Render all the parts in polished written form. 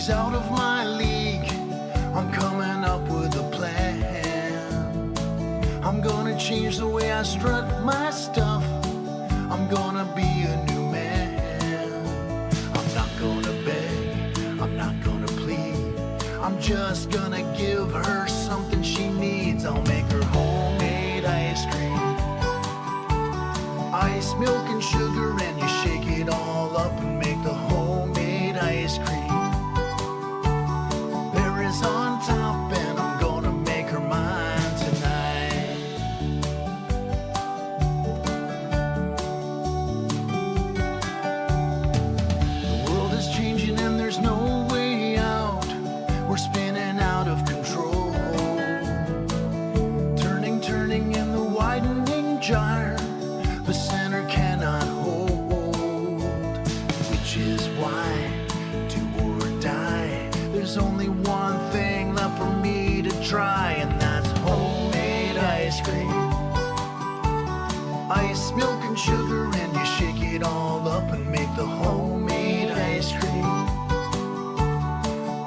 she's out of my league. I'm coming up with a plan. I'm gonna change the way I strut my stuff. I'm gonna be a new man. I'm not gonna beg, I'm not gonna plead. I'm just gonna give her something she needs. I'll make her homemade ice cream. Ice, milk, and sugar, and you shake it all up and make the homemade ice cream. Berries on top, and I'm gonna make her mine tonight. The world is changing and there's no way out. We're spinning out of control. Turning in the widening gyre. The center cannot hold, which is why, do or die, there's only one thing left for me to try, and that's homemade ice cream. Ice, milk, and sugar, and you shake it all up and make the homemade ice cream.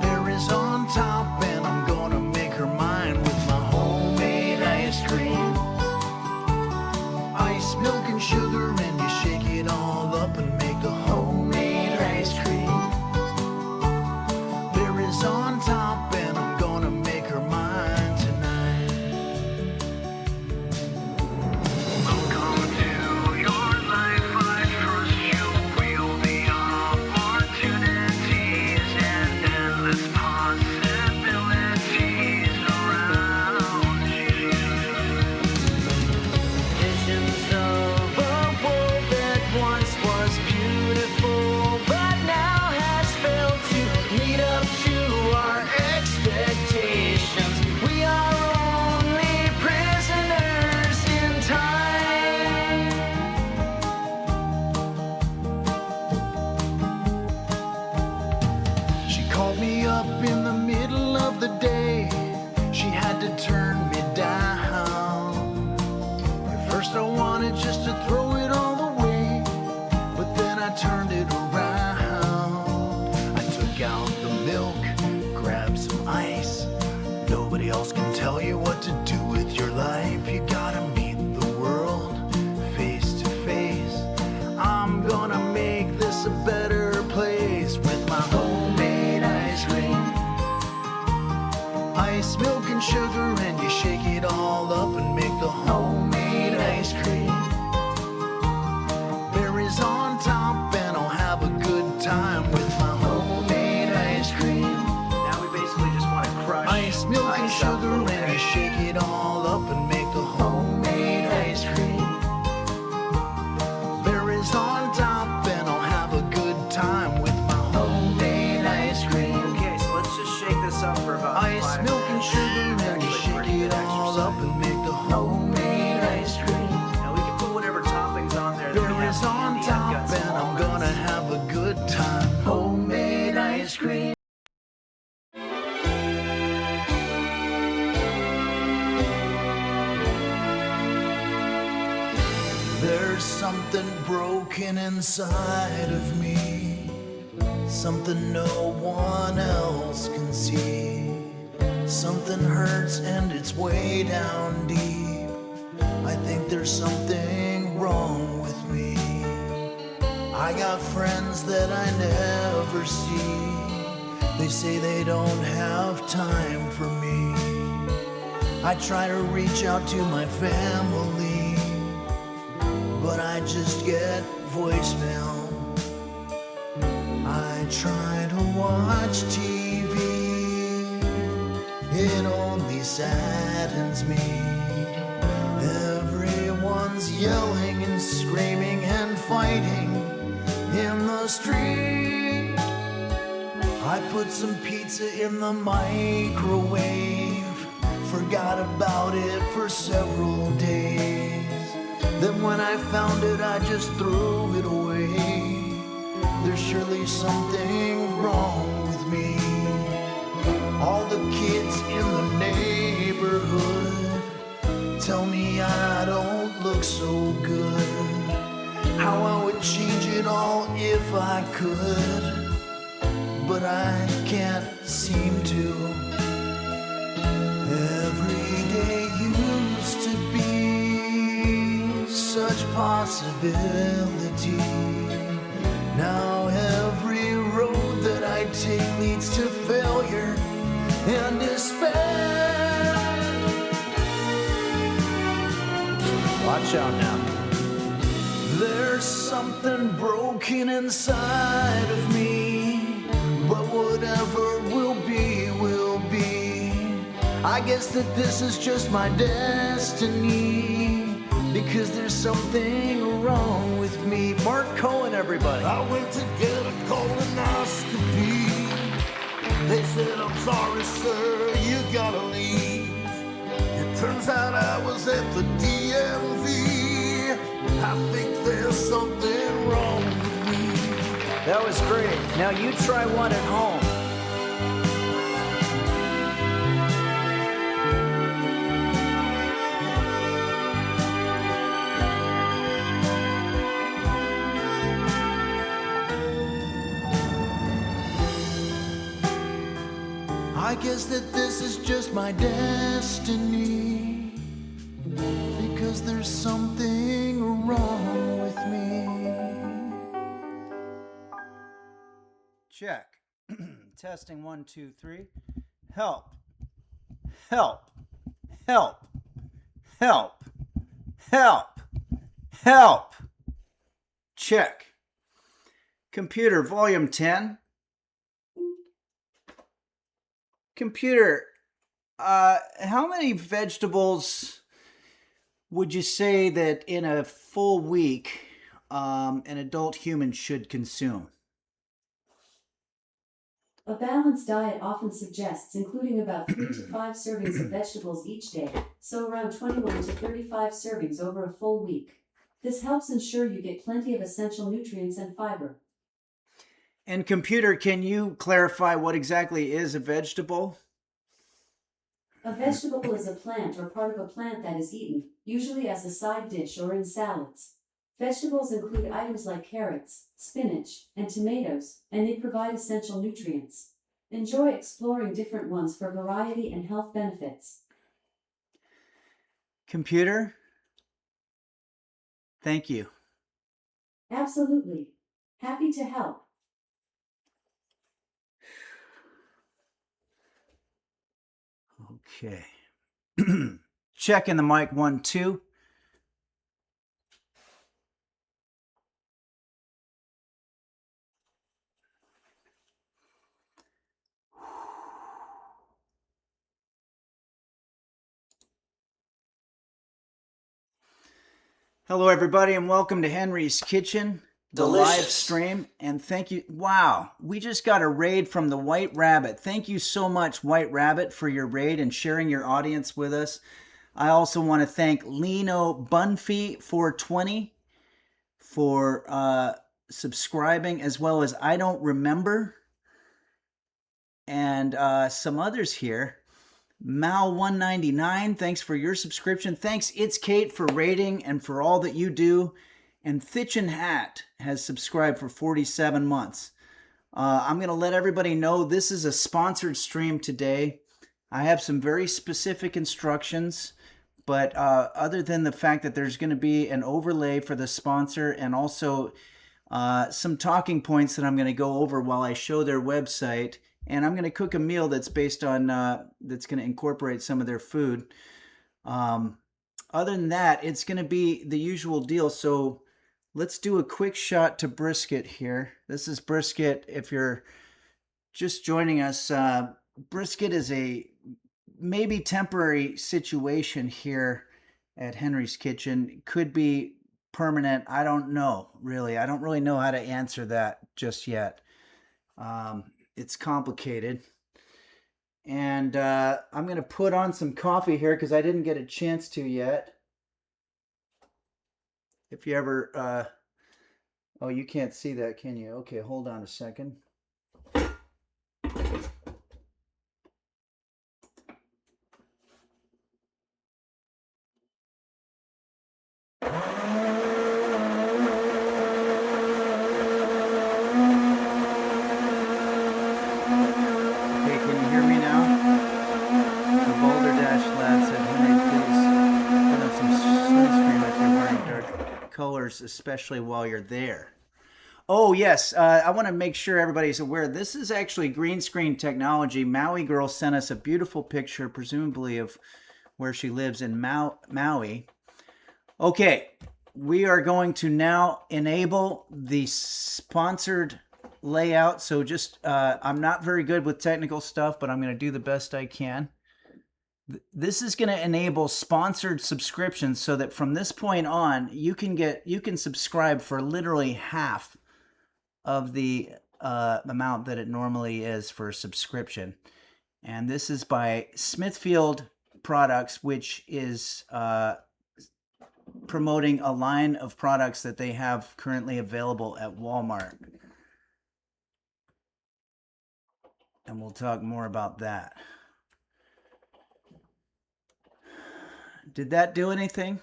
Berries on top, and I'm gonna make her mine with my homemade ice cream. Ice, milk, and sugar, and you shake it all up and make the homemade ice cream. Berries on top, and I'm gonna make her mine tonight. Welcome to your life, I trust you will the opportunities and endless possibilities around you. Visions of a world that once was beautiful, but now has failed to meet up to our expectations. We are only prisoners in time. She called me up in the middle of the day. She had to turn me down. At first I wanted just to throw it all away, but then I turned it around. I took out the milk, grabbed some ice. Nobody else can tell you what to do with your life. You gotta meet the world face to face. I'm gonna make this a better place with my homemade ice cream. Ice, milk, and sugar, and you shake it all up and make the homemade ice cream. Berries on top, and I'll have a good time with my homemade ice cream. Now we basically just want to crush Ice, milk, and ice out sugar, little and you bit. shake it all up and make the homemade ice cream. Berries on top, and I'll have a good time with my homemade ice cream. Okay, so let's just shake this up for about Ice, 5 milk, and minutes. sugar, and you Actually, shake pretty it good all up exercise. and make the homemade ice cream. Now we can put whatever toppings on there that we have Berries on handy. I've top, got some and I'm almonds. gonna have a good time. Homemade ice cream. There's something broken inside of me, something no one else can see. Something hurts and it's way down deep. I think there's something wrong with me. I got friends that I never see. They say they don't have time for me. I try to reach out to my family, but I just get voicemail. I try to watch TV, it only saddens me. Everyone's yelling and screaming and fighting in the street. I put some pizza in the microwave, forgot about it for several days. Then when I found it, I just threw it away. There's surely something wrong with me. All the kids in the neighborhood tell me I don't look so good. How I would change it all if I could, but I can't seem to. Every day used to be such possibility. Now every road that I take leads to failure and despair. Watch out now. There's something broken inside of me, but whatever will be, will be. I guess that this is just my destiny, because there's something wrong with me. Mark Cohen, everybody. I went to get a colonoscopy. They said, I'm sorry, sir, you gotta leave. It turns out I was at the DMV. I think there's something wrong with me. That was great. Now you try one at home. I guess that this is just my destiny, because there's something wrong with me. Check. Testing 1, 2, 3. Help. Help. Help. Help. Help. Help. Check. Computer, volume 10. Computer, how many vegetables would you say that in a full week an adult human should consume? A balanced diet often suggests including about 3 to 5 servings of vegetables each day, so around 21 to 35 servings over a full week. This helps ensure you get plenty of essential nutrients and fiber. And computer, can you clarify what exactly is a vegetable? A vegetable is a plant or part of a plant that is eaten, usually as a side dish or in salads. Vegetables include items like carrots, spinach, and tomatoes, and they provide essential nutrients. Enjoy exploring different ones for variety and health benefits. Computer, thank you. Absolutely. Happy to help. Okay. Checking the mic 1, 2. Hello, everybody, and welcome to Henry's Kitchen, the live stream. And thank you. Wow, we just got a raid from the White Rabbit. Thank you so much, White Rabbit, for your raid and sharing your audience with us. I also want to thank Lino Bunfee 420 for subscribing, as well as I Don't Remember, and some others here. Mal199, thanks for your subscription. Thanks, It's Kate, for rating and for all that you do. And Thitchin Hat has subscribed for 47 months. I'm going to let everybody know this is a sponsored stream today. I have some very specific instructions, but other than the fact that there's going to be an overlay for the sponsor and also some talking points that I'm going to go over while I show their website. And I'm going to cook a meal that's based on, that's going to incorporate some of their food. Other than that, it's going to be the usual deal. So let's do a quick shot to brisket here. This is brisket. If you're just joining us, brisket is a maybe temporary situation here at Henry's Kitchen. It could be permanent. I don't know, really. I don't really know how to answer that just yet. It's complicated. And I'm going to put on some coffee here because I didn't get a chance to yet. If you ever... oh, you can't see that, can you? Okay, hold on a second. colors, especially while you're there. Oh, yes. I want to make sure everybody's aware. This is actually green screen technology. Maui Girl sent us a beautiful picture, presumably of where she lives in Maui. Okay, we are going to now enable the sponsored layout. So just, I'm not very good with technical stuff, but I'm going to do the best I can. This is going to enable sponsored subscriptions so that from this point on, you can subscribe for literally half of the amount that it normally is for a subscription. And this is by Smithfield Products, which is promoting a line of products that they have currently available at Walmart. And we'll talk more about that. Did that do anything?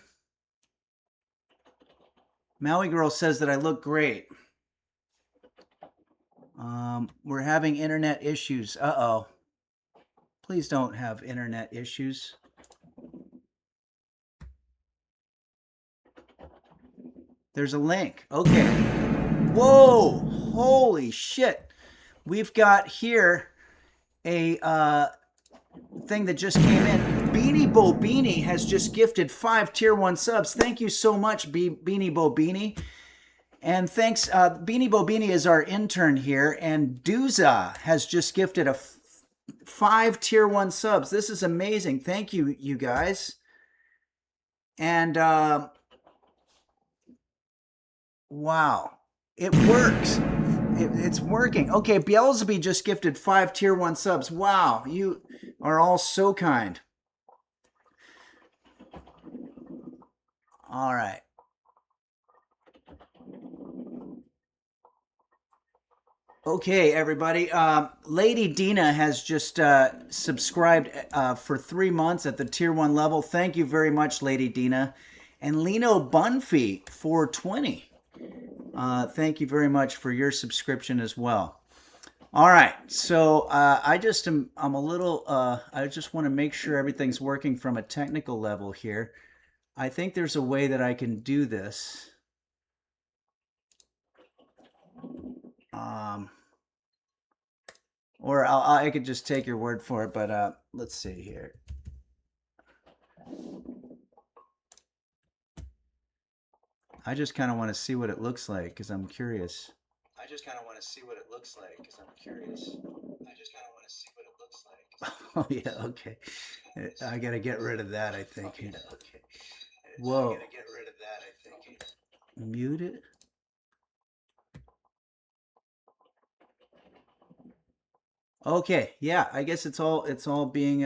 Maui Girl says that I look great. We're having internet issues. Uh-oh. Please don't have internet issues. There's a link. Okay. Whoa! Holy shit. We've got here a thing that just came in. Beanie Bobini has just gifted 5 tier 1 subs. Thank you so much, Beanie Bobini. And thanks, Beanie Bobini is our intern here, and Duza has just gifted a 5 tier 1 subs. This is amazing. Thank you, you guys. And wow, it works. It's working. Okay, Beelzebub just gifted 5 tier 1 subs. Wow, you are all so kind. All right. Okay, everybody. Lady Dina has just subscribed for 3 months at the tier 1 level. Thank you very much, Lady Dina. And Lino Bunfee for 20. Thank you very much for your subscription as well. All right, so I just want to make sure everything's working from a technical level here. I think there's a way that I can do this. Or I could just take your word for it, but let's see here. I just kind of want to see what it looks like because I'm curious. Oh, yeah, okay. I got to get rid of that, I think. Whoa. Mute it? Okay, yeah, I guess it's all being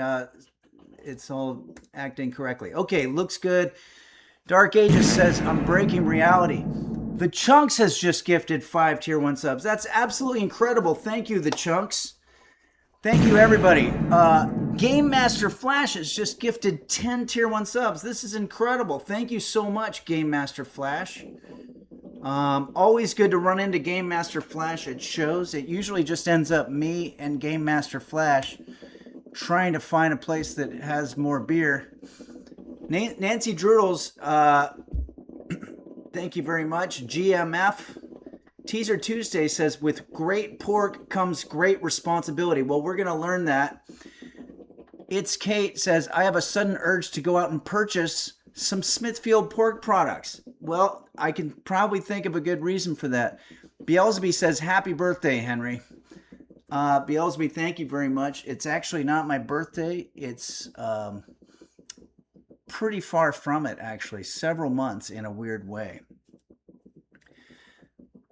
it's all acting correctly. Okay, looks good. Dark Ages says I'm breaking reality. The Chunks has just gifted 5 tier 1 subs. That's absolutely incredible. Thank you, The Chunks. Thank you, everybody. Game Master Flash has just gifted 10 tier 1 subs. This is incredible. Thank you so much, Game Master Flash. Always good to run into Game Master Flash at shows. It usually just ends up me and Game Master Flash trying to find a place that has more beer. Nancy Droodles, thank you very much. GMF. Teaser Tuesday says, with great pork comes great responsibility. Well, we're going to learn that. It's Kate says, I have a sudden urge to go out and purchase some Smithfield pork products. Well, I can probably think of a good reason for that. Beelzebub says, happy birthday, Henry. Beelzebub, thank you very much. It's actually not my birthday. It's pretty far from it, actually. Several months in a weird way.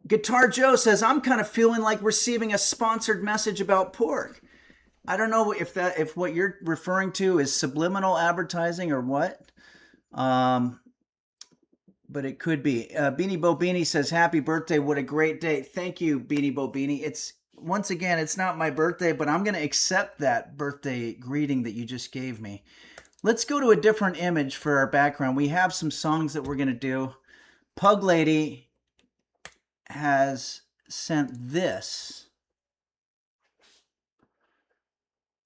Guitar Joe says, I'm kind of feeling like receiving a sponsored message about pork. I don't know if what you're referring to is subliminal advertising or what. But it could be. Beanie Bobini says, happy birthday. What a great day. Thank you, Beanie Bobini. Once again, it's not my birthday, but I'm going to accept that birthday greeting that you just gave me. Let's go to a different image for our background. We have some songs that we're going to do. Pug Lady has sent this.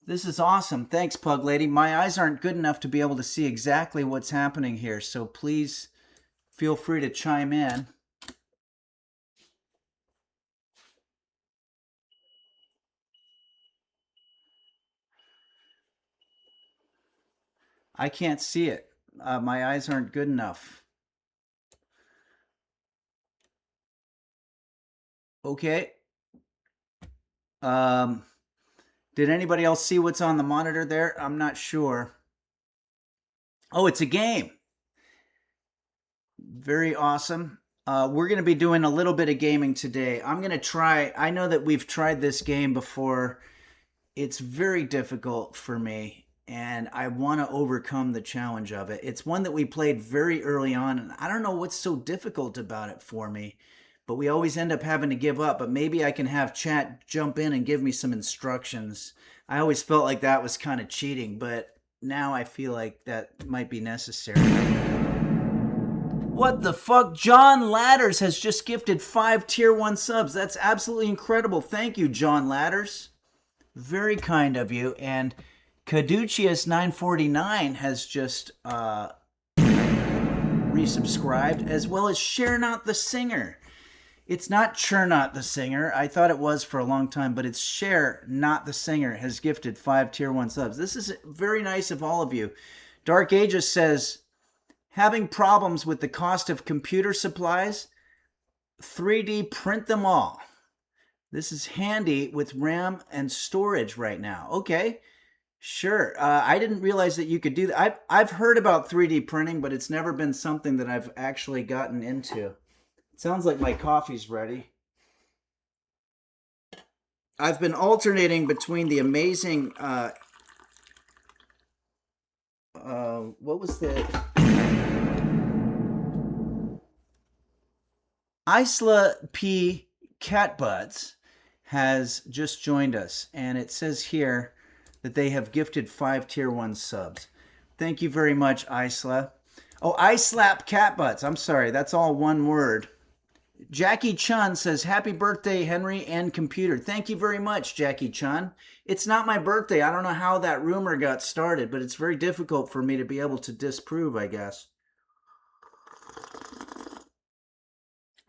This is awesome. Thanks, Pug Lady. My eyes aren't good enough to be able to see exactly what's happening here, so please feel free to chime in. I can't see it. My eyes aren't good enough. Okay. Did anybody else see what's on the monitor there? I'm not sure. Oh, it's a game. Very awesome. We're going to be doing a little bit of gaming today. I'm going to try. I know that we've tried this game before. It's very difficult for me, and I want to overcome the challenge of it. It's one that we played very early on, and I don't know what's so difficult about it for me, but we always end up having to give up. But maybe I can have chat jump in and give me some instructions. I always felt like that was kind of cheating, but now I feel like that might be necessary. What the fuck? John Ladders has just gifted 5 tier 1 subs. That's absolutely incredible. Thank you, John Ladders. Very kind of you. And Caduceus949 has just resubscribed, as well as Share Not the Singer. It's not Chur Not the Singer. I thought it was for a long time, but it's Share Not the Singer has gifted 5 tier 1 subs. This is very nice of all of you. Dark Ages says, having problems with the cost of computer supplies, 3D print them all. This is handy with RAM and storage right now. Okay, sure. I didn't realize that you could do that. I've heard about 3D printing, but it's never been something that I've actually gotten into. It sounds like my coffee's ready. I've been alternating between the amazing, what was the... Isla P. Catbuds has just joined us, and it says here that they have gifted 5 tier 1 subs. Thank you very much, Isla. Oh, I slap Catbutts. I'm sorry, that's all one word. Jackie Chun says, happy birthday, Henry and computer. Thank you very much, Jackie Chun. It's not my birthday. I don't know how that rumor got started, but it's very difficult for me to be able to disprove, I guess.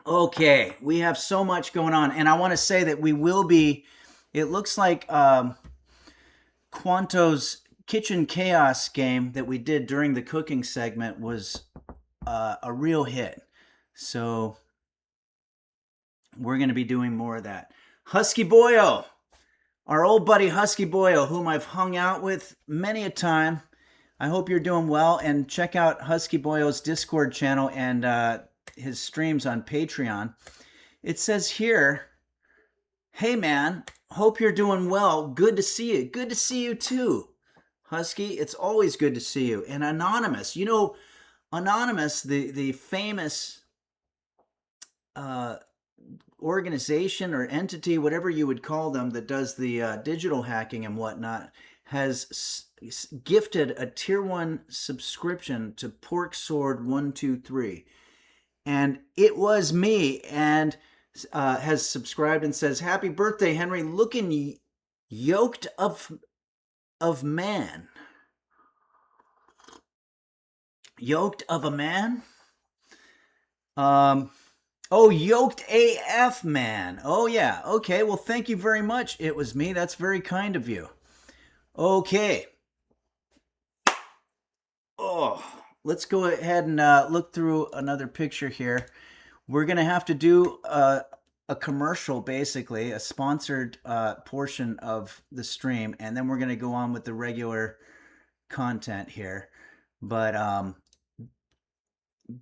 Okay, we have so much going on, and I want to say that we will be, it looks like Quanto's Kitchen Chaos game that we did during the cooking segment was a real hit. So we're going to be doing more of that. Husky Boyo, our old buddy Husky Boyo, whom I've hung out with many a time. I hope you're doing well, and check out Husky Boyo's Discord channel and his streams on Patreon. It says here, hey man, hope you're doing well. Good to see you. Good to see you too, Husky. It's always good to see you. And Anonymous, you know, Anonymous, the famous organization or entity, whatever you would call them, that does the digital hacking and whatnot, has gifted a tier 1 subscription to Pork Sword 123. And it was me, and has subscribed and says, happy birthday, Henry, looking yoked of man. Yoked of a man? Oh, yoked AF man. Oh, yeah. Okay, well, thank you very much. It was me. That's very kind of you. Okay. Oh, let's go ahead and look through another picture here. We're going to have to do a commercial, basically, a sponsored portion of the stream, and then we're going to go on with the regular content here. But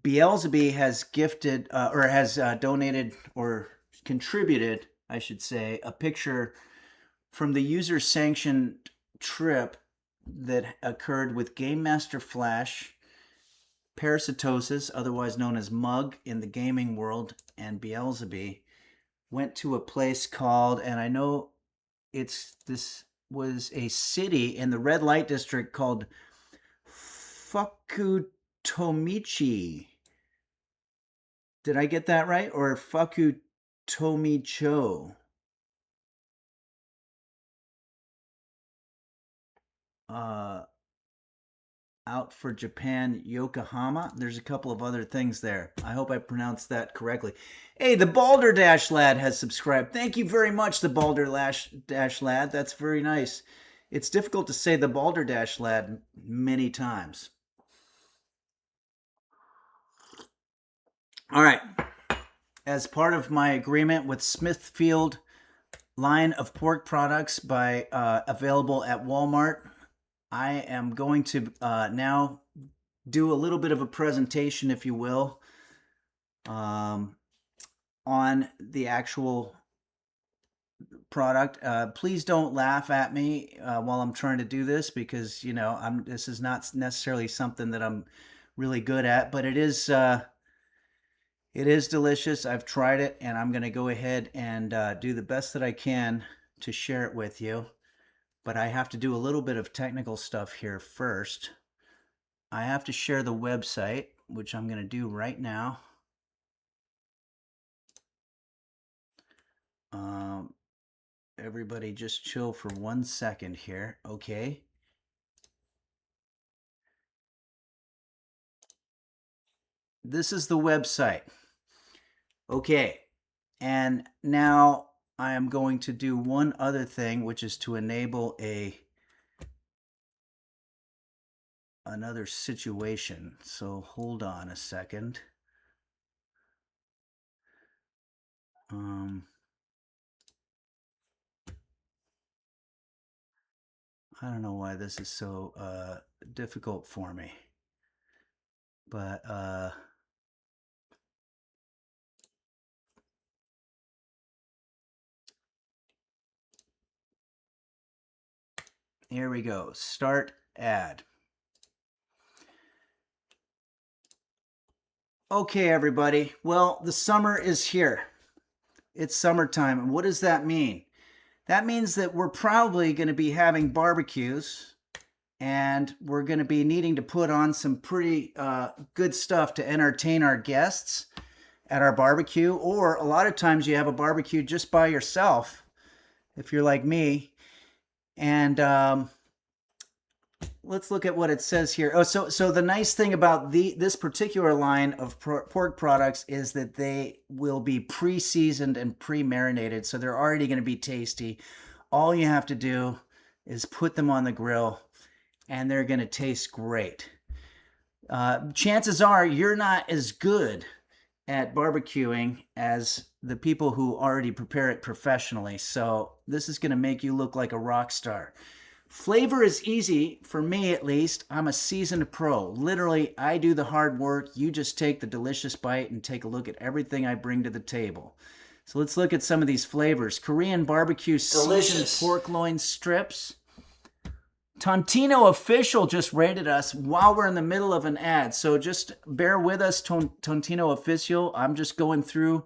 Beelzebub has gifted, or has donated, or contributed, I should say, a picture from the user-sanctioned trip that occurred with Game Master Flash, Parasitosis, otherwise known as Mug in the gaming world, and Beelzebub. Went to a place called, and I know this was a city in the red light district called Fukutomichi. Did I get that right? Or Fukutomicho? out for Japan, Yokohama. There's a couple of other things there. I hope I pronounced that correctly. Hey, the Balderdash Lad has subscribed. Thank you very much, the Balderdash Lad. That's very nice. It's difficult to say the Balderdash Lad many times. All right. As part of my agreement with Smithfield line of pork products by available at Walmart, I am going to now do a little bit of a presentation, if you will, on the actual product. Please don't laugh at me while I'm trying to do this, because this is not necessarily something that I'm really good at, but it is delicious. I've tried it, and I'm going to go ahead and do the best that I can to share it with you. But I have to do a little bit of technical stuff here first. I have to share the website, which I'm going to do right now. Everybody just chill for 1 second here. Okay. This is the website. Okay. And now I am going to do one other thing, which is to enable another situation. So hold on a second. I don't know why this is so difficult for me, but here we go. Start ad. Okay, everybody. Well, the summer is here. It's summertime. And what does that mean? That means that we're probably going to be having barbecues, and we're going to be needing to put on some pretty good stuff to entertain our guests at our barbecue. Or a lot of times you have a barbecue just by yourself, if you're like me. And let's look at what it says here. Oh, so the nice thing about this particular line of pork products is that they will be pre-seasoned and pre-marinated, so they're already going to be tasty. All you have to do is put them on the grill, and they're going to taste great. Chances are you're not as good at barbecuing as the people who already prepare it professionally, so this is going to make you look like a rock star. Flavor is easy, for me at least. I'm a seasoned pro. Literally, I do the hard work. You just take the delicious bite and take a look at everything I bring to the table. So let's look at some of these flavors. Korean barbecue seasoned pork loin strips. Tontino Official just rated us while we're in the middle of an ad. So just bear with us, Tontino Official. I'm just going through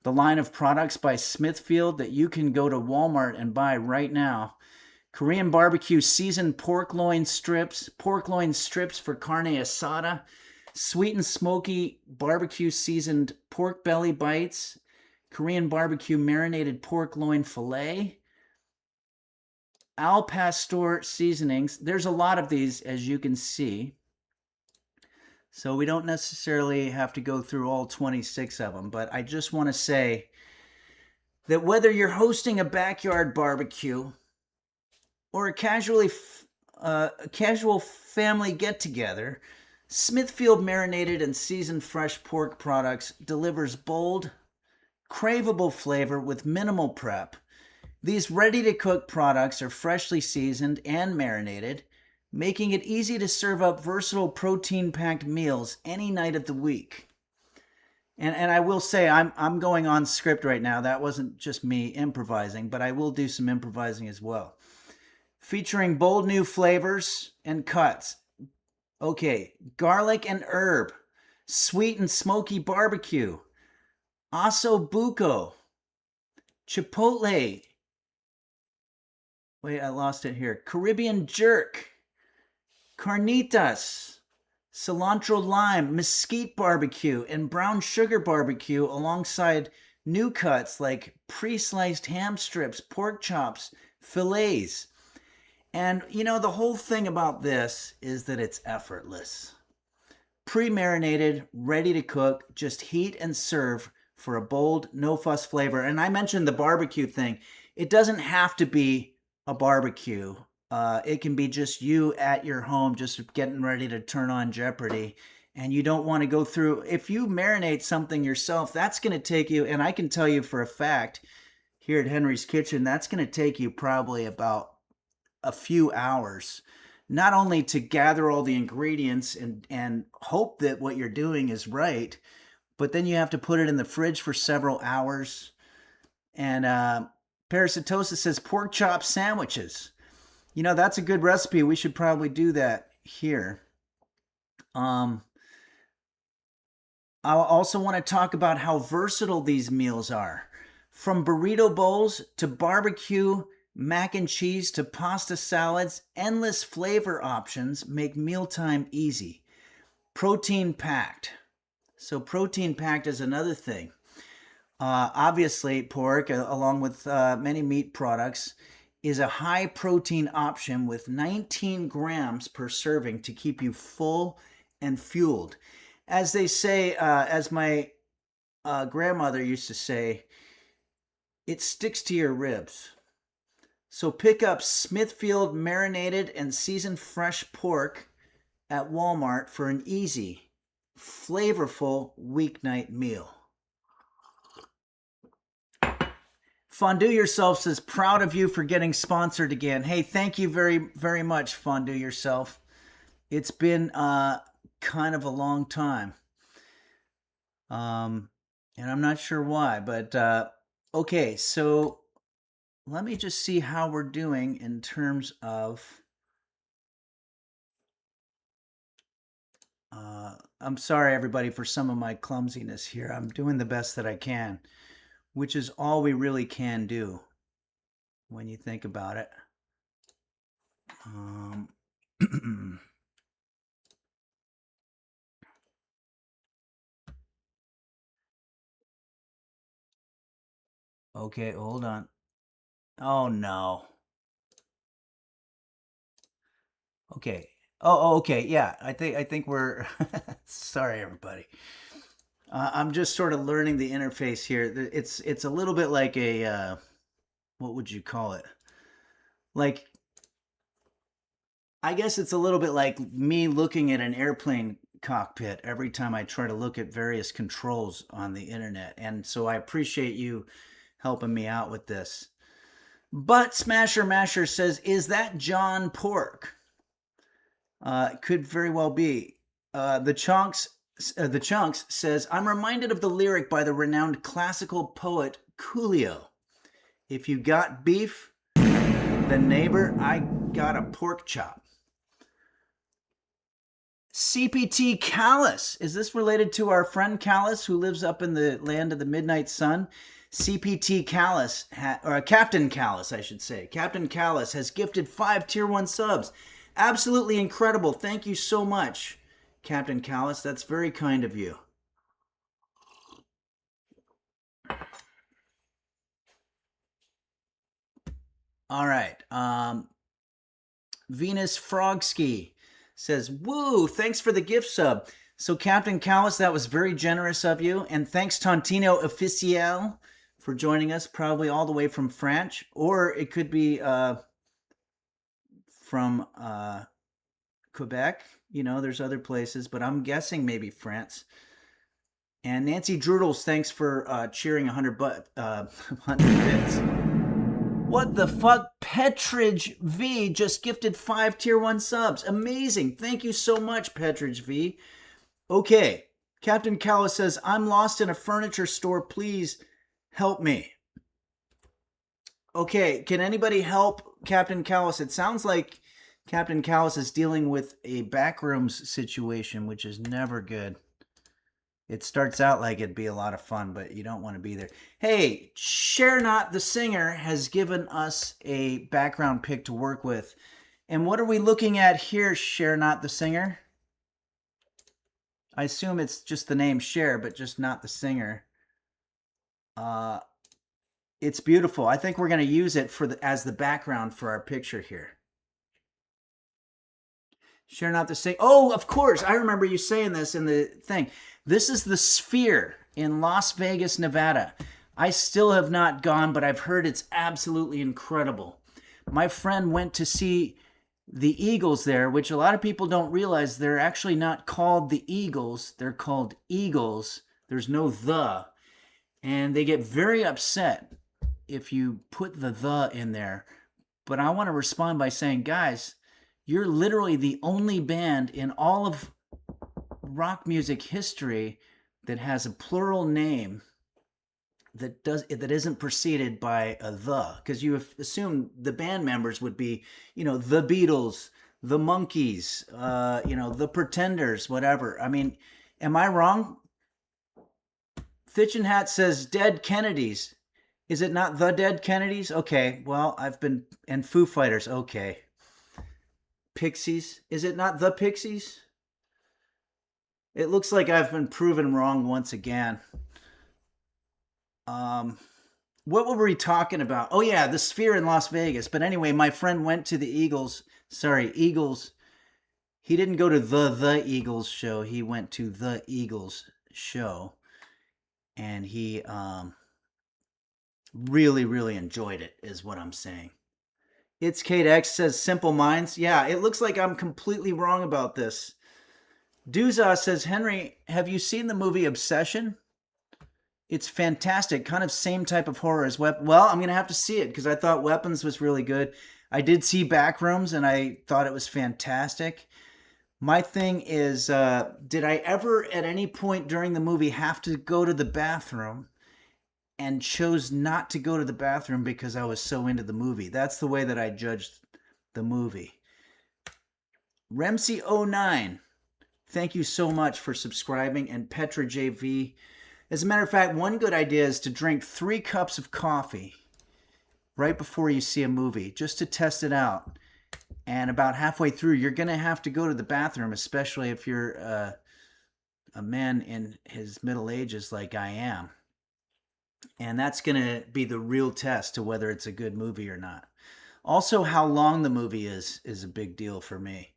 the line of products by Smithfield that you can go to Walmart and buy right now. Korean barbecue seasoned pork loin strips for carne asada, sweet and smoky barbecue seasoned pork belly bites, Korean barbecue marinated pork loin fillet, al pastor seasonings. There's a lot of these, as you can see. So we don't necessarily have to go through all 26 of them, but I just want to say that whether you're hosting a backyard barbecue or a casual family get-together, Smithfield marinated and seasoned fresh pork products delivers bold, craveable flavor with minimal prep. These ready-to-cook products are freshly seasoned and marinated, making it easy to serve up versatile protein-packed meals any night of the week. And I will say, I'm going on script right now. That wasn't just me improvising, but I will do some improvising as well. Featuring bold new flavors and cuts. Okay, garlic and herb, sweet and smoky barbecue, osso buco, chipotle. Wait, I lost it here. Caribbean jerk, carnitas, cilantro lime, mesquite barbecue, and brown sugar barbecue, alongside new cuts like pre-sliced ham strips, pork chops, fillets. And you know, the whole thing about this is that it's effortless. Pre-marinated, ready to cook, just heat and serve for a bold, no-fuss flavor. And I mentioned the barbecue thing. It doesn't have to be a barbecue. It can be just you at your home, just getting ready to turn on Jeopardy. And you don't want to go through, if you marinate something yourself, that's going to take you, and I can tell you for a fact, here at Henry's Kitchen, that's going to take you probably about a few hours, not only to gather all the ingredients and hope that what you're doing is right, but then you have to put it in the fridge for several hours. And Parasitosis says pork chop sandwiches. You know, that's a good recipe. We should probably do that here. I also want to talk about how versatile these meals are. From burrito bowls to barbecue, mac and cheese to pasta salads, endless flavor options make mealtime easy. Protein packed. So protein packed is another thing. Obviously, pork, along with many meat products, is a high protein option with 19 grams per serving to keep you full and fueled. As they say, as my grandmother used to say, it sticks to your ribs. So pick up Smithfield marinated and seasoned fresh pork at Walmart for an easy, flavorful weeknight meal. Fondue Yourself says, proud of you for getting sponsored again. Hey, thank you very, very much, Fondue Yourself. It's been kind of a long time. And I'm not sure why, but okay, so let me just see how we're doing in terms of I'm sorry, everybody, for some of my clumsiness here. I'm doing the best that I can, which is all we really can do when you think about it. Okay, hold on. Oh, no. Okay. Oh, okay. Yeah, I think we're sorry, everybody. I'm just sort of learning the interface here. It's a little bit like a what would you call it? Like, I guess it's a little bit like me looking at an airplane cockpit every time I try to look at various controls on the internet. And so I appreciate you helping me out with this. But Smasher Masher says, is that John Pork? Could very well be. The Chunks says, I'm reminded of the lyric by the renowned classical poet Coolio. If you got beef, then neighbor, I got a pork chop. CPT Callus. Is this related to our friend Callus who lives up in the land of the midnight sun? CPT Callus, or Captain Callus, I should say. Captain Callus has gifted 5 Tier 1 subs. Absolutely incredible. Thank you so much, Captain Callus. That's very kind of you. All right. Venus Frogski says, woo, thanks for the gift sub. So, Captain Callus, that was very generous of you. And thanks, Tontino Officiel, for joining us, probably all the way from France. Or it could be from Quebec. You know, there's other places, but I'm guessing maybe France. And Nancy Droodles, thanks for cheering 100 bits. What the fuck? Petridge V just gifted 5 Tier 1 subs. Amazing. Thank you so much, Petridge V. Okay. Captain Callus says, I'm lost in a furniture store. Please help me. Okay. Can anybody help Captain Callus? It sounds like Captain Callus is dealing with a backrooms situation, which is never good. It starts out like it'd be a lot of fun, but you don't want to be there. Hey, Share Not the Singer has given us a background pic to work with. And what are we looking at here, Share Not the Singer? I assume it's just the name Share, but just not the singer. It's beautiful. I think we're going to use it for as the background for our picture here. Share not the same. Oh, of course. I remember you saying this in the thing. This is the Sphere in Las Vegas, Nevada. I still have not gone, but I've heard it's absolutely incredible. My friend went to see the Eagles there, which a lot of people don't realize they're actually not called the Eagles. They're called Eagles. There's no the. And they get very upset if you put the in there. But I want to respond by saying, guys, you're literally the only band in all of rock music history that has a plural name that isn't preceded by a the, because you assume the band members would be, the Beatles, the Monkees, the Pretenders, whatever. I mean, am I wrong? Thitch and Hat says Dead Kennedys. Is it not the Dead Kennedys? Okay, well, and Foo Fighters, okay. Pixies. Is it not the Pixies? It looks like I've been proven wrong once again. What were we talking about? Oh yeah, the Sphere in Las Vegas. But anyway, my friend went to the Eagles. He didn't go to the Eagles show. He went to the Eagles show. And he really, really enjoyed it, is what I'm saying. It's Kate X says Simple Minds. Yeah, it looks like I'm completely wrong about this. Duza says, Henry, have you seen the movie Obsession? It's fantastic. Kind of same type of horror as Weapons. Well, I'm going to have to see it because I thought Weapons was really good. I did see Backrooms and I thought it was fantastic. My thing is, did I ever at any point during the movie have to go to the bathroom and chose not to go to the bathroom because I was so into the movie? That's the way that I judged the movie. Remsey09, thank you so much for subscribing. And Petra JV. As a matter of fact, one good idea is to drink 3 cups of coffee right before you see a movie, just to test it out. And about halfway through, you're going to have to go to the bathroom, especially if you're a man in his middle ages like I am. And that's going to be the real test to whether it's a good movie or not. Also, how long the movie is a big deal for me.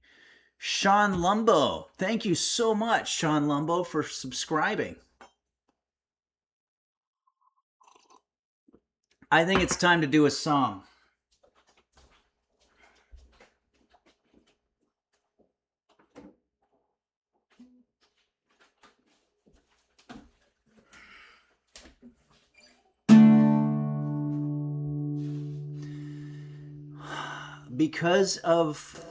Sean Lumbo, thank you so much, Sean Lumbo, for subscribing. I think it's time to do a song. Because of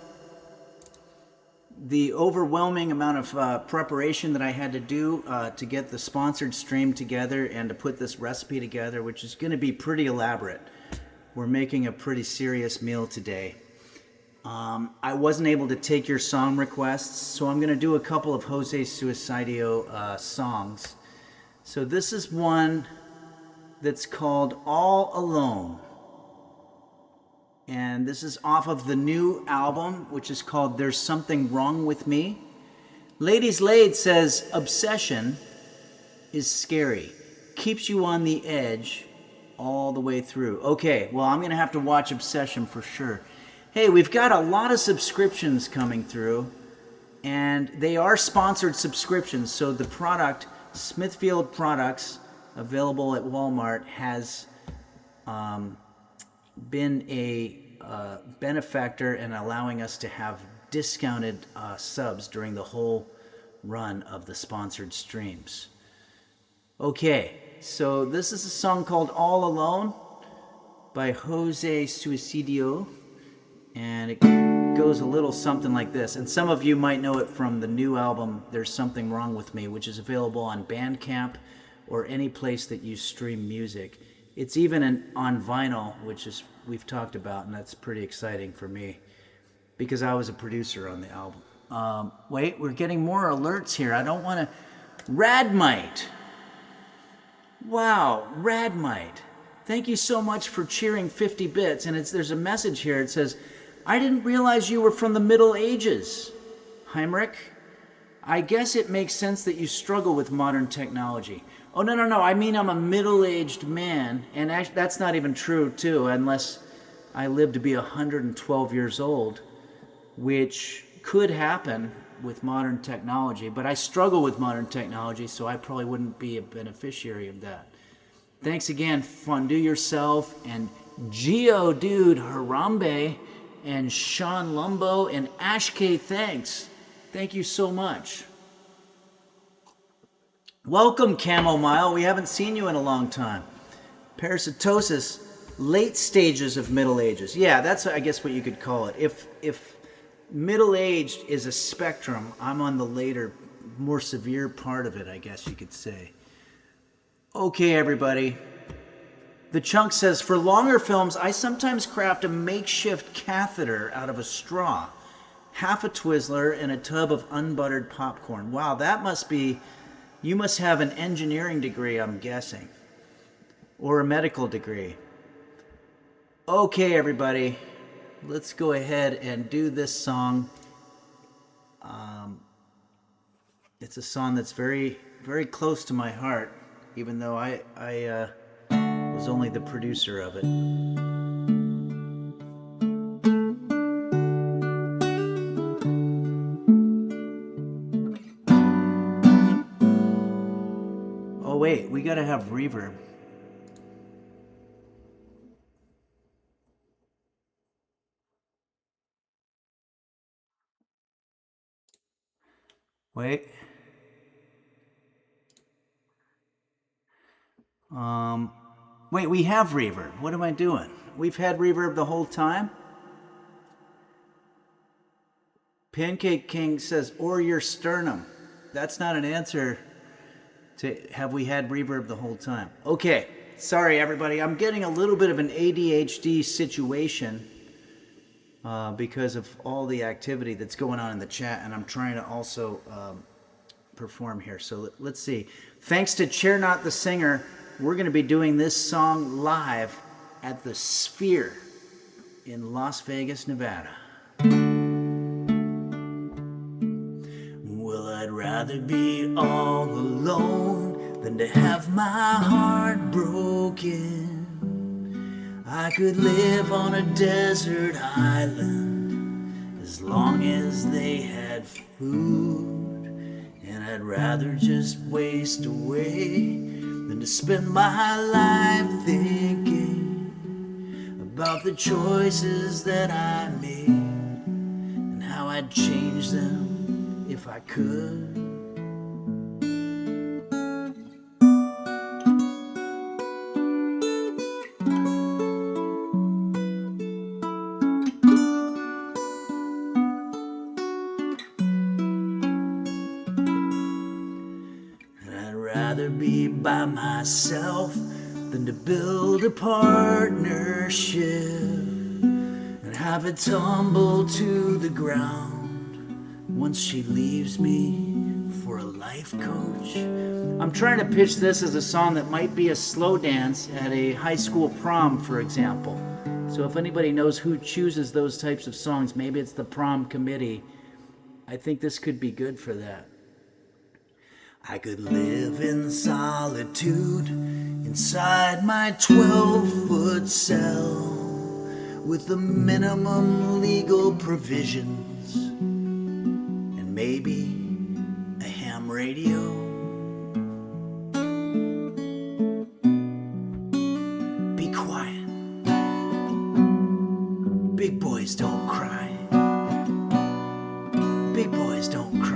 the overwhelming amount of preparation that I had to do to get the sponsored stream together and to put this recipe together, which is going to be pretty elaborate. We're making a pretty serious meal today. I wasn't able to take your song requests, so I'm going to do a couple of Jose Suicidio songs. So this is one that's called All Alone. And this is off of the new album, which is called There's Something Wrong With Me. Ladies Laid says, Obsession is scary. Keeps you on the edge all the way through. Okay, well, I'm going to have to watch Obsession for sure. Hey, we've got a lot of subscriptions coming through, and they are sponsored subscriptions. So the product, Smithfield Products, available at Walmart, has been a benefactor in allowing us to have discounted subs during the whole run of the sponsored streams. Okay, so this is a song called All Alone by Jose Suicidio, and it goes a little something like this. And some of you might know it from the new album There's Something Wrong With Me, which is available on Bandcamp or any place that you stream music. It's even on vinyl, which is we've talked about, and that's pretty exciting for me because I was a producer on the album. Wait, we're getting more alerts here. I don't want to... Radmite. Wow, Radmite. Thank you so much for cheering 50 bits. And there's a message here. It says, I didn't realize you were from the Middle Ages, Heinrich. I guess it makes sense that you struggle with modern technology. Oh, no. I mean, I'm a middle-aged man. And actually, that's not even true, too, unless I live to be 112 years old, which could happen with modern technology, but I struggle with modern technology, so I probably wouldn't be a beneficiary of that. Thanks again, Fondue Yourself, and Geodude Harambe, and Sean Lumbo, and Ash K. Thanks. Thank you so much. Welcome, Chamomile. We haven't seen you in a long time. Parasitosis, late stages of Middle Ages. Yeah, that's, I guess, what you could call it. If middle-aged is a spectrum, I'm on the later, more severe part of it, I guess you could say. Okay, everybody. The Chunk says, for longer films, I sometimes craft a makeshift catheter out of a straw, half a Twizzler, and a tub of unbuttered popcorn. Wow, that must be... You must have an engineering degree, I'm guessing. Or a medical degree. Okay, everybody. Let's go ahead and do this song. It's a song that's very, very close to my heart, even though I was only the producer of it. Oh wait, we gotta have reverb. Wait. Wait, we have reverb. What am I doing? We've had reverb the whole time? Pancake King says, or your sternum. That's not an answer to have we had reverb the whole time. Okay, sorry everybody. I'm getting a little bit of an ADHD situation because of all the activity that's going on in the chat, and I'm trying to also perform here. So let's see. Thanks to Chair Not the Singer, we're going to be doing this song live at the Sphere in Las Vegas, Nevada. Well, I'd rather be all alone than to have my heart broken. I could live on a desert island as long as they had food. And I'd rather just waste away than to spend my life thinking about the choices that I made and how I'd change them if I could. Be by myself than to build a partnership and have it tumble to the ground once she leaves me for a life coach. I'm trying to pitch this as a song that might be a slow dance at a high school prom, for example. So if anybody knows who chooses those types of songs, maybe it's the prom committee. I think this could be good for that. I could live in solitude inside my 12-foot cell with the minimum legal provisions and maybe a ham radio. Be quiet. Big boys don't cry. Big boys don't cry.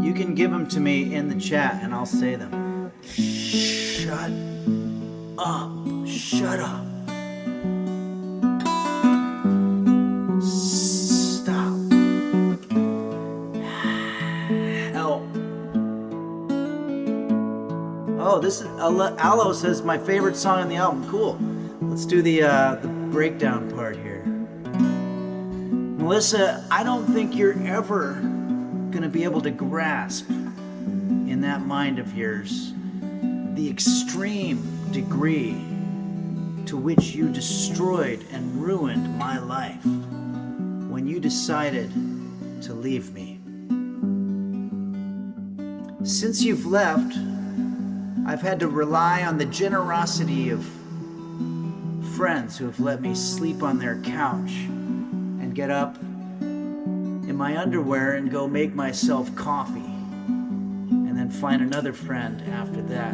You can give them to me in the chat and I'll say them. Shut up. Shut up. Stop. Help. Oh, this is Aloe says my favorite song on the album. Cool. Let's do the breakdown part here. Melissa, I don't think you're ever going to be able to grasp in that mind of yours the extreme degree to which you destroyed and ruined my life when you decided to leave me. Since you've left, I've had to rely on the generosity of friends who have let me sleep on their couch and get up in my underwear and go make myself coffee, and then find another friend after that,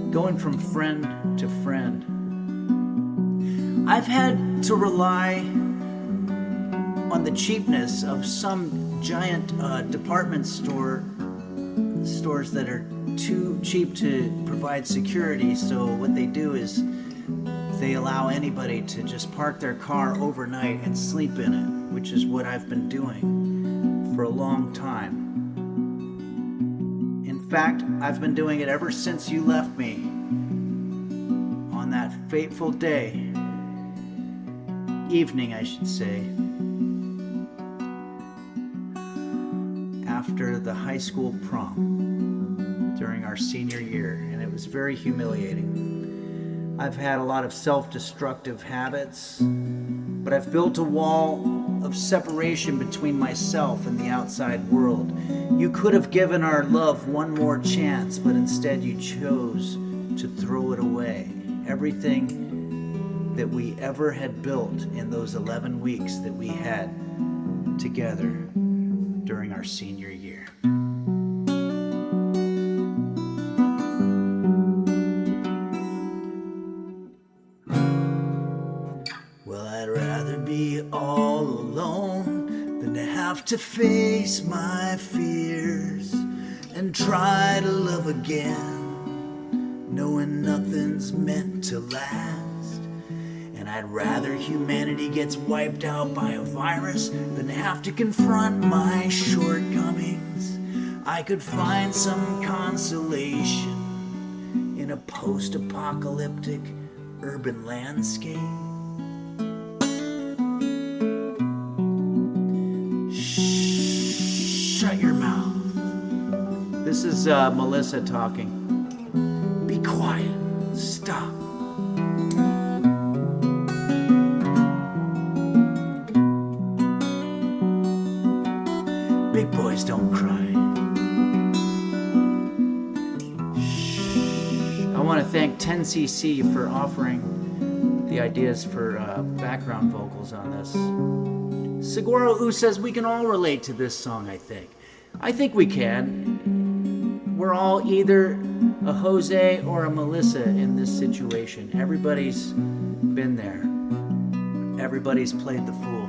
going from friend to friend. I've had to rely on the cheapness of some giant department stores that are too cheap to provide security, so what they do is they allow anybody to just park their car overnight and sleep in it, which is what I've been doing for a long time. In fact, I've been doing it ever since you left me on that fateful day, evening I should say, after the high school prom during our senior year, and it was very humiliating. I've had a lot of self-destructive habits, but I've built a wall of separation between myself and the outside world. You could have given our love one more chance, but instead you chose to throw it away. Everything that we ever had built in those 11 weeks that we had together during our senior year. Well, I'd rather be all alone than to have to face my fears and try to love again, knowing nothing's meant to last. And I'd rather humanity gets wiped out by a virus than to have to confront my shortcomings. I could find some consolation in a post-apocalyptic urban landscape. Shut your mouth. This is Melissa talking. Be quiet. Stop. Big boys don't cry. I want to thank 10cc for offering the ideas for background vocals on this. Seguro U says we can all relate to this song, I think. I think we can. We're all either a Jose or a Melissa in this situation. Everybody's been there. Everybody's played the fool.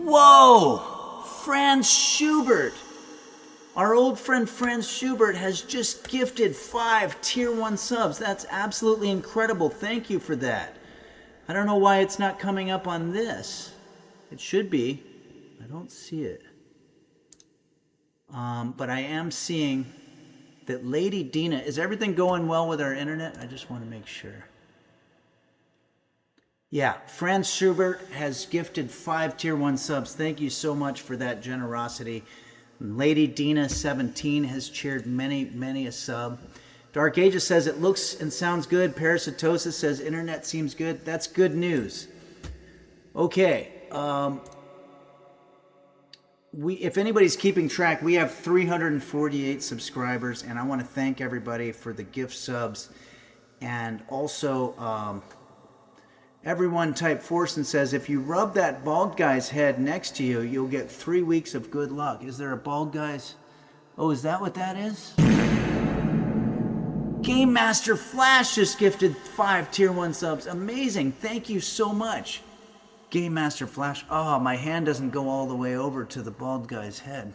Whoa! Franz Schubert! Our old friend Franz Schubert has just gifted 5 Tier 1 subs. That's absolutely incredible. Thank you for that. I don't know why it's not coming up on this. It should be. I don't see it. But I am seeing that Lady Dina... Is everything going well with our internet? I just want to make sure. Yeah, Franz Schubert has gifted 5 Tier 1 subs. Thank you so much for that generosity. Lady Dina 17 has cheered many a sub. Dark Ages says it looks and sounds good. Parasitosis says internet seems good. That's good news. Okay. If anybody's keeping track, we have 348 subscribers, and I want to thank everybody for the gift subs. And also, everyone type Forsen says, if you rub that bald guy's head next to you, you'll get 3 weeks of good luck. Is there a bald guy's? Oh, is that what that is? Game Master Flash just gifted 5 Tier 1 subs. Amazing. Thank you so much. Game Master Flash. Oh, my hand doesn't go all the way over to the bald guy's head.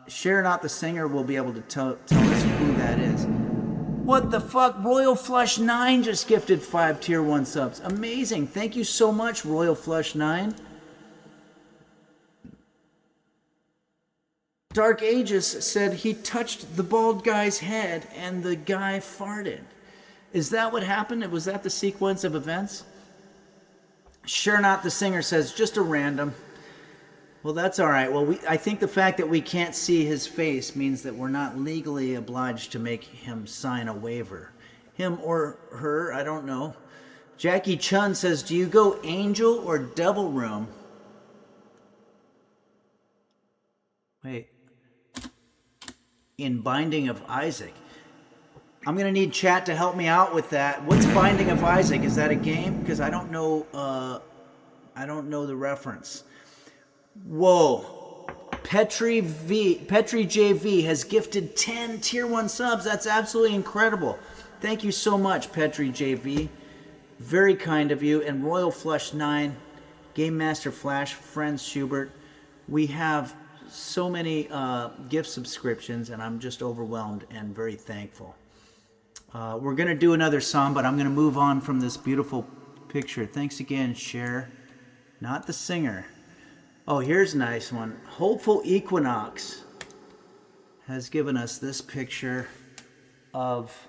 Share Not the Singer will be able to tell us who that is. What the fuck? Royal Flush 9 just gifted 5 Tier 1 subs. Amazing. Thank you so much, Royal Flush 9. Dark Ages said he touched the bald guy's head and the guy farted. Is that what happened? Was that the sequence of events? Sure Not the Singer says, just a random. Well, that's all right. Well, I think the fact that we can't see his face means that we're not legally obliged to make him sign a waiver. Him or her, I don't know. Jackie Chun says, do you go angel or double room? Wait. In Binding of Isaac. I'm going to need chat to help me out with that. What's Binding of Isaac? Is that a game? Because I don't know the reference. Whoa. Petri JV has gifted 10 tier 1 subs. That's absolutely incredible. Thank you so much, Petri JV. Very kind of you. And Royal Flush 9, Game Master Flash, Friends Schubert. We have so many gift subscriptions, and I'm just overwhelmed and very thankful. We're going to do another song, but I'm going to move on from this beautiful picture. Thanks again, Cher. Not the singer. Oh, here's a nice one. Hopeful Equinox has given us this picture of...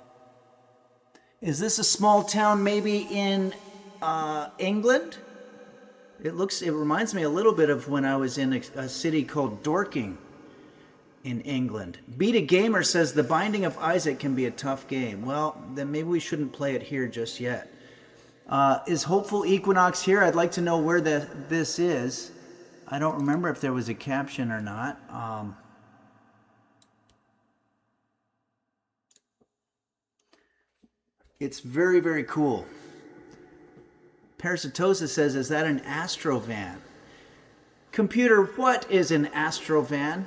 Is this a small town maybe in England? It reminds me a little bit of when I was in a city called Dorking in England. Beta Gamer says the Binding of Isaac can be a tough game. Well, then maybe we shouldn't play it here just yet. Is Hopeful Equinox here? I'd like to know where this is. I don't remember if there was a caption or not. It's very, very cool. Parasitosis says, is that an Astrovan? Computer, what is an Astrovan?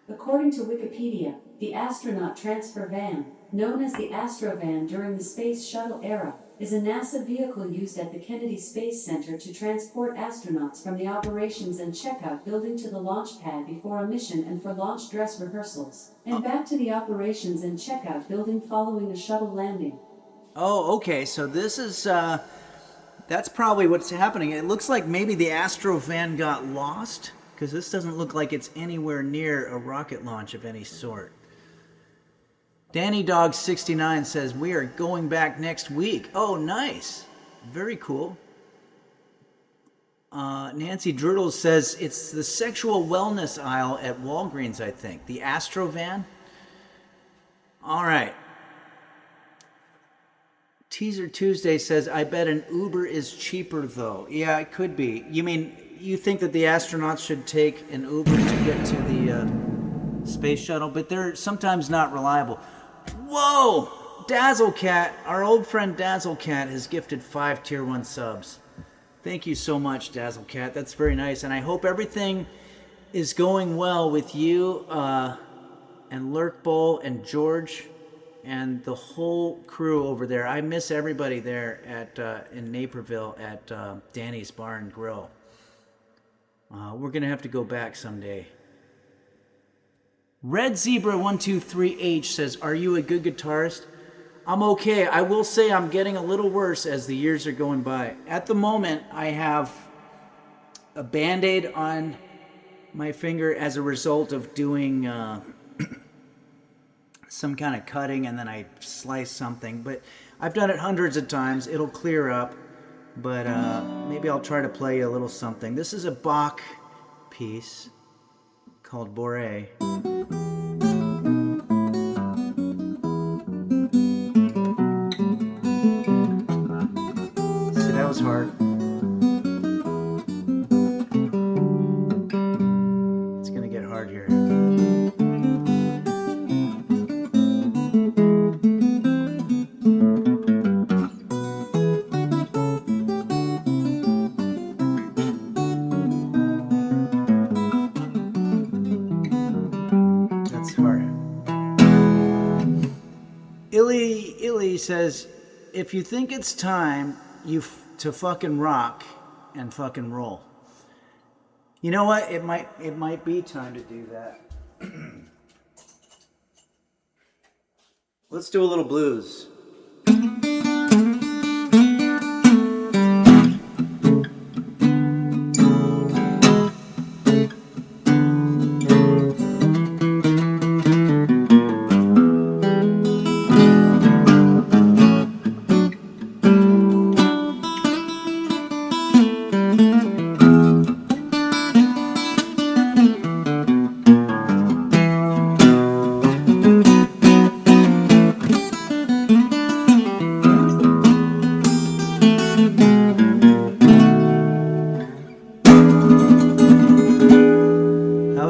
According to Wikipedia, the astronaut transfer van, known as the Astrovan during the Space Shuttle era, is a NASA vehicle used at the Kennedy Space Center to transport astronauts from the operations and checkout building to the launch pad before a mission and for launch dress rehearsals, and back to the operations and checkout building following a shuttle landing. Oh, okay, so this is, that's probably what's happening. It looks like maybe the Astrovan got lost, because this doesn't look like it's anywhere near a rocket launch of any sort. Danny Dog 69 says, we are going back next week. Oh, nice. Very cool. Nancy Drudel says, it's the sexual wellness aisle at Walgreens, I think. The Astrovan. All right. Teaser Tuesday says, I bet an Uber is cheaper, though. Yeah, it could be. You mean, you think that the astronauts should take an Uber to get to the space shuttle, but they're sometimes not reliable. Whoa! Dazzlecat, our old friend Dazzlecat has gifted 5 tier 1 subs. Thank you so much, Dazzlecat. That's very nice, and I hope everything is going well with you and Lurkbowl and George and the whole crew over there. I miss everybody there at in Naperville at Danny's Bar and Grill. We're going to have to go back someday. Red Zebra 123H says, are you a good guitarist? I'm okay. I will say I'm getting a little worse as the years are going by. At the moment, I have a Band-Aid on my finger as a result of doing some kind of cutting, and then I slice something. But I've done it hundreds of times. It'll clear up. But maybe I'll try to play a little something. This is a Bach piece called Boré. See, that was hard. It's gonna get hard here. Illy says, if you think it's time to fucking rock and fucking roll. You know what? It might be time to do that. Let's do a little blues.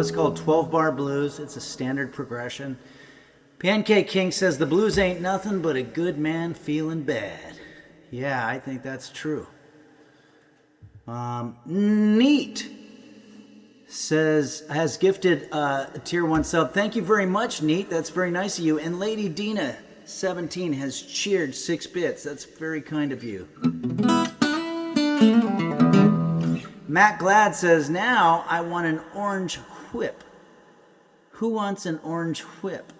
it's called 12 Bar Blues. It's a standard progression. Pancake King says the blues ain't nothing but a good man feeling bad. Yeah, I think that's true. Neat has gifted a tier 1 sub. Thank you very much, Neat. That's very nice of you. And Lady Dina 17 has cheered 6 bits. That's very kind of you. Matt Glad says, now I want an orange whip. Who wants an orange whip?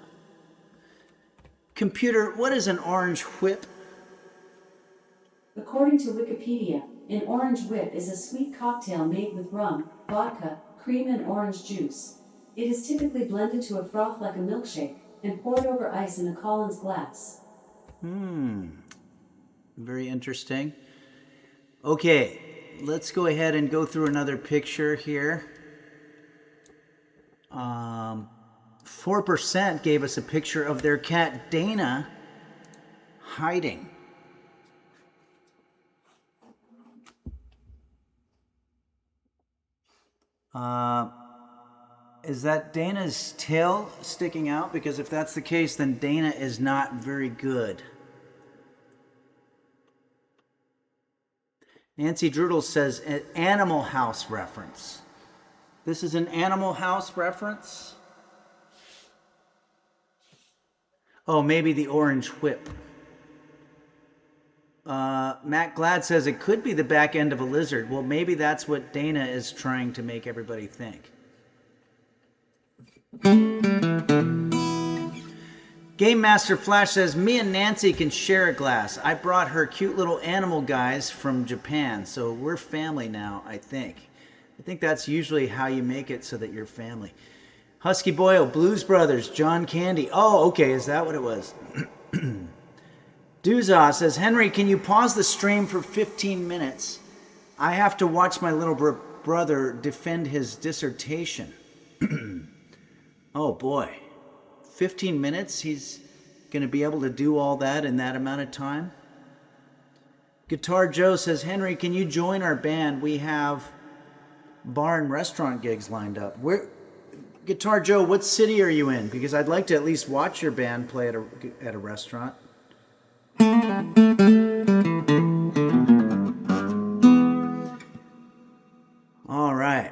Computer, what is an orange whip? According to Wikipedia, an orange whip is a sweet cocktail made with rum, vodka, cream and orange juice. It is typically blended to a froth like a milkshake and poured over ice in a Collins glass. Very interesting. Okay, let's go ahead and go through another picture here. 4% gave us a picture of their cat Dana hiding. Is that Dana's tail sticking out? Because if that's the case, then Dana is not very good. Nancy Drudel says an Animal House reference. This is an Animal House reference? Oh, maybe the orange whip. Matt Glad says it could be the back end of a lizard. Well, maybe that's what Dana is trying to make everybody think. Game Master Flash says, me and Nancy can share a glass. I brought her cute little animal guys from Japan, so we're family now, I think. I think that's usually how you make it so that you're family. Husky Boyle, Blues Brothers, John Candy. Oh, okay, is that what it was? Doozaw says, Henry, can you pause the stream for 15 minutes? I have to watch my little brother defend his dissertation. Oh boy, 15 minutes? He's going to be able to do all that in that amount of time? Guitar Joe says, Henry, can you join our band? We have bar and restaurant gigs lined up. Guitar Joe, what city are you in? Because I'd like to at least watch your band play at a restaurant. All right.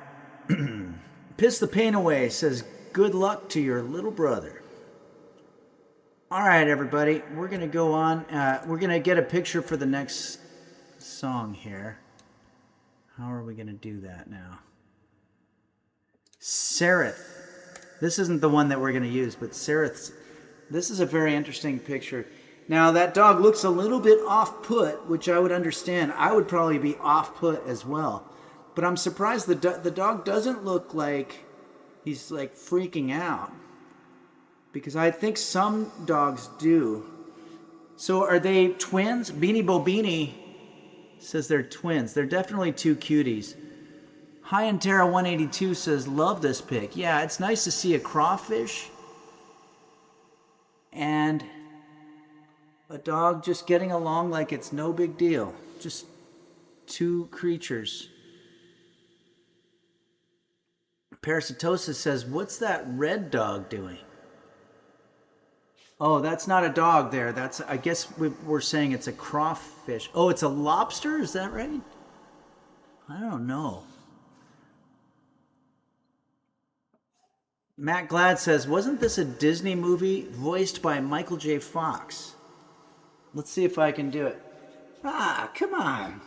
Piss the Pain Away says, good luck to your little brother. All right, everybody. We're going to go on. We're going to get a picture for the next song here. How are we going to do that now? Sereth. This isn't the one that we're going to use, but Sereth's. This is a very interesting picture. Now, that dog looks a little bit off-put, which I would understand. I would probably be off-put as well. But I'm surprised the dog doesn't look like he's like freaking out. Because I think some dogs do. So are they twins? Beanie Bobini says they're twins. They're definitely two cuties. High and Terra 182 says, love this pic. Yeah, it's nice to see a crawfish and a dog just getting along like it's no big deal. Just two creatures. Parasitosis says, what's that red dog doing? Oh, that's not a dog there. That's, I guess we're saying it's a crawfish. Oh, it's a lobster? Is that right? I don't know. Matt Glad says, wasn't this a Disney movie voiced by Michael J. Fox? Let's see if I can do it. Ah, come on.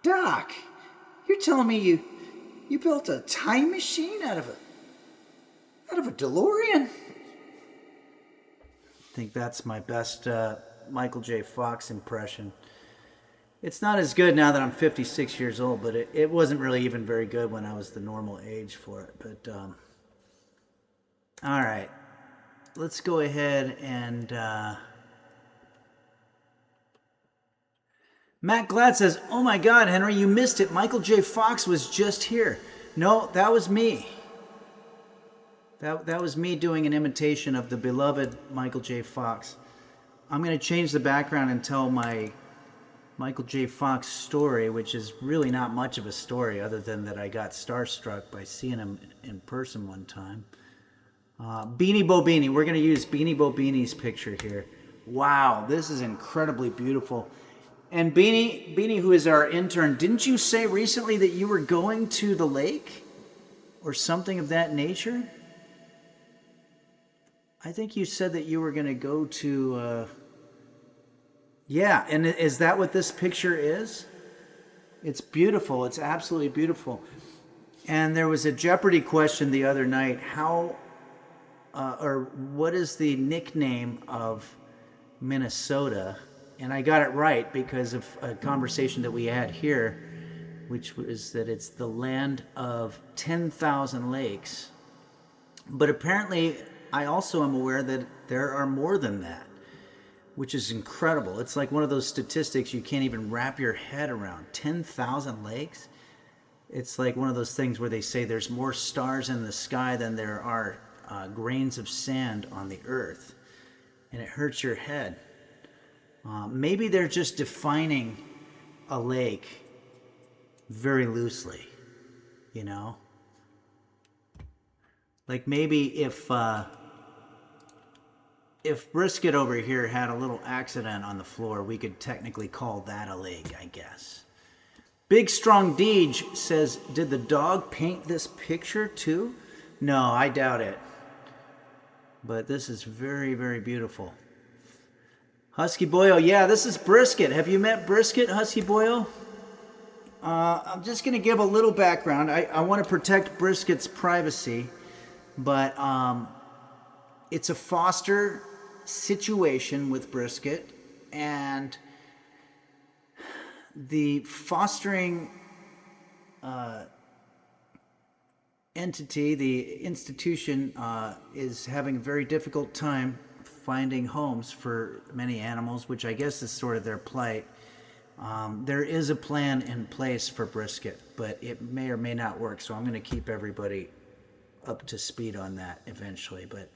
Doc, you're telling me you built a time machine out of a DeLorean? I think that's my best Michael J. Fox impression. It's not as good now that I'm 56 years old, but it wasn't really even very good when I was the normal age for it. But all right, let's go ahead and Matt Glad says, oh my God, Henry, you missed it. Michael J. Fox was just here. No, that was me. That was me doing an imitation of the beloved Michael J. Fox. I'm going to change the background until my Michael J. Fox story, which is really not much of a story other than that I got starstruck by seeing him in person one time. Beanie Bobini. We're going to use Beanie Bobini's picture here. Wow, this is incredibly beautiful. And Beanie, who is our intern, didn't you say recently that you were going to the lake or something of that nature? I think you said that you were going to go to... Yeah, and is that what this picture is? It's beautiful. It's absolutely beautiful. And there was a Jeopardy question the other night. What is the nickname of Minnesota? And I got it right because of a conversation that we had here, which was that it's the land of 10,000 lakes. But apparently, I also am aware that there are more than that, which is incredible. It's like one of those statistics you can't even wrap your head around. 10,000 lakes? It's like one of those things where they say there's more stars in the sky than there are grains of sand on the earth. And it hurts your head. Maybe they're just defining a lake very loosely, you know? Like maybe if Brisket over here had a little accident on the floor, we could technically call that a lake, I guess. Big Strong Deej says, did the dog paint this picture too? No, I doubt it. But this is very, very beautiful. Husky Boyo, yeah, this is Brisket. Have you met Brisket, Husky Boyo? I'm just going to give a little background. I want to protect Brisket's privacy, but it's a foster situation with Brisket, and the fostering entity, the institution, is having a very difficult time finding homes for many animals, which I guess is sort of their plight. There is a plan in place for Brisket, but it may or may not work, so I'm going to keep everybody up to speed on that eventually, but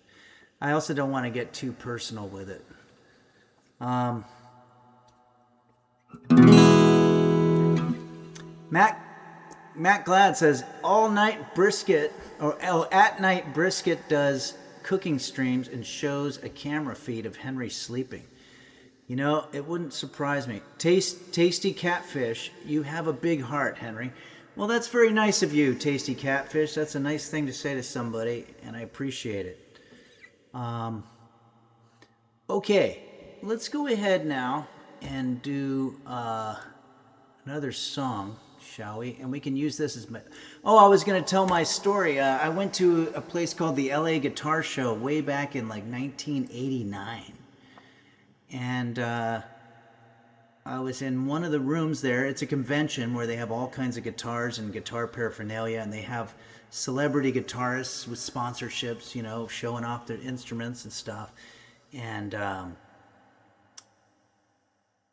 I also don't want to get too personal with it. Matt Glad says, at night Brisket does cooking streams and shows a camera feed of Henry sleeping. You know, it wouldn't surprise me. Tasty Catfish, you have a big heart, Henry. Well, that's very nice of you, Tasty Catfish. That's a nice thing to say to somebody, and I appreciate it. Okay, let's go ahead now and do another song, shall we? And we can use this as... I was going to tell my story. I went to a place called the LA Guitar Show way back in like 1989. And I was in one of the rooms there. It's a convention where they have all kinds of guitars and guitar paraphernalia, and they have celebrity guitarists with sponsorships, you know, showing off their instruments and stuff. And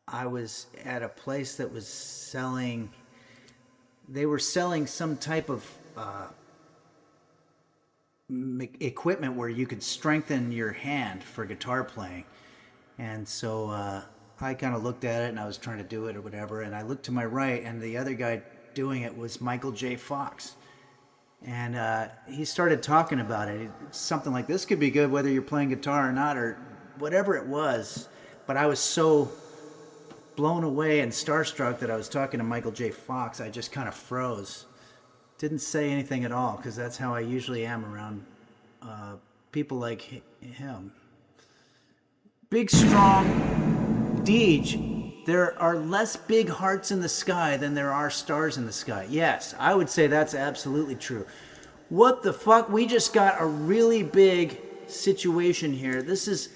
I was at a place that was selling... They were selling some type of equipment where you could strengthen your hand for guitar playing. And so I kind of looked at it and I was trying to do it or whatever. And I looked to my right, and the other guy doing it was Michael J. Fox. And he started talking about it. Something like, this could be good whether you're playing guitar or not, or whatever it was. But I was so blown away and starstruck that I was talking to Michael J. Fox, I just kind of froze. Didn't say anything at all, because that's how I usually am around people like him. Big Strong Deej, there are less big hearts in the sky than there are stars in the sky. Yes, I would say that's absolutely true. What the fuck? We just got a really big situation here. This is...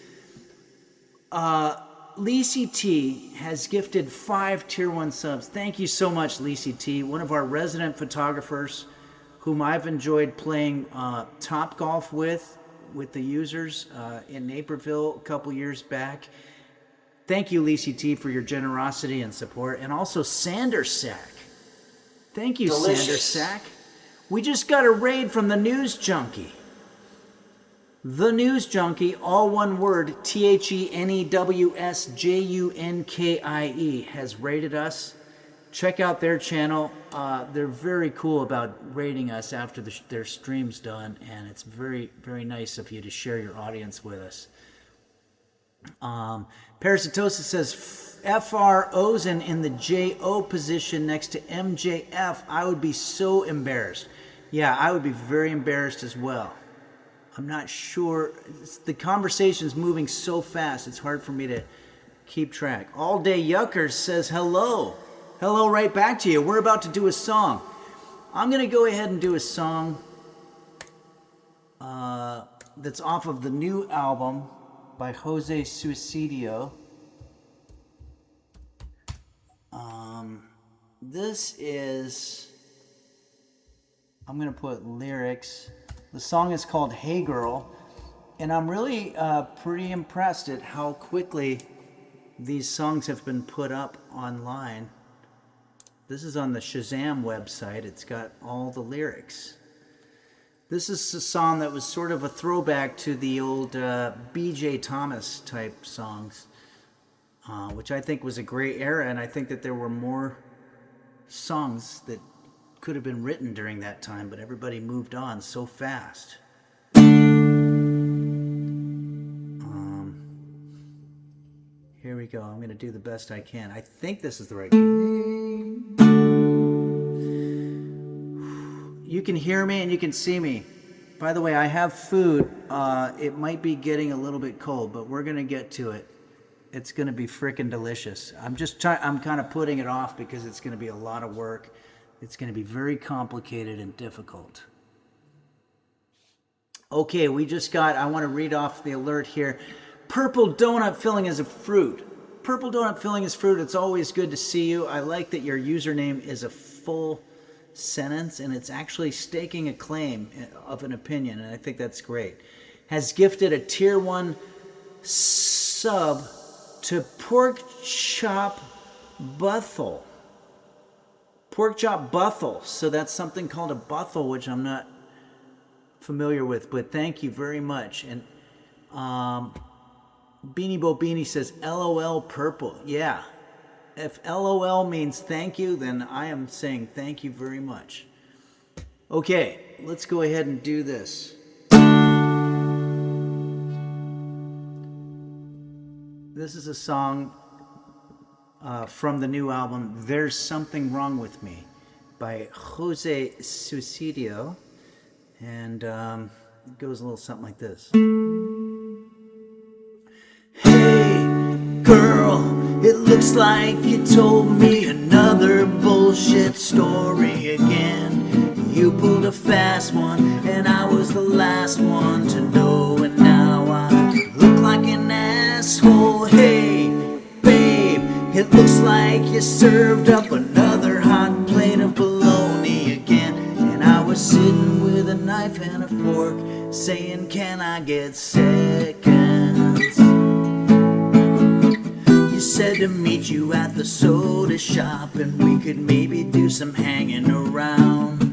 Lacey T has gifted 5 Tier 1 subs. Thank you so much, Lacey T, one of our resident photographers whom I've enjoyed playing Top Golf with the users in Naperville a couple years back. Thank you, Lacey T, for your generosity and support. And also Sander Sack. Thank you, Delicious. Sander Sack. We just got a raid from the News Junkie. The News Junkie, all one word, THENEWSJUNKIE, has rated us. Check out their channel. They're very cool about rating us after their stream's done, and it's very, very nice of you to share your audience with us. Parasitosis says, FR Ozen in the JO position next to MJF. I would be so embarrassed. Yeah, I would be very embarrassed as well. I'm not sure. The conversation's moving so fast, it's hard for me to keep track. All Day Yuckers says hello. Hello right back to you. We're about to do a song. I'm going to go ahead and do a song that's off of the new album by Jose Suicidio. This is, I'm going to put lyrics. The song is called Hey Girl, and I'm really pretty impressed at how quickly these songs have been put up online. This is on the Shazam website. It's got all the lyrics. This is a song that was sort of a throwback to the old B.J. Thomas type songs, which I think was a great era, and I think that there were more songs that could have been written during that time, but everybody moved on so fast. Here we go. I'm going to do the best I can. I think this is the right key. You can hear me and you can see me. By the way, I have food. It might be getting a little bit cold, but we're going to get to it. It's going to be freaking delicious. I'm kind of putting it off because it's going to be a lot of work. It's going to be very complicated and difficult. Okay, I want to read off the alert here. Purple donut filling is a fruit. Purple donut filling is fruit. It's always good to see you. I like that your username is a full sentence and it's actually staking a claim of an opinion, and I think that's great. Has gifted a tier 1 sub to Pork Chop Buthel. Pork chop buthel. So that's something called a buthel, which I'm not familiar with, but thank you very much. And Beanie Bo Beanie says, LOL purple. Yeah. If LOL means thank you, then I am saying thank you very much. Okay, let's go ahead and do this. This is a song from the new album, There's Something Wrong With Me, by Jose Suicidio. And it goes a little something like this. Hey, girl, it looks like you told me another bullshit story again. You pulled a fast one, and I was the last one to know. And now I look like an asshole. Hey, babe, it looks like you served up another hot plate of bologna again. And I was sitting with a knife and a fork, saying, can I get seconds? You said to meet you at the soda shop, and we could maybe do some hanging around.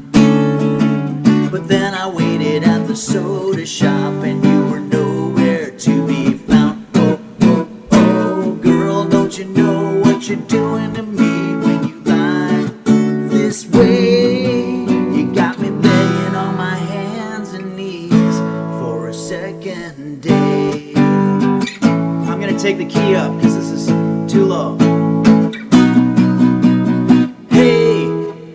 But then I waited at the soda shop, and you were nowhere to be found. Oh, oh, oh, girl, don't you know what you're doing to me when you lie this way? You got me begging on my hands and knees for a second day. I'm gonna take the key up because this is too low. Hey,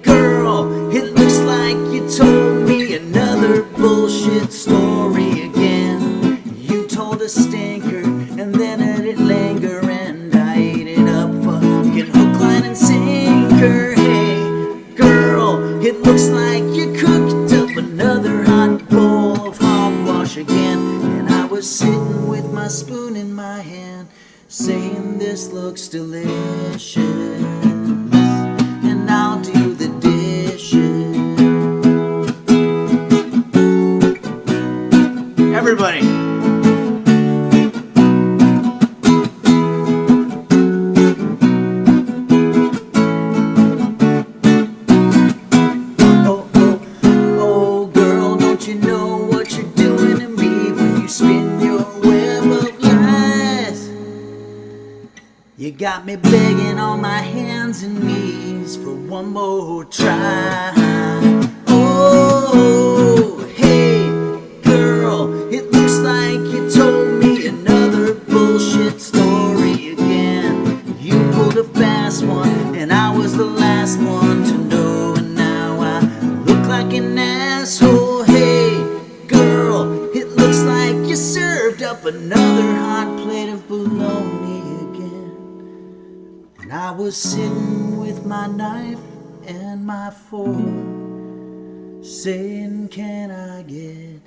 girl, it looks like you told me another bullshit story again. You told a stinker and then let it linger, and I ate it up, fucking hook, line, and sinker. Hey, girl, it looks like you cooked up another hot bowl of hogwash again. And I was sitting with my spoon in my hand, saying this looks delicious, and I'll do the dishes. Everybody. Oh, oh, oh, girl, don't you know what you're doing to me when you got me begging on my hands and knees for one more try. Oh, hey, girl, it looks like you told me another bullshit story again. You pulled a fast one, and I was the last one to know, and now I look like an asshole. Hey, girl, it looks like you served up another hot plate of bologna again. And I was sitting with my knife and my fork, saying, can I get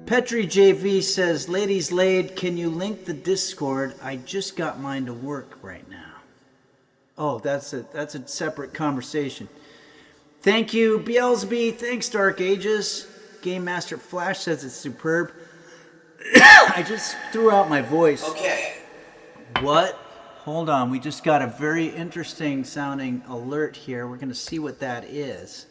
Petri JV says, ladies laid, can you link the Discord? I just got mine to work right now. Oh, that's a separate conversation. Thank you, Beelzeby. Thanks, Dark Ages. Game Master Flash says it's superb. I just threw out my voice. Okay. What? Hold on. We just got a very interesting sounding alert here. We're going to see what that is.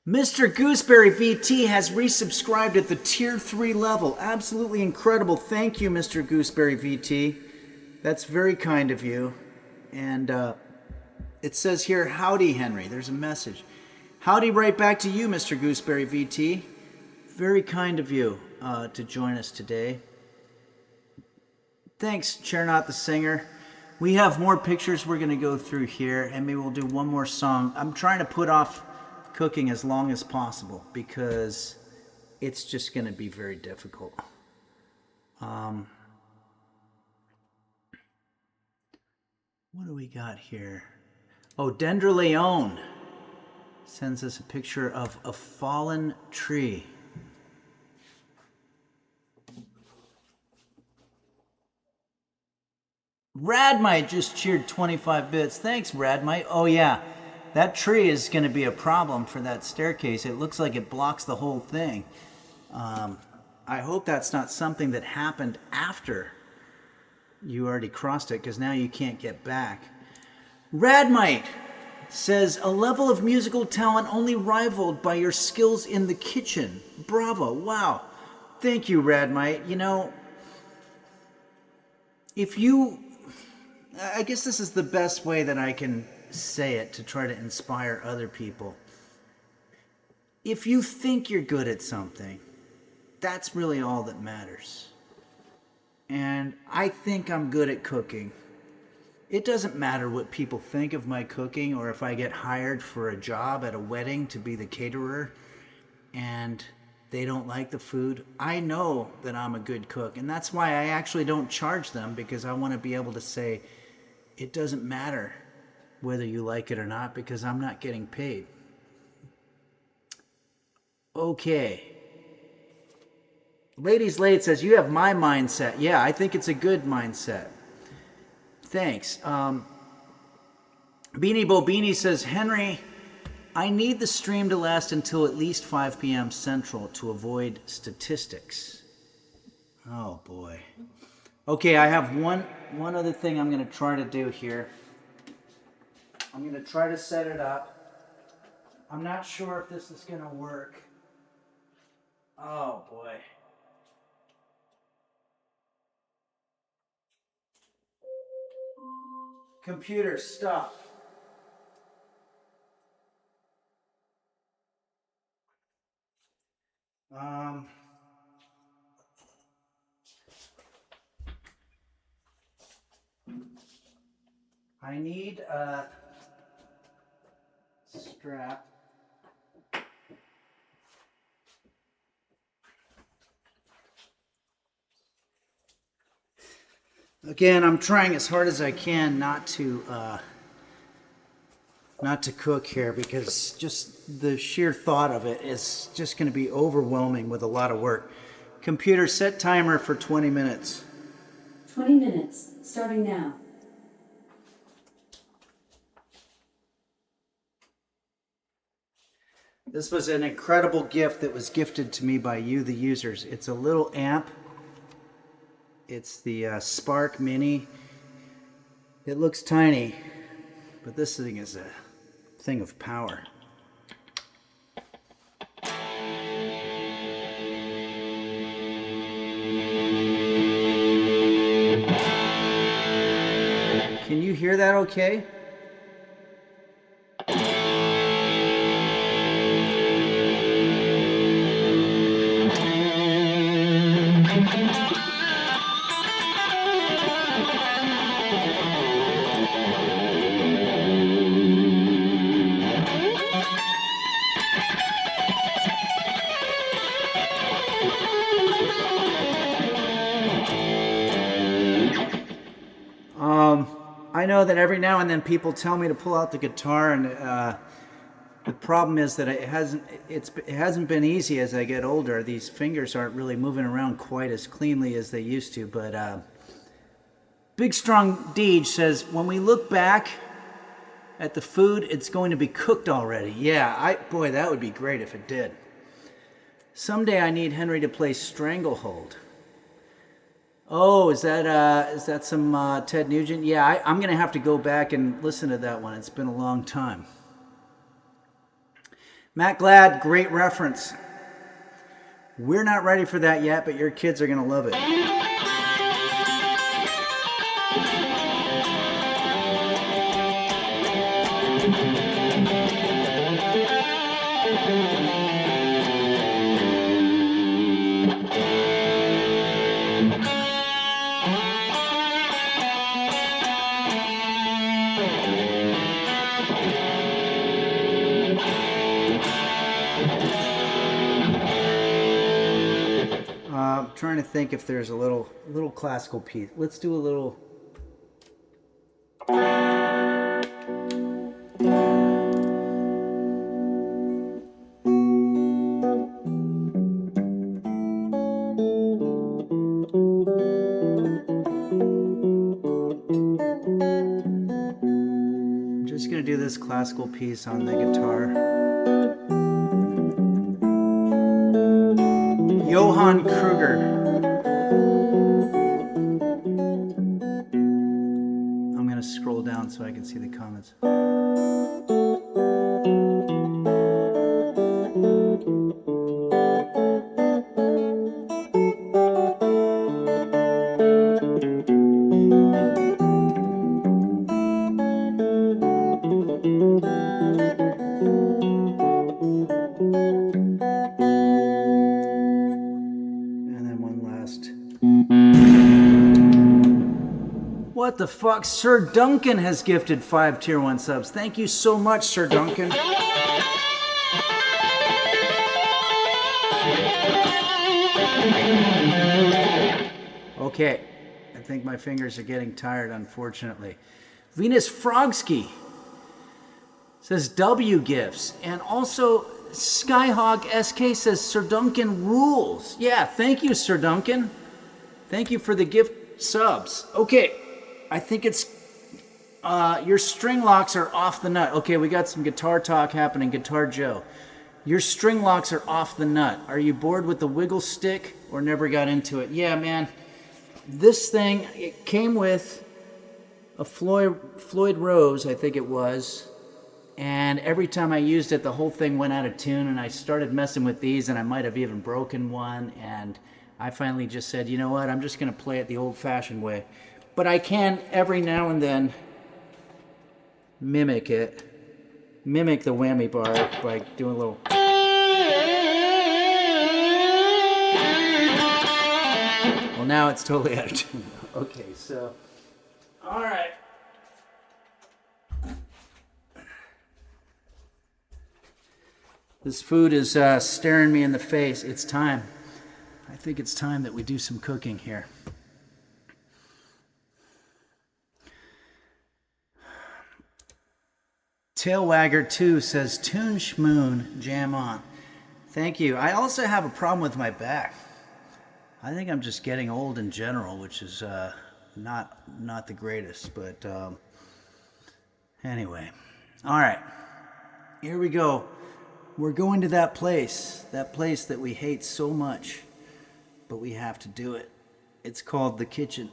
Mr. Gooseberry VT has resubscribed at the tier 3 level. Absolutely incredible. Thank you, Mr. Gooseberry VT. That's very kind of you. And it says here, howdy, Henry. There's a message. Howdy right back to you, Mr. Gooseberry VT. Very kind of you to join us today. Thanks, Chernot the Singer. We have more pictures we're going to go through here, and maybe we'll do one more song. I'm trying to put off cooking as long as possible because it's just going to be very difficult. What do we got here? Oh, Dendroleon sends us a picture of a fallen tree. Radmite just cheered 25 bits. Thanks, Radmite. Oh, yeah. That tree is going to be a problem for that staircase. It looks like it blocks the whole thing. I hope that's not something that happened after you already crossed it, because now you can't get back. Radmite says, a level of musical talent only rivaled by your skills in the kitchen. Bravo. Wow. Thank you, Radmite. You know, I guess this is the best way that I can say it to try to inspire other people. If you think you're good at something, that's really all that matters. And I think I'm good at cooking. It doesn't matter what people think of my cooking, or if I get hired for a job at a wedding to be the caterer and they don't like the food. I know that I'm a good cook, and that's why I actually don't charge them, because I want to be able to say, it doesn't matter whether you like it or not, because I'm not getting paid. Okay. Ladies Late says, you have my mindset. Yeah, I think it's a good mindset. Thanks. Beanie Bobini says, Henry, I need the stream to last until at least 5 p.m. Central to avoid statistics. Oh, boy. Okay, I have one other thing I'm going to try to do here. I'm going to try to set it up. I'm not sure if this is going to work. Oh, boy. Computer, stop. I need a strap. Again, I'm trying as hard as I can not to cook here, because just the sheer thought of it is just going to be overwhelming with a lot of work. Computer, set timer for 20 minutes. 20 minutes, starting now. This was an incredible gift that was gifted to me by you, the users. It's a little amp It's the Spark Mini. It looks tiny, but this thing is a thing of power. Can you hear that okay? I know that every now and then people tell me to pull out the guitar, and the problem is that it hasn't been easy as I get older. These fingers aren't really moving around quite as cleanly as they used to. But Big Strong Deej says, when we look back at the food, it's going to be cooked already. Yeah, boy, that would be great if it did. Someday I need Henry to play Stranglehold. Oh, is that some Ted Nugent? Yeah, I'm going to have to go back and listen to that one. It's been a long time. Matt Glad, great reference. We're not ready for that yet, but your kids are going to love it. I'm trying to think if there's a little classical piece. Let's do a little. I'm just going to do this classical piece on the guitar. Johann Kruger. I'm going to scroll down so I can see the comments. What the fuck? Sir Duncan has gifted 5 Tier 1 subs. Thank you so much, Sir Duncan. Okay, I think my fingers are getting tired, unfortunately. Venus Frogsky says W gifts. And also Skyhawk SK says Sir Duncan rules. Yeah, thank you, Sir Duncan. Thank you for the gift subs. Okay. I think it's, your string locks are off the nut. Okay, we got some guitar talk happening, Guitar Joe. Your string locks are off the nut. Are you bored with the wiggle stick or never got into it? Yeah, man. This thing, it came with a Floyd Rose, I think it was. And every time I used it, the whole thing went out of tune. And I started messing with these, and I might have even broken one. And I finally just said, you know what? I'm just going to play it the old-fashioned way. But I can, every now and then, mimic the whammy bar by doing a little. Well, now it's totally out of tune. Okay, so, all right. This food is staring me in the face. It's time. I think it's time that we do some cooking here. Tailwagger 2 says, Toon Schmoon, jam on. Thank you. I also have a problem with my back. I think I'm just getting old in general, which is not the greatest. But anyway. All right. Here we go. We're going to that place that we hate so much. But we have to do it. It's called The Kitchen.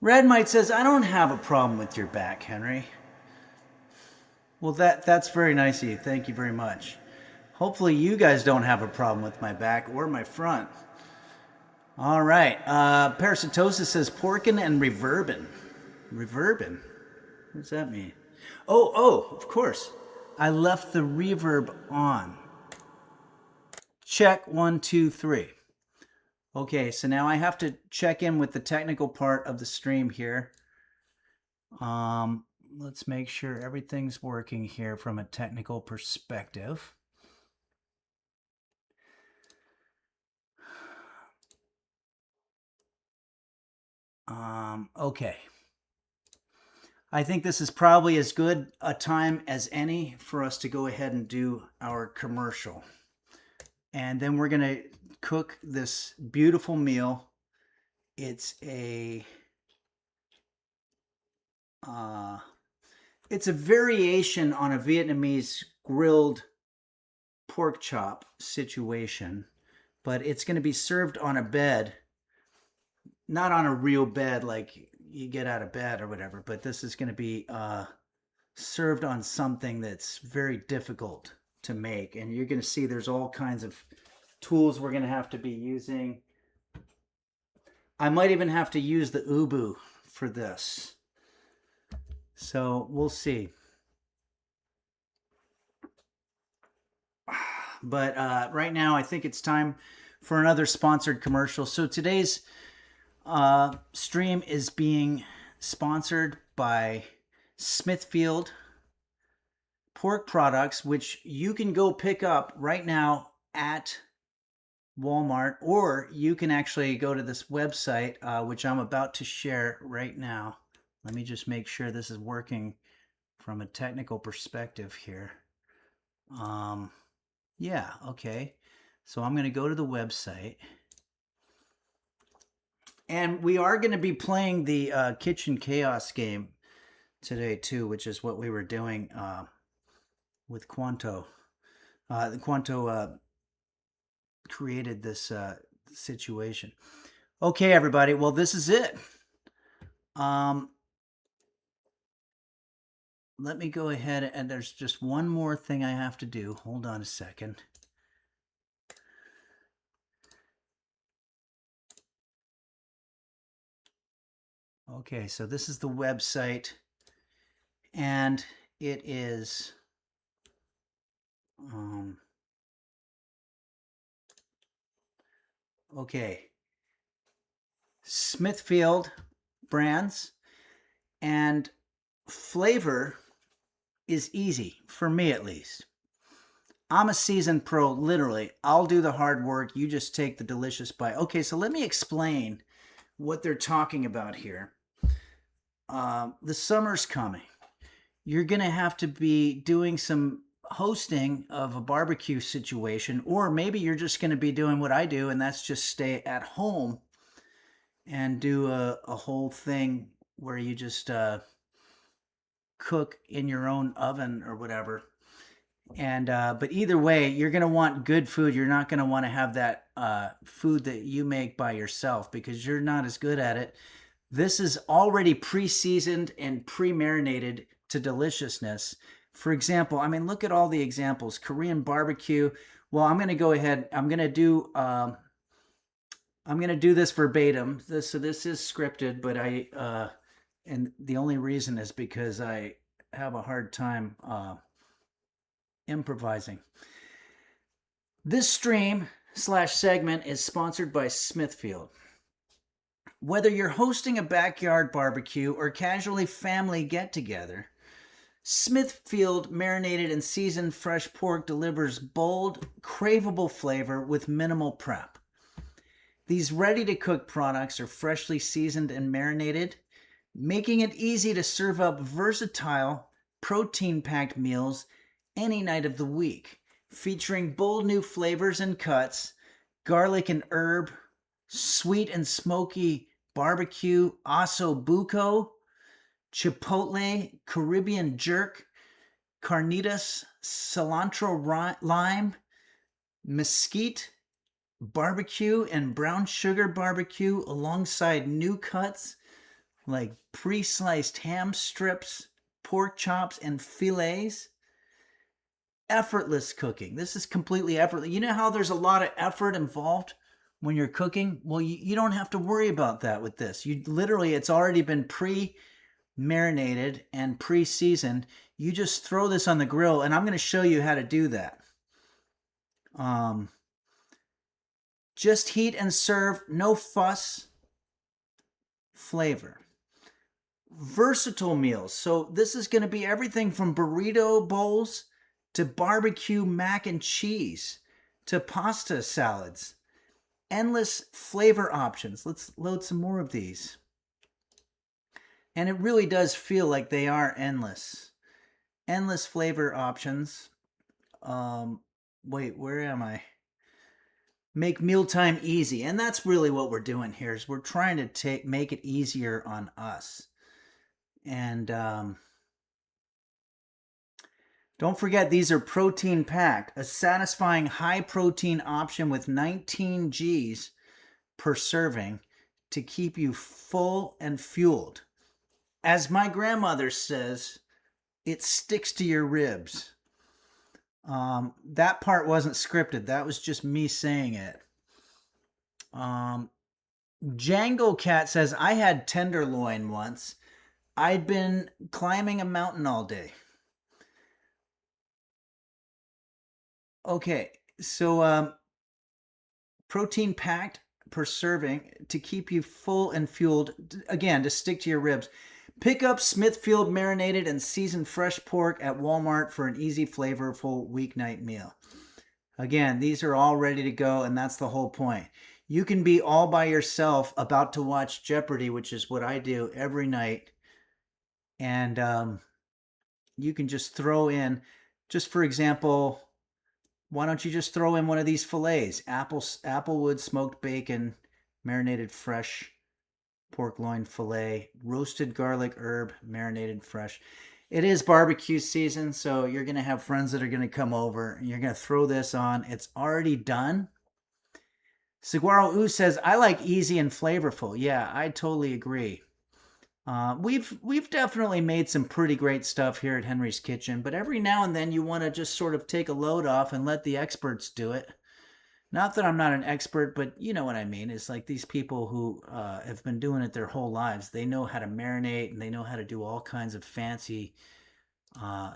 Red Mite says, I don't have a problem with your back, Henry. Well, that's very nice of you. Thank you very much. Hopefully you guys don't have a problem with my back or my front. All right. Parasitosis says porkin and reverbin. Reverbin? What does that mean? Oh, of course. I left the reverb on. Check 1, 2, 3. Okay, so now I have to check in with the technical part of the stream here. Let's make sure everything's working here from a technical perspective. Okay. I think this is probably as good a time as any for us to go ahead and do our commercial. And then we're going to cook this beautiful meal. It's a variation on a Vietnamese grilled pork chop situation, but it's going to be served on a bed, not on a real bed like you get out of bed or whatever, but this is going to be served on something that's very difficult to make. And you're going to see there's all kinds of tools we're going to have to be using. I might even have to use the ubu for this. So we'll see. But right now I think it's time for another sponsored commercial. So today's stream is being sponsored by Smithfield Pork Products, which you can go pick up right now at Walmart, or you can actually go to this website, which I'm about to share right now. Let me just make sure this is working from a technical perspective here. Yeah, okay. So I'm going to go to the website. And we are going to be playing the Kitchen Chaos game today too, which is what we were doing with Quanto. Quanto created this situation. Okay, everybody. Well, this is it. Let me go ahead, and there's just one more thing I have to do. Hold on a second. Okay, so this is the website, and it is okay, Smithfield brands, and flavor is easy, for me at least. I'm a seasoned pro, literally. I'll do the hard work. You just take the delicious bite. Okay, so let me explain what they're talking about here. The summer's coming. You're going to have to be doing some hosting of a barbecue situation, or maybe you're just going to be doing what I do, and that's just stay at home and do a whole thing where you just cook in your own oven or whatever. And but either way, you're going to want good food. You're not going to want to have that food that you make by yourself because you're not as good at it. This is already pre-seasoned and pre-marinated to deliciousness. For example, I mean, look at all the examples. Korean barbecue. Well, I'm going to go ahead. I'm going to do this verbatim. This is scripted, but and the only reason is because I have a hard time improvising. This stream/segment is sponsored by Smithfield. Whether you're hosting a backyard barbecue or casually family get-together, Smithfield marinated and seasoned fresh pork delivers bold, craveable flavor with minimal prep. These ready-to-cook products are freshly seasoned and marinated, making it easy to serve up versatile, protein-packed meals any night of the week, featuring bold new flavors and cuts, garlic and herb, sweet and smoky barbecue osso buco, chipotle Caribbean jerk, carnitas cilantro lime, mesquite barbecue, and brown sugar barbecue alongside new cuts like pre-sliced ham strips, pork chops, and fillets. Effortless cooking. This is completely effortless. You know how there's a lot of effort involved when you're cooking? Well, you don't have to worry about that with this. You literally, it's already been pre-marinated and pre-seasoned. You just throw this on the grill, and I'm going to show you how to do that. Just heat and serve, no fuss, flavor. Versatile meals. So this is going to be everything from burrito bowls to barbecue mac and cheese to pasta salads. Endless flavor options. Let's load some more of these. And it really does feel like they are endless. Endless flavor options. Wait, where am I? Make mealtime easy. And that's really what we're doing here is we're trying to make it easier on us. And don't forget, these are protein packed. A satisfying high protein option with 19 Gs per serving to keep you full and fueled. As my grandmother says, it sticks to your ribs. That part wasn't scripted. That was just me saying it. Django Cat says, I had tenderloin once. I'd been climbing a mountain all day. Okay, so protein packed per serving to keep you full and fueled. Again, to stick to your ribs. Pick up Smithfield marinated and seasoned fresh pork at Walmart for an easy, flavorful weeknight meal. Again, these are all ready to go, and that's the whole point. You can be all by yourself about to watch Jeopardy, which is what I do every night. And you can just throw in, just for example, why don't you just throw in one of these fillets? Applewood smoked bacon, marinated fresh pork loin fillet, roasted garlic herb, marinated fresh. It is barbecue season, so you're going to have friends that are going to come over, and you're going to throw this on. It's already done. Saguaro Ooh says, I like easy and flavorful. Yeah, I totally agree. We've definitely made some pretty great stuff here at Henry's Kitchen, but every now and then you want to just sort of take a load off and let the experts do it. Not that I'm not an expert, but you know what I mean. It's like these people who have been doing it their whole lives. They know how to marinate and they know how to do all kinds of fancy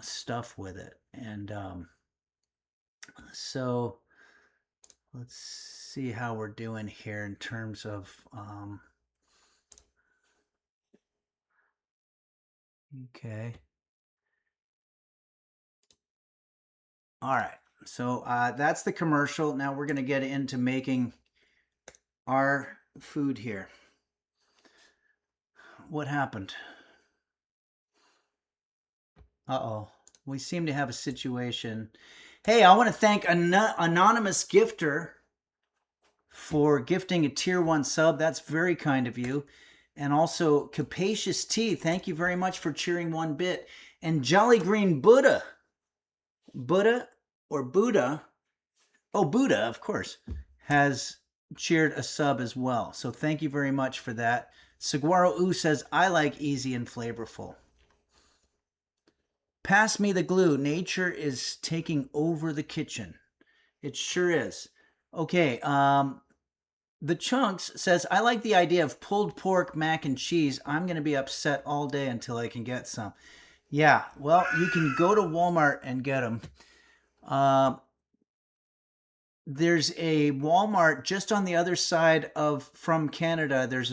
stuff with it. And so let's see how we're doing here in terms of... Okay. All right. So that's the commercial. Now we're going to get into making our food here. What happened? Uh-oh. We seem to have a situation. Hey, I want to thank an anonymous gifter for gifting a tier 1 sub. That's very kind of you. And also Capacious Tea, thank you very much for cheering 1 bit. And Jolly Green Buddha, oh, Buddha, of course, has cheered a sub as well. So thank you very much for that. Saguaro Ooh says, I like easy and flavorful. Pass me the glue. Nature is taking over the kitchen. It sure is. Okay, The Chunks says, I like the idea of pulled pork, mac and cheese. I'm going to be upset all day until I can get some. Yeah, well, you can go to Walmart and get them. There's a Walmart just on the other side from Canada. There's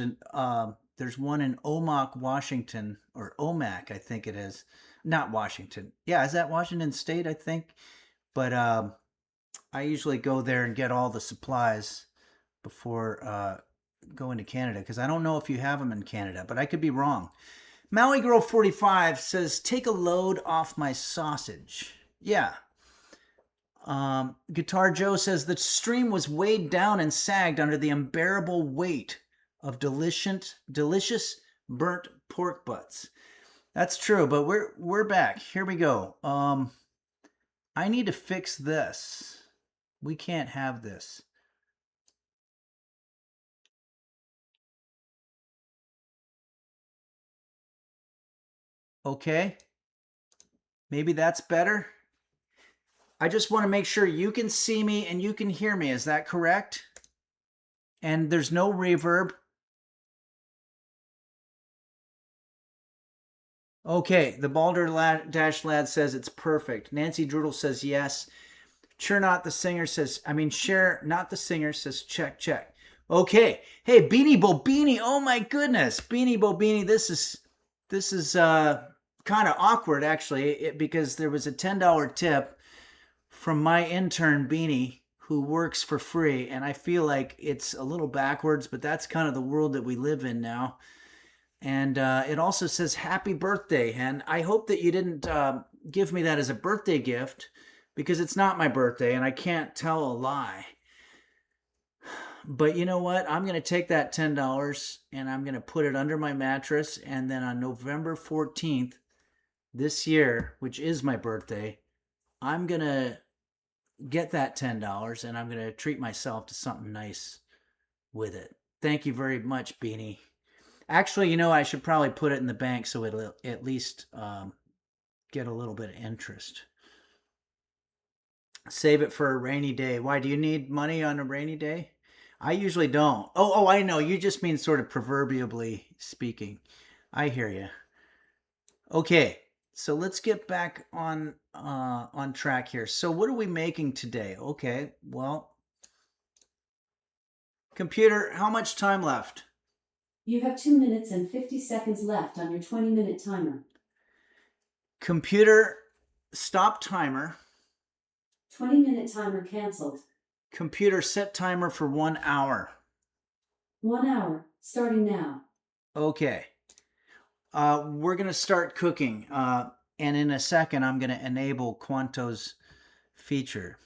one in Omak, Washington, or Omak, I think it is. Not Washington. Yeah, is that Washington State, I think? But I usually go there and get all the supplies before going to Canada, because I don't know if you have them in Canada, but I could be wrong. Maui Girl 45 says, take a load off my sausage. Yeah. Guitar Joe says, the stream was weighed down and sagged under the unbearable weight of delicious burnt pork butts. That's true, but we're back. Here we go. I need to fix this. We can't have this. Okay. Maybe that's better. I just want to make sure you can see me and you can hear me. Is that correct? And there's no reverb. Okay, the Balderdash Lad says it's perfect. Nancy Droodle says yes. Cher Not the Singer says, Cher Not the Singer says check, check. Okay. Hey, Beanie Bobini. Oh my goodness. Beanie Bobini, this is kind of awkward actually, because there was a $10 tip from my intern Beanie who works for free, and I feel like it's a little backwards, but that's kind of the world that we live in now. And it also says happy birthday, and I hope that you didn't give me that as a birthday gift, because it's not my birthday and I can't tell a lie. But you know what? I'm going to take that $10 and I'm going to put it under my mattress, and then on November 14th this year, which is my birthday, I'm going to get that $10 and I'm going to treat myself to something nice with it. Thank you very much, Beanie. Actually, I should probably put it in the bank so it'll at least get a little bit of interest. Save it for a rainy day. Why, do you need money on a rainy day? I usually don't. Oh, I know. You just mean sort of proverbially speaking. I hear you. Okay, so let's get back on track here. So what are we making today? Okay, well, computer, how much time left? You have 2 minutes and 50 seconds left on your 20-minute timer. Computer, stop timer. 20-minute timer canceled. Computer, set timer for 1 hour. 1 hour, starting now. Okay. We're going to start cooking. And in a second, I'm going to enable Quanto's feature.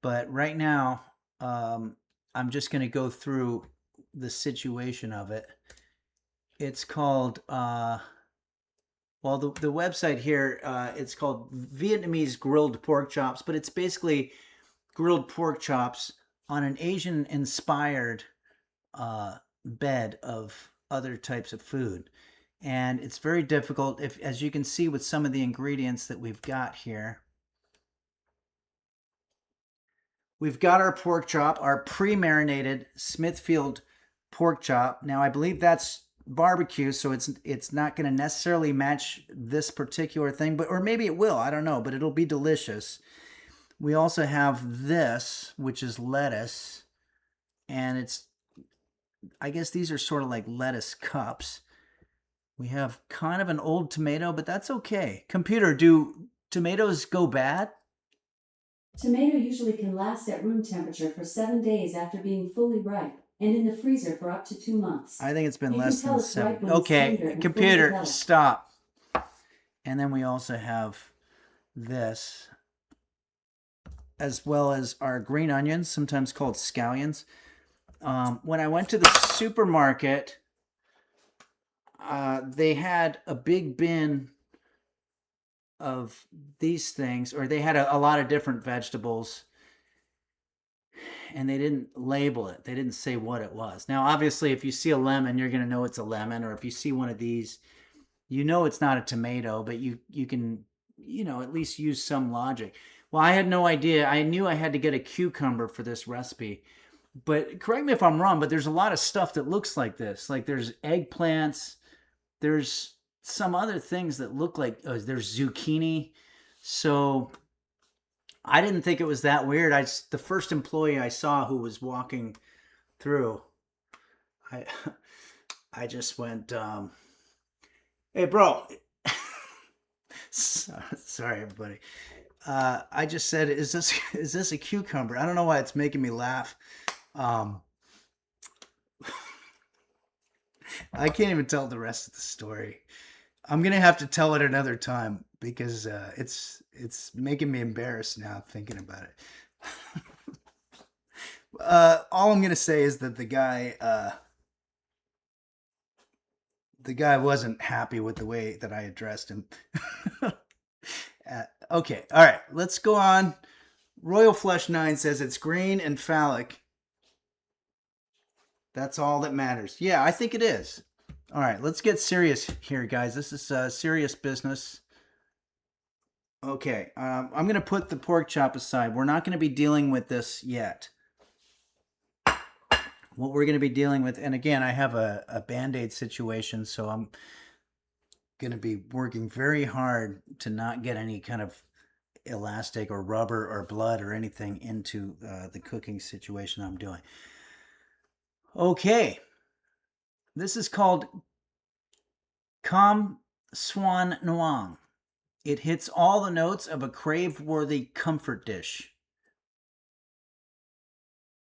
But right now, I'm just going to go through the situation of it. It's called, the website here, it's called Vietnamese grilled pork chops, but it's basically grilled pork chops on an Asian-inspired bed of other types of food. And it's very difficult, as you can see with some of the ingredients that we've got here. We've got our pork chop, our pre-marinated Smithfield pork chop. Now, I believe that's barbecue, so it's not going to necessarily match this particular thing, or maybe it will. I don't know, but it'll be delicious. We also have this, which is lettuce, and I guess these are sort of like lettuce cups. We have kind of an old tomato, but that's okay. Computer, do tomatoes go bad? Tomato usually can last at room temperature for 7 days after being fully ripe, and in the freezer for up to 2 months. I think it's been You less can tell than it's ripe 7. when it's tender Okay, and computer, fully developed. stop. And then we also have this, as well as our green onions, sometimes called scallions. When I went to the supermarket, they had a big bin of these things, or they had a lot of different vegetables, and they didn't label it. They didn't say what it was. Now, obviously, if you see a lemon, you're going to know it's a lemon, or if you see one of these, you know it's not a tomato, but you can, at least use some logic. Well, I had no idea. I knew I had to get a cucumber for this recipe. But correct me if I'm wrong, but there's a lot of stuff that looks like this. Like there's eggplants, there's some other things that look like, there's zucchini. So I didn't think it was that weird. The first employee I saw who was walking through, I just went, hey, bro. Sorry, everybody. I just said, is this a cucumber? I don't know why it's making me laugh. I can't even tell the rest of the story. I'm gonna have to tell it another time because it's making me embarrassed now thinking about it. All I'm gonna say is that the guy the guy wasn't happy with the way that I addressed him. Okay, all right, let's go on. Royal Flush 9 says it's green and phallic. That's all that matters. Yeah, I think it is. All right, let's get serious here, guys. This is serious business. Okay, I'm going to put the pork chop aside. We're not going to be dealing with this yet. What we're going to be dealing with, and again, I have a Band-Aid situation, so I'm going to be working very hard to not get any kind of elastic or rubber or blood or anything into the cooking situation I'm doing. Okay, this is called Cam Swan Nuang. It hits all the notes of a crave-worthy comfort dish.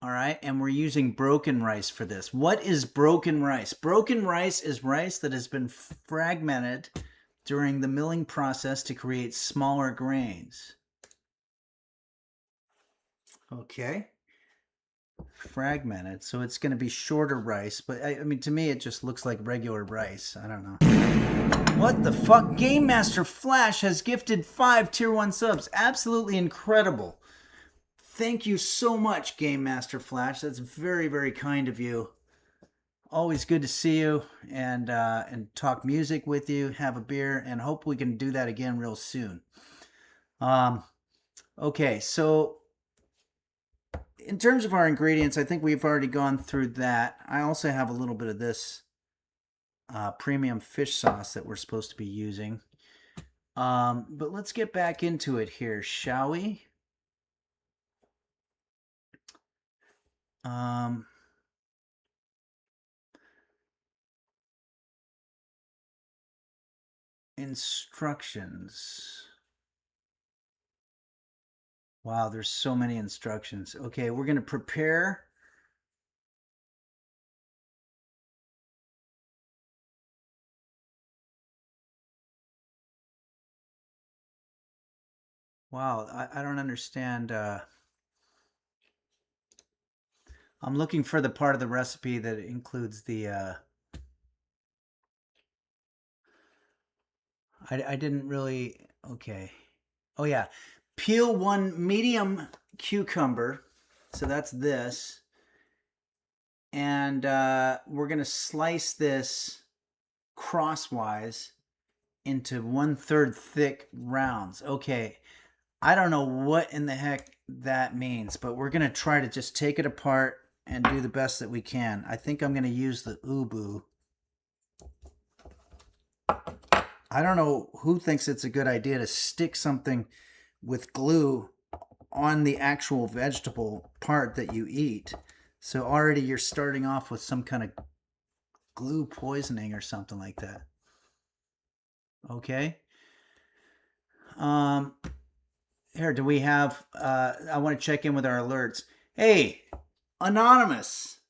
All right, and we're using broken rice for this. What is broken rice? Broken rice is rice that has been fragmented during the milling process to create smaller grains. Okay. Fragmented, so it's going to be shorter rice, but I mean, to me, it just looks like regular rice. I don't know. What the fuck? Game Master Flash has gifted 5 Tier 1 subs. Absolutely incredible. Thank you so much, Game Master Flash. That's very, very kind of you. Always good to see you and talk music with you, have a beer, and hope we can do that again real soon. Okay, so in terms of our ingredients, I think we've already gone through that. I also have a little bit of this premium fish sauce that we're supposed to be using. But let's get back into it here, shall we? Instructions. Wow, there's so many instructions. Okay, we're going to prepare. Wow, I don't understand. I'm looking for the part of the recipe that includes the... I didn't really... Okay. Oh, yeah. Peel 1 medium cucumber. So that's this. And we're going to slice this crosswise into 1/3 thick rounds. Okay. I don't know what in the heck that means, but we're going to try to just take it apart and do the best that we can. I think I'm going to use the ubu. I don't know who thinks it's a good idea to stick something with glue on the actual vegetable part that you eat. So already you're starting off with some kind of glue poisoning or something like that. Okay. Here, do we have, I want to check in with our alerts. Hey, Anonymous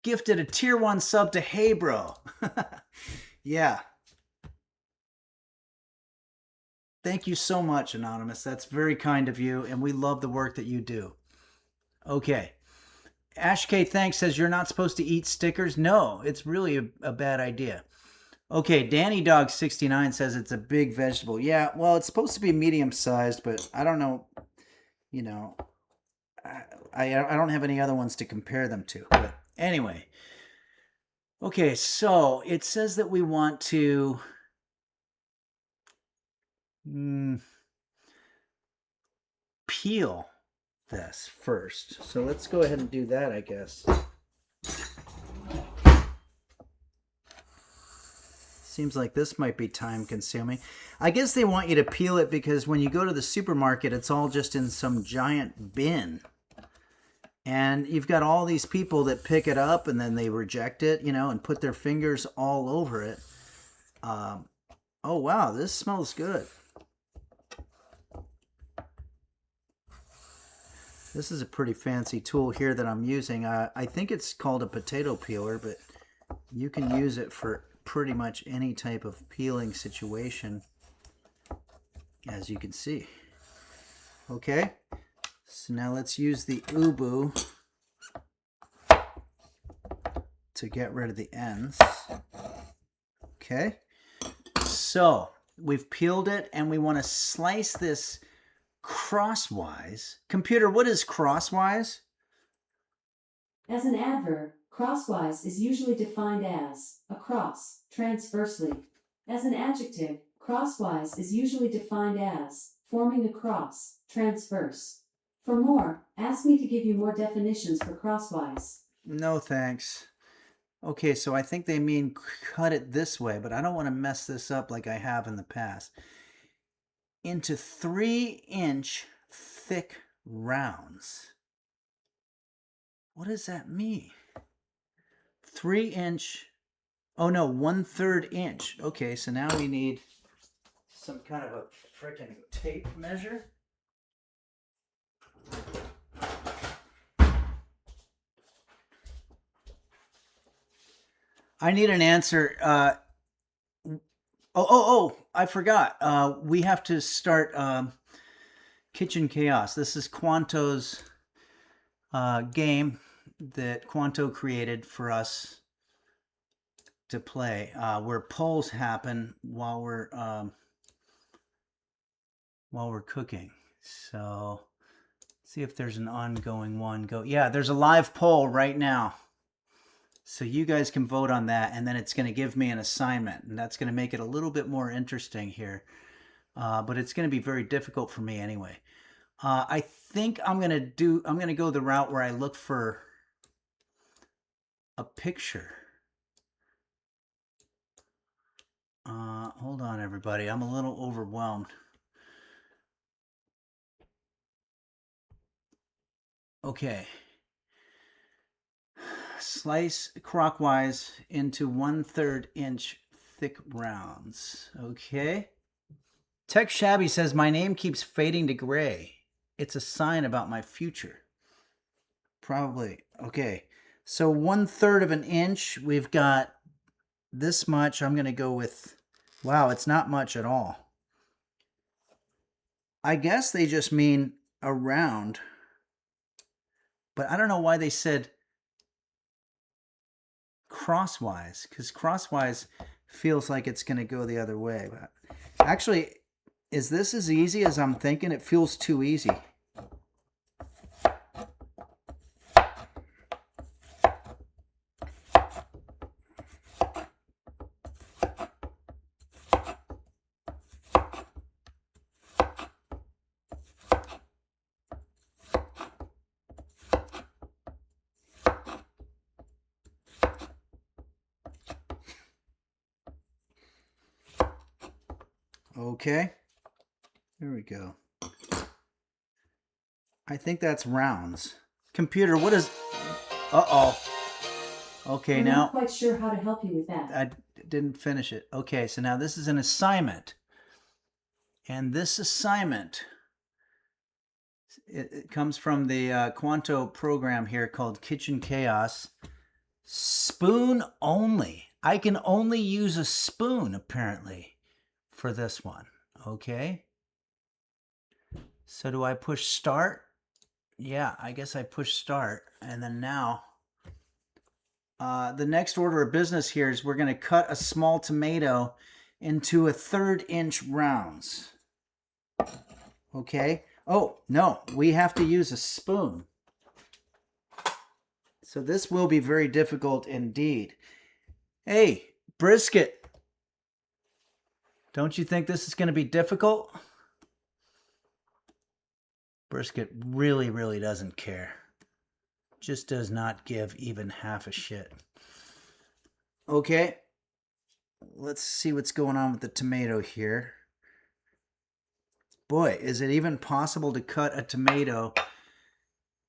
gifted a Tier 1 sub to Hey Bro. Yeah. Thank you so much, Anonymous. That's very kind of you, and we love the work that you do. Okay. Ash K Thanks says you're not supposed to eat stickers. No, it's really a bad idea. Okay, Danny Dog 69 says it's a big vegetable. Yeah, well, it's supposed to be medium sized, but I don't know. You know, I don't have any other ones to compare them to. But anyway. Okay, so it says that we want to peel this first. So let's go ahead and do that, I guess. Seems like this might be time consuming. I guess they want you to peel it because when you go to the supermarket, it's all just in some giant bin. And you've got all these people that pick it up and then they reject it, you know, and put their fingers all over it. Oh, wow, this smells good. This is a pretty fancy tool here that I'm using. I think it's called a potato peeler, but you can use it for pretty much any type of peeling situation, as you can see. Okay, so now let's use the ubu to get rid of the ends. Okay. So we've peeled it and we want to slice this crosswise. Computer, what is crosswise? As an adverb, crosswise is usually defined as across, transversely. As an adjective, crosswise is usually defined as forming a cross, transverse. For more, ask me to give you more definitions for crosswise. No, thanks. Okay, so I think they mean cut it this way, but I don't want to mess this up like I have in the past. Into 3-inch thick rounds. What does that mean? 3-inch, oh no, 1/3 inch. Okay, so now we need some kind of a freaking tape measure. I need an answer. I forgot. We have to start Kitchen Chaos. This is Quanto's game that Quanto created for us to play, where polls happen while we're cooking. So see if there's an ongoing one. Yeah, there's a live poll right now. So you guys can vote on that, and then it's going to give me an assignment, and that's going to make it a little bit more interesting here. But it's going to be very difficult for me anyway. I think I'm going to go the route where I look for a picture. Hold on, everybody. I'm a little overwhelmed. Okay. Slice clockwise into 1/3 inch thick rounds. Okay. Tech Shabby says, my name keeps fading to gray. It's a sign about my future. Probably. Okay. So 1/3 of an inch. We've got this much. I'm going to go with, wow, it's not much at all. I guess they just mean around. But I don't know why they said crosswise, because crosswise feels like it's going to go the other way. But actually, is this as easy as I'm thinking? It feels too easy. Okay, there we go. I think that's rounds. Computer, what is... Uh-oh. Okay, I'm now... not quite sure how to help you with that. I didn't finish it. Okay, so now this is an assignment. And this assignment, it comes from the Quanto program here called Kitchen Chaos. Spoon only. I can only use a spoon, apparently, for this one. Okay. So do I push start? Yeah, I guess I push start. And then now, the next order of business here is we're going to cut a small tomato into 1/3 inch rounds. Okay. Oh, no, we have to use a spoon. So this will be very difficult indeed. Hey, brisket. Don't you think this is going to be difficult? Brisket really, really doesn't care. Just does not give even half a shit. Okay. Let's see what's going on with the tomato here. Boy, is it even possible to cut a tomato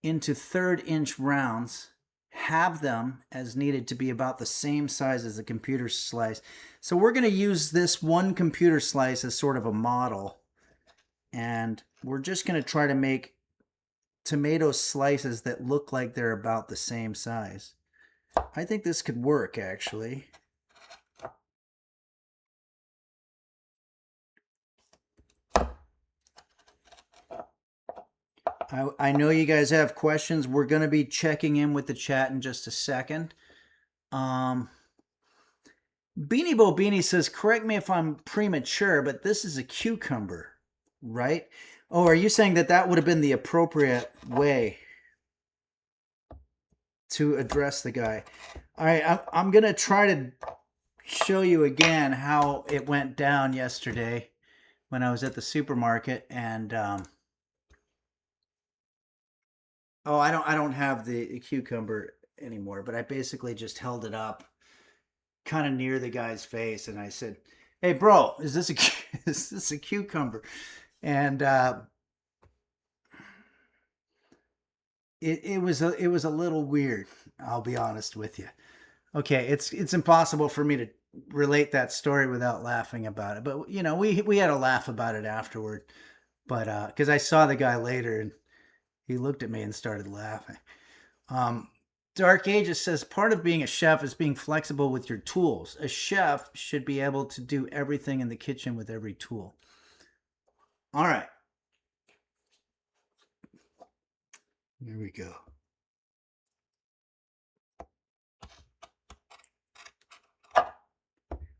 into 1/3 inch rounds, have them as needed to be about the same size as the computer slice. So we're going to use this one computer slice as sort of a model. And we're just going to try to make tomato slices that look like they're about the same size. I think this could work, actually. I know you guys have questions. We're going to be checking in with the chat in just a second. Beanie Bo Beanie says, correct me if I'm premature, but this is a cucumber, right? Oh, are you saying that that would have been the appropriate way to address the guy? All right, I'm going to try to show you again how it went down yesterday when I was at the supermarket. And oh, I don't have the cucumber anymore, but I basically just held it up kind of near the guy's face, and I said, "Hey, bro, is this a is this a cucumber?" And it was a little weird. I'll be honest with you. Okay, it's impossible for me to relate that story without laughing about it. But you know, we had a laugh about it afterward. But because I saw the guy later and he looked at me and started laughing. Um, Dark Ages says part of being a chef is being flexible with your tools. A chef should be able to do everything in the kitchen with every tool. All right. Here we go.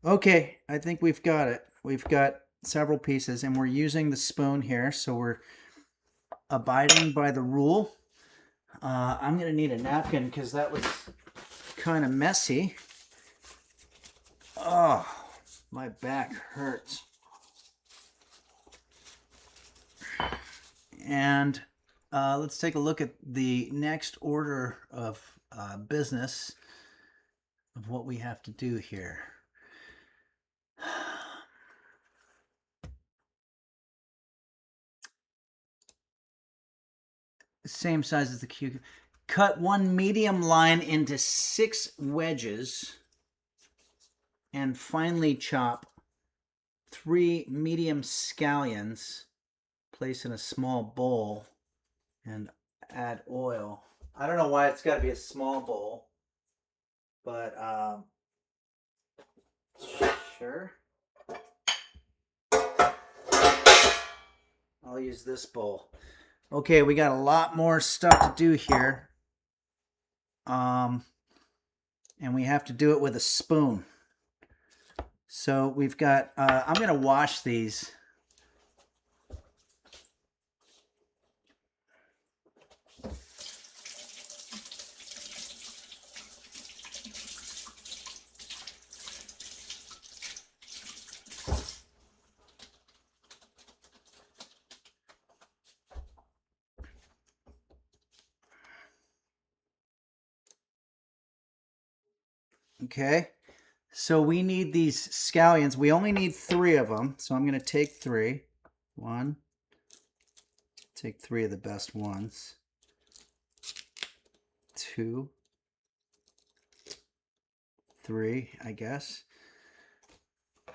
Okay, I think we've got it. We've got several pieces, and we're using the spoon here, so we're abiding by the rule. I'm going to need a napkin because that was kind of messy. Oh, my back hurts. And let's take a look at the next order of business of what we have to do here. Same size as the cucumber. Cut one medium line into 6 wedges and finely chop 3 medium scallions. Place in a small bowl and add oil. I don't know why it's got to be a small bowl, but sure. I'll use this bowl. Okay, we got a lot more stuff to do here. And we have to do it with a spoon. So we've got, I'm going to wash these. Okay, so we need these scallions. We only need 3 of them, so I'm going to take 3. 1, take 3 of the best ones. 2, 3, I guess.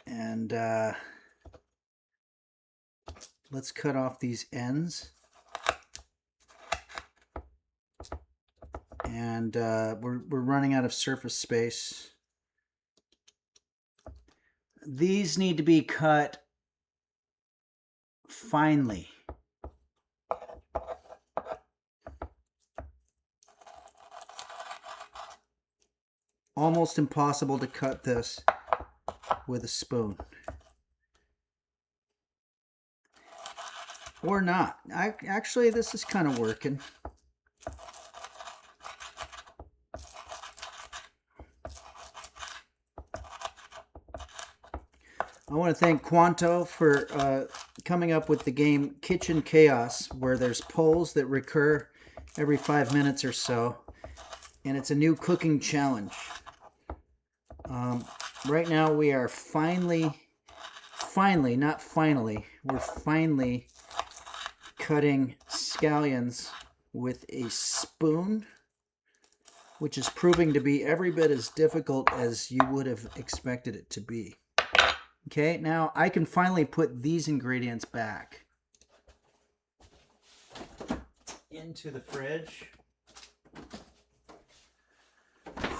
And let's cut off these ends. And we're running out of surface space. These need to be cut finely. Almost impossible to cut this with a spoon. Or not. Actually, this is kind of working. I want to thank Quanto for coming up with the game Kitchen Chaos, where there's polls that recur every 5 minutes or so, and it's a new cooking challenge. Right now we are finally, not finally, we're finally cutting scallions with a spoon, which is proving to be every bit as difficult as you would have expected it to be. Okay, now I can finally put these ingredients back into the fridge.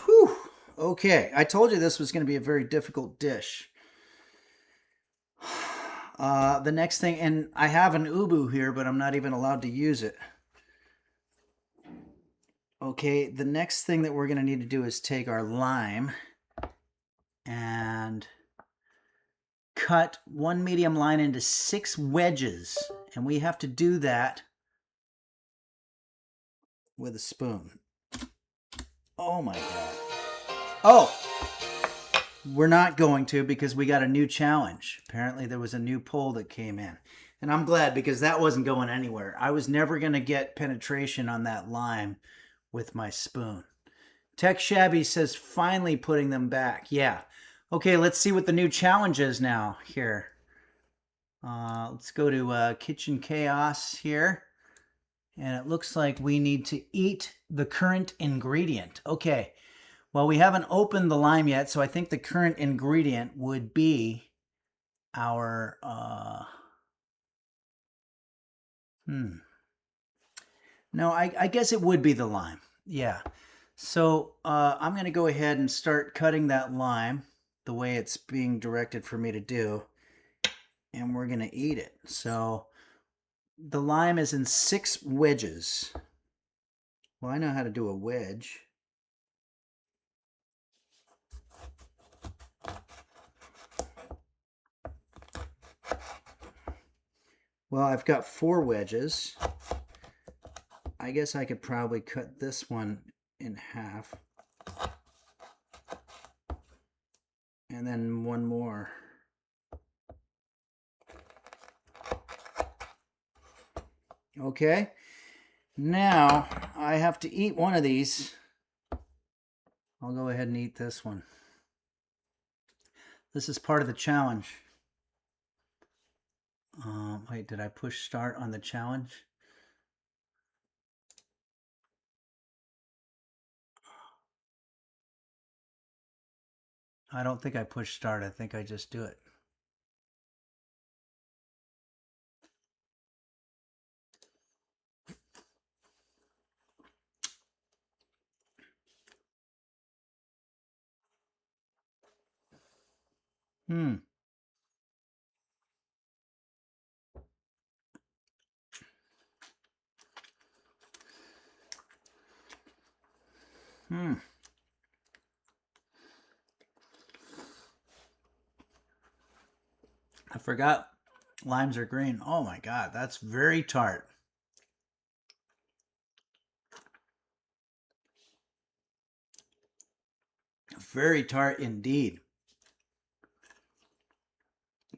Whew. Okay, I told you this was going to be a very difficult dish. The next thing, and I have an ubu here, but I'm not even allowed to use it. Okay, the next thing that we're going to need to do is take our lime and cut one medium line into 6 wedges. And we have to do that with a spoon. Oh my God. Oh, we're not going to, because we got a new challenge. Apparently there was a new poll that came in. And I'm glad, because that wasn't going anywhere. I was never going to get penetration on that lime with my spoon. Tech Shabby says finally putting them back. Yeah. Okay, let's see what the new challenge is now here. Let's go to Kitchen Chaos here. And it looks like we need to eat the current ingredient. Okay. Well, we haven't opened the lime yet, so I think the current ingredient would be our... No, I guess it would be the lime. Yeah. So I'm going to go ahead and start cutting that lime the way it's being directed for me to do. And we're going to eat it. So the lime is in 6 wedges. Well, I know how to do a wedge. Well, I've got 4 wedges. I guess I could probably cut this one in half. And then one more. Okay. Now I have to eat one of these. I'll go ahead and eat this one. This is part of the challenge. Wait, did I push start on the challenge? I don't think I push start. I think I just do it. Hmm. I forgot limes are green. Oh my God, that's very tart. Very tart indeed.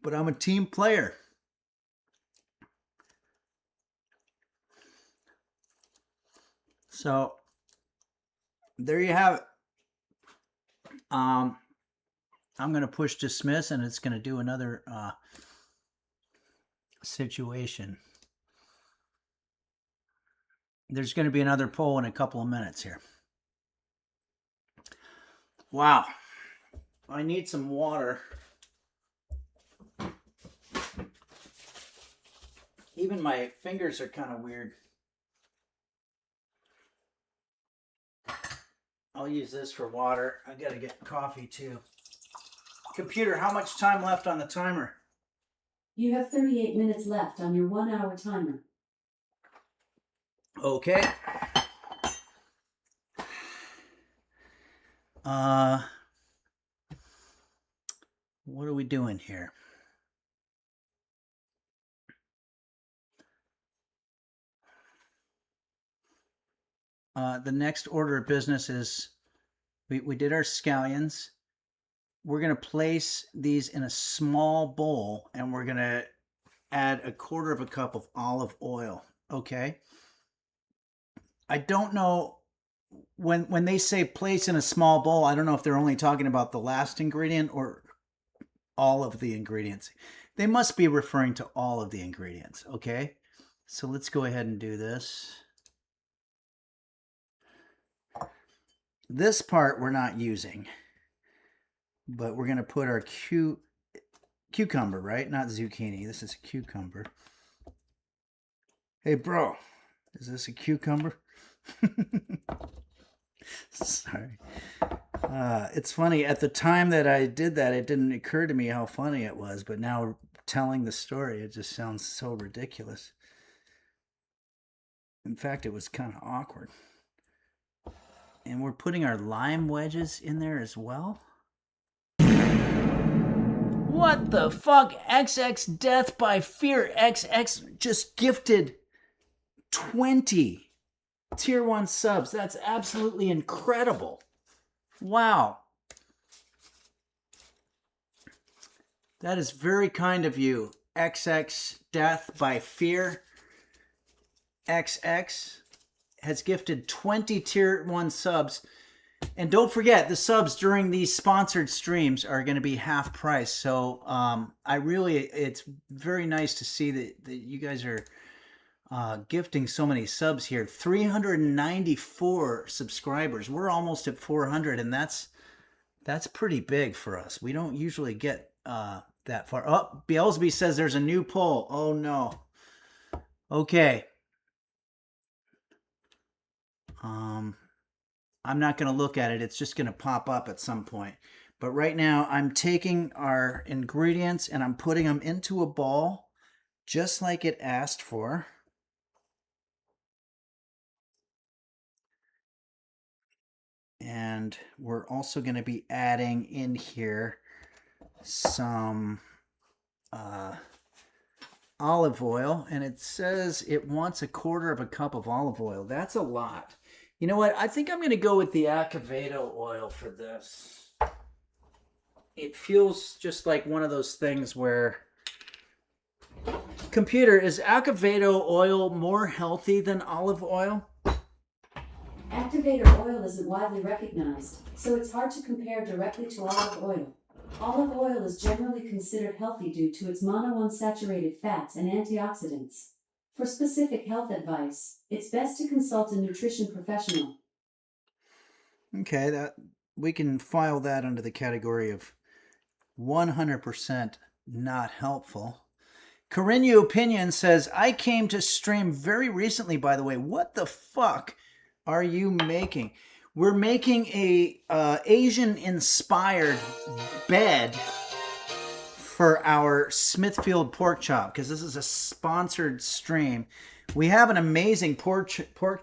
But I'm a team player. So there you have it. I'm going to push dismiss, and it's going to do another situation. There's going to be another poll in a couple of minutes here. Wow. I need some water. Even my fingers are kind of weird. I'll use this for water. I gotta get coffee too. Computer, how much time left on the timer? You have 38 minutes left on your 1-hour timer. Okay. What are we doing here? The next order of business is we did our scallions. We're going to place these in a small bowl, and we're going to add 1/4 cup of olive oil. Okay. I don't know, when they say place in a small bowl, I don't know if they're only talking about the last ingredient or all of the ingredients. They must be referring to all of the ingredients. Okay. So let's go ahead and do this. This part we're not using, but we're going to put our cucumber, right? Not zucchini. This is a cucumber. Hey, bro, is this a cucumber? Sorry. It's funny. At the time that I did that, it didn't occur to me how funny it was, but now telling the story, it just sounds so ridiculous. In fact, it was kind of awkward. And we're putting our lime wedges in there as well. What the fuck? XX Death by Fear XX just gifted 20 tier 1 subs. That's absolutely incredible. Wow. That is very kind of you. XX Death by Fear XX has gifted 20 tier 1 subs. And don't forget, the subs during these sponsored streams are going to be half price. So it's very nice to see that you guys are gifting so many subs here. 394 subscribers. We're almost at 400, and that's pretty big for us. We don't usually get that far. Oh, Beelsby says there's a new poll. Oh, no. Okay. I'm not going to look at it. It's just going to pop up at some point. But right now, I'm taking our ingredients and I'm putting them into a bowl, just like it asked for. And we're also going to be adding in here some olive oil. And it says it wants 1/4 cup of olive oil. That's a lot. You know what? I think I'm going to go with the Acevedo oil for this. It feels just like one of those things where... Computer, is Acevedo oil more healthy than olive oil? Activator oil isn't widely recognized, so it's hard to compare directly to olive oil. Olive oil is generally considered healthy due to its monounsaturated fats and antioxidants. For specific health advice, it's best to consult a nutrition professional. Okay, that we can file that under the category of 100% not helpful. Corinne Opinion says, I came to stream very recently, by the way. What the fuck are you making? We're making a Asian-inspired bed for our Smithfield pork chop, because this is a sponsored stream. We have an amazing pork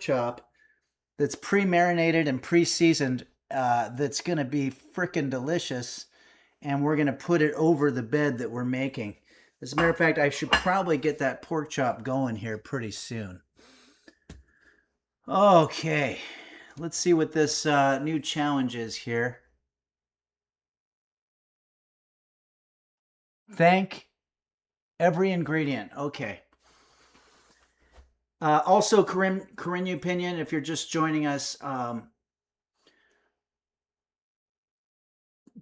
chop that's pre-marinated and pre-seasoned that's going to be freaking delicious, and we're going to put it over the bed that we're making. As a matter of fact, I should probably get that pork chop going here pretty soon. Okay, let's see what this new challenge is here. Thank every ingredient. Okay. Also, Corinne Opinion, if you're just joining us,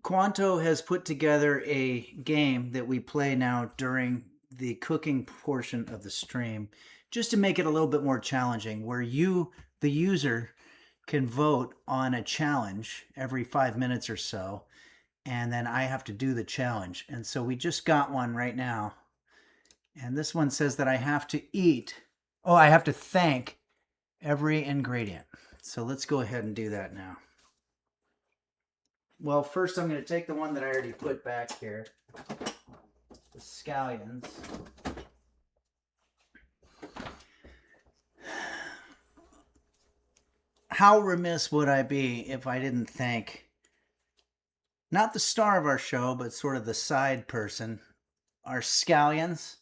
Quanto has put together a game that we play now during the cooking portion of the stream, just to make it a little bit more challenging, where you, the user, can vote on a challenge every 5 minutes or so, and then I have to do the challenge. And so we just got one right now, and this one says that I have to I have to thank every ingredient. So let's go ahead and do that now. Well, first I'm going to take the one that I already put back here, the scallions. How remiss would I be if I didn't thank not the star of our show, but sort of the side person, our scallions.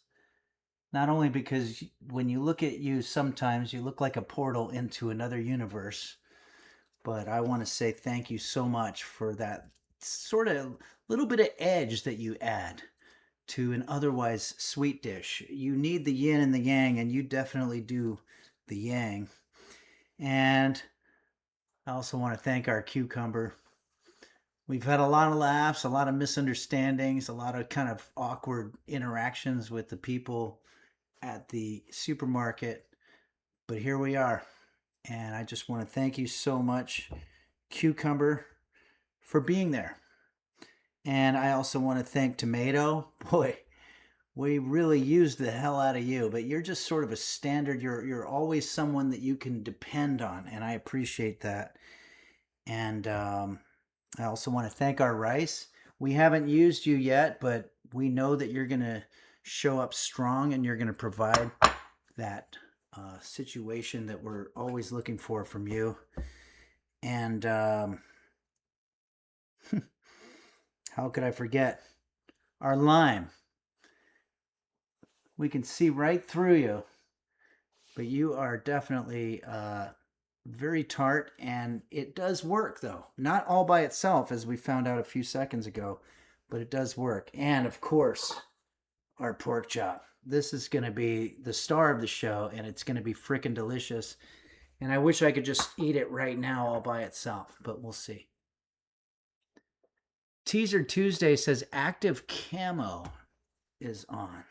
Not only because when you look at you, sometimes you look like a portal into another universe, but I want to say thank you so much for that sort of little bit of edge that you add to an otherwise sweet dish. You need the yin and the yang, and you definitely do the yang. And I also want to thank our cucumber. We've had a lot of laughs, a lot of misunderstandings, a lot of kind of awkward interactions with the people at the supermarket, but here we are. And I just want to thank you so much, Cucumber, for being there. And I also want to thank Tomato. Boy, we really used the hell out of you, but you're just sort of a standard. You're always someone that you can depend on, and I appreciate that. And I also want to thank our Rice. We haven't used you yet, but we know that you're going to show up strong, and you're going to provide that situation that we're always looking for from you. And how could I forget? Our lime. We can see right through you, but you are definitely very tart, and it does work though. Not all by itself, as we found out a few seconds ago, but it does work. And of course, our pork chop. This is going to be the star of the show, and it's going to be freaking delicious. And I wish I could just eat it right now all by itself, but we'll see. Teaser Tuesday says active camo is on.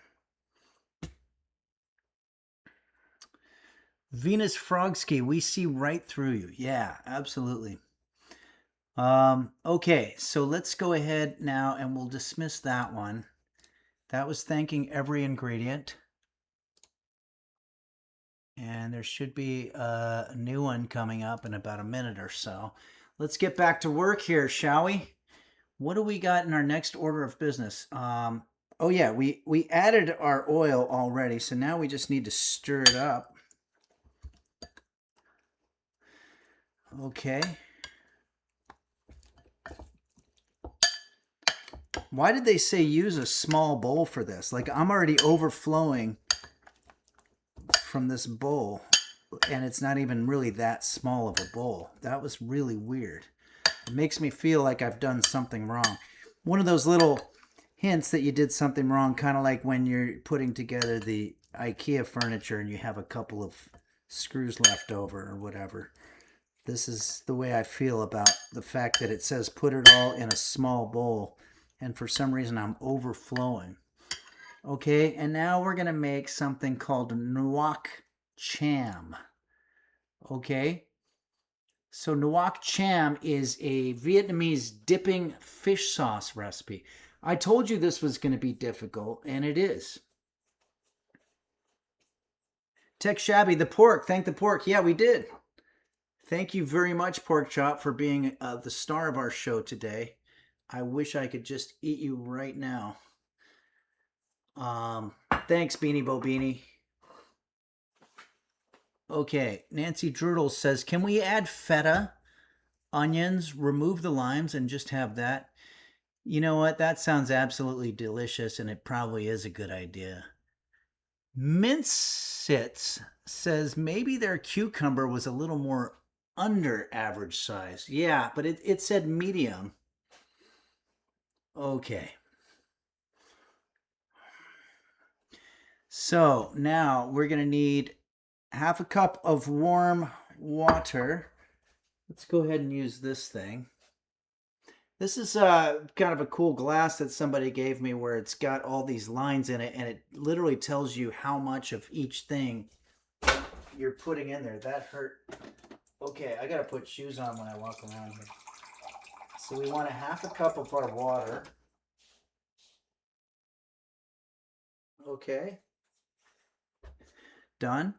Venus Frogski, we see right through you. Yeah, absolutely. Okay, so let's go ahead now and we'll dismiss that one. That was thanking every ingredient. And there should be a new one coming up in about a minute or so. Let's get back to work here, shall we? What do we got in our next order of business? Oh yeah, we added our oil already, so now we just need to stir it up. Okay. Why did they say use a small bowl for this? Like, I'm already overflowing from this bowl, and it's not even really that small of a bowl. That was really weird. It makes me feel like I've done something wrong. One of those little hints that you did something wrong, kind of like when you're putting together the IKEA furniture and you have a couple of screws left over or whatever. This is the way I feel about the fact that it says put it all in a small bowl, and for some reason I'm overflowing. Okay, and now we're going to make something called Nuoc Cham. Okay, so Nuoc Cham is a Vietnamese dipping fish sauce recipe. I told you this was going to be difficult, and it is. Tech Shabby, the pork, thank the pork. Yeah, we did. Thank you very much, Pork Chop, for being the star of our show today. I wish I could just eat you right now. Thanks, Beanie Bo Beanie. Okay, Nancy Drudel says, can we add feta, onions, remove the limes, and just have that? You know what? That sounds absolutely delicious, and it probably is a good idea. Mincits says maybe their cucumber was a little more under average size. Yeah, but it said medium. Okay. So now we're going to need half a cup of warm water. Let's go ahead and use this thing. This is kind of a cool glass that somebody gave me where it's got all these lines in it, and it literally tells you how much of each thing you're putting in there. That hurt. Okay, I got to put shoes on when I walk around here. So we want a half a cup of our water. Okay. Done.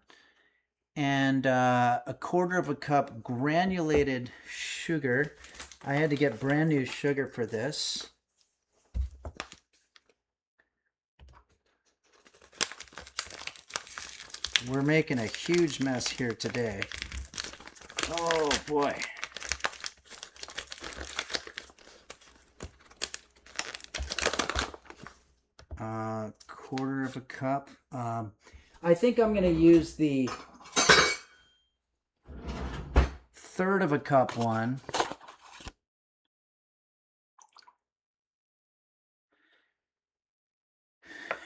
And a quarter of a cup granulated sugar. I had to get brand new sugar for this. We're making a huge mess here today. Oh boy. Quarter of a cup. I think I'm going to use the third of a cup one.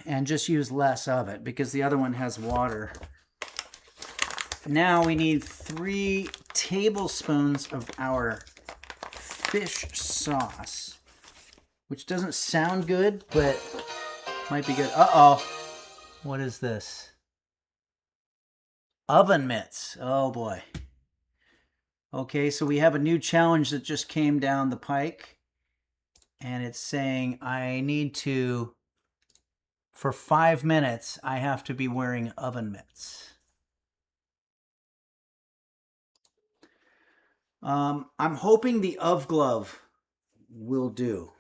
And just use less of it because the other one has water. Now we need 3 tablespoons of our fish sauce, which doesn't sound good, but might be good. Uh-oh. What is this? Oven mitts. Oh boy. Okay, so we have a new challenge that just came down the pike. And it's saying I need to, for 5 minutes, I have to be wearing oven mitts. I'm hoping the Of glove will do.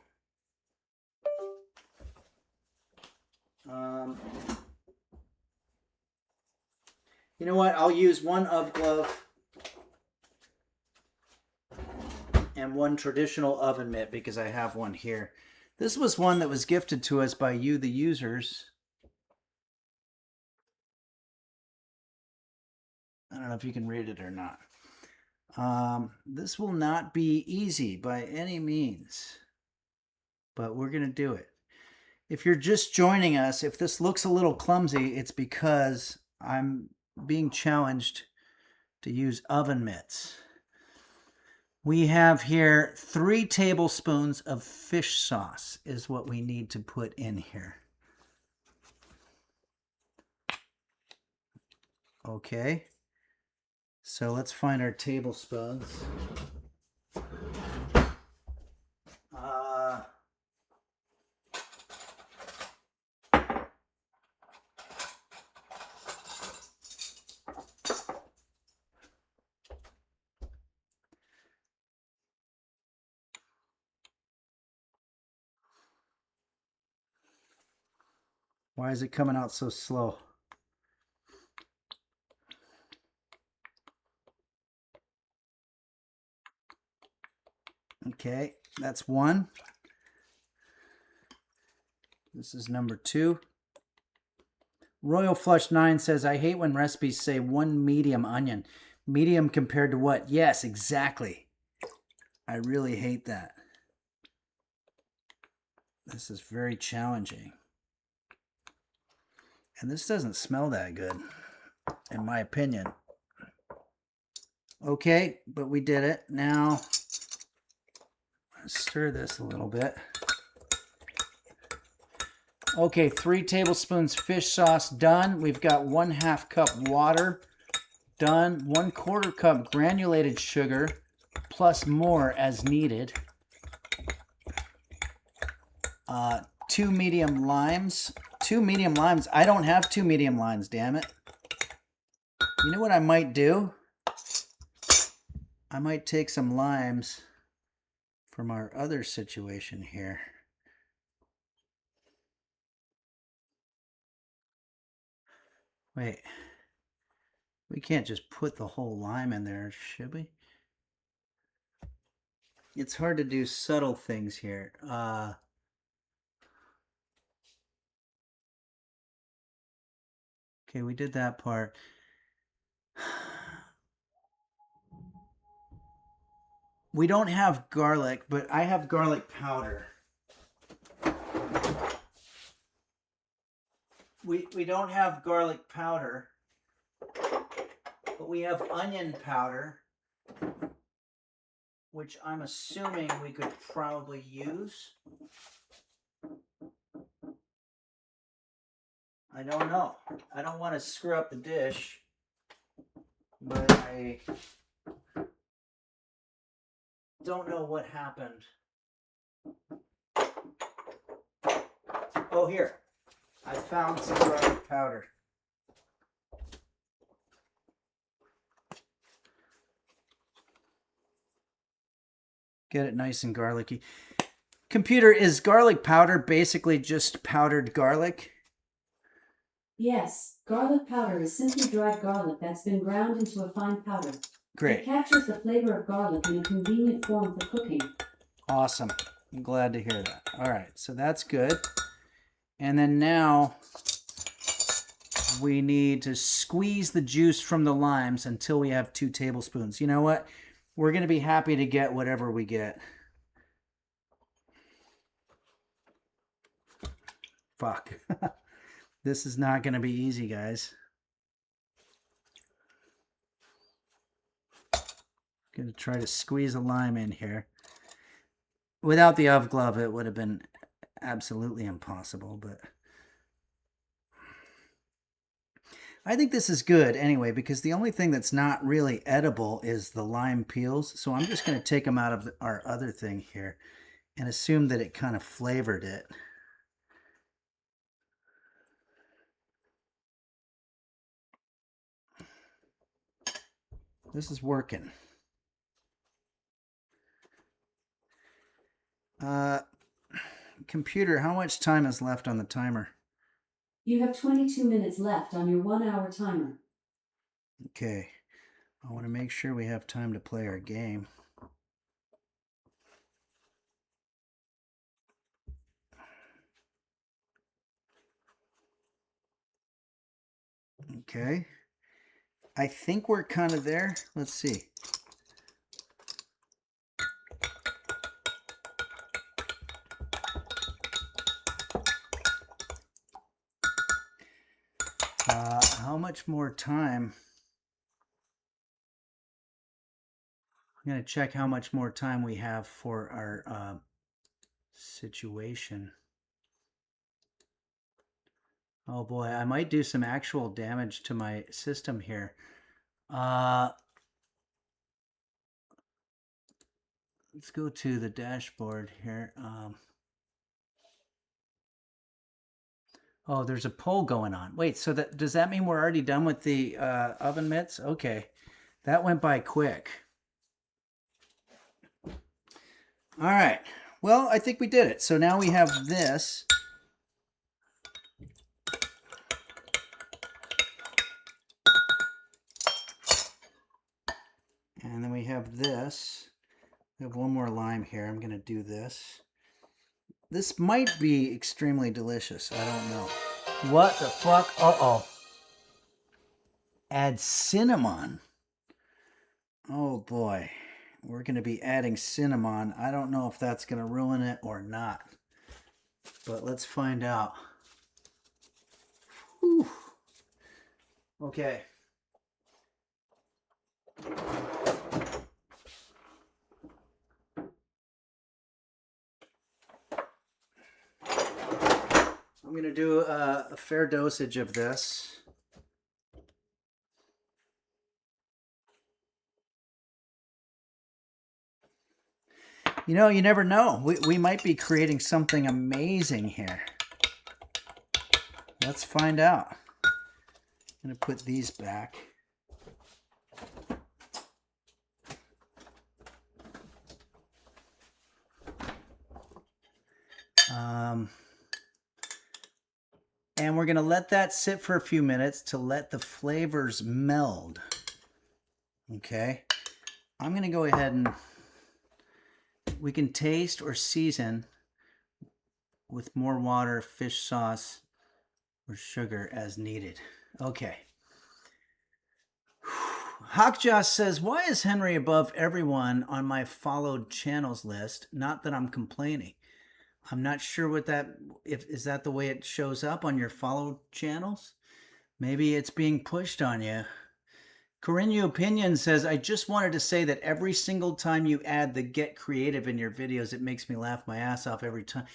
You know what? I'll use one Of glove. and one traditional oven mitt because I have one here. This was one that was gifted to us by you, the users. I don't know if you can read it or not. This will not be easy by any means, but we're going to do it. If you're just joining us, if this looks a little clumsy, it's because I'm being challenged to use oven mitts. We have here 3 tablespoons of fish sauce is what we need to put in here. Okay. So let's find our tablespoons. Why is it coming out so slow? Okay, that's 1. This is number 2. Royal Flush 9 says, I hate when recipes say 1 medium onion. Medium compared to what? Yes, exactly. I really hate that. This is very challenging. And this doesn't smell that good, in my opinion. Okay, but we did it. Now, let's stir this a little bit. Okay, 3 tablespoons fish sauce done. We've got 1/2 cup water done. 1/4 cup granulated sugar, plus more as needed. 2 medium limes. 2 medium limes. I don't have 2 medium limes, damn it. You know what I might do? I might take some limes from our other situation here. Wait. We can't just put the whole lime in there, should we? It's hard to do subtle things here. Okay, we did that part. We don't have garlic, but I have garlic powder. We don't have garlic powder, but we have onion powder, which I'm assuming we could probably use. I don't know. I don't want to screw up the dish, but I don't know what happened. Oh, here. I found some garlic powder. Get it nice and garlicky. Computer, is garlic powder basically just powdered garlic? Yes, garlic powder is simply dried garlic that's been ground into a fine powder. Great. It captures the flavor of garlic in a convenient form for cooking. Awesome. I'm glad to hear that. All right, so that's good. And then now we need to squeeze the juice from the limes until we have 2 tablespoons. You know what? We're going to be happy to get whatever we get. Fuck. This is not going to be easy, guys. Going to try to squeeze a lime in here. Without the oven glove, it would have been absolutely impossible, but I think this is good anyway, because the only thing that's not really edible is the lime peels. So I'm just going to take them out of our other thing here and assume that it kind of flavored it. This is working. Computer, how much time is left on the timer? You have 22 minutes left on your 1-hour timer. Okay. I want to make sure we have time to play our game. Okay. I think we're kind of there. Let's see. How much more time? I'm going to check how much more time we have for our situation. Oh boy, I might do some actual damage to my system here. Let's go to the dashboard here. Oh, there's a poll going on. Wait, so does that mean we're already done with the oven mitts? Okay, that went by quick. All right. Well, I think we did it. So now we have this. And then we have this. We have one more lime here. I'm going to do this. This might be extremely delicious. I don't know. What the fuck? Uh-oh. Add cinnamon. Oh boy. We're going to be adding cinnamon. I don't know if that's going to ruin it or not. But let's find out. Whew. Okay. I'm going to do a fair dosage of this. You know, you never know. We might be creating something amazing here. Let's find out. I'm going to put these back. And we're going to let that sit for a few minutes to let the flavors meld. Okay. I'm going to go ahead and we can taste or season with more water, fish sauce, or sugar as needed. Okay. Hawkjaw says, why is Henry above everyone on my followed channels list? Not that I'm complaining. I'm not sure what is that the way it shows up on your followed channels? Maybe it's being pushed on you. Corinne Opinion says, I just wanted to say that every single time you add the get creative in your videos, it makes me laugh my ass off every time.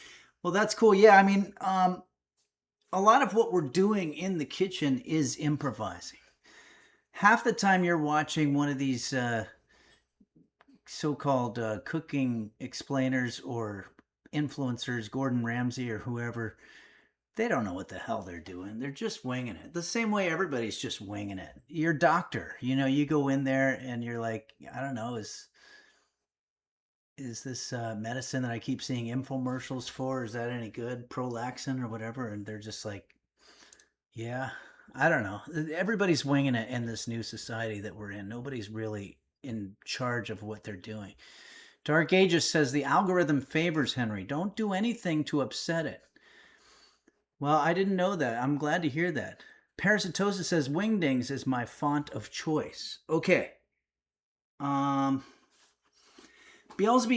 Well, that's cool. Yeah, I mean, a lot of what we're doing in the kitchen is improvising. Half the time you're watching one of these so-called cooking explainers or influencers, Gordon Ramsay or whoever, they don't know what the hell they're doing. They're just winging it. The same way everybody's just winging it. Your doctor, you know, you go in there and you're like, I don't know, is this medicine that I keep seeing infomercials for, is that any good? Prolaxin or whatever. And they're just like, yeah, I don't know. Everybody's winging it in this new society that we're in. Nobody's really in charge of what they're doing. Dark Ages says the algorithm favors Henry. Don't do anything to upset it. Well, I didn't know that. I'm glad to hear that. Parasitosis says Wingdings is my font of choice. Okay. Beelzeby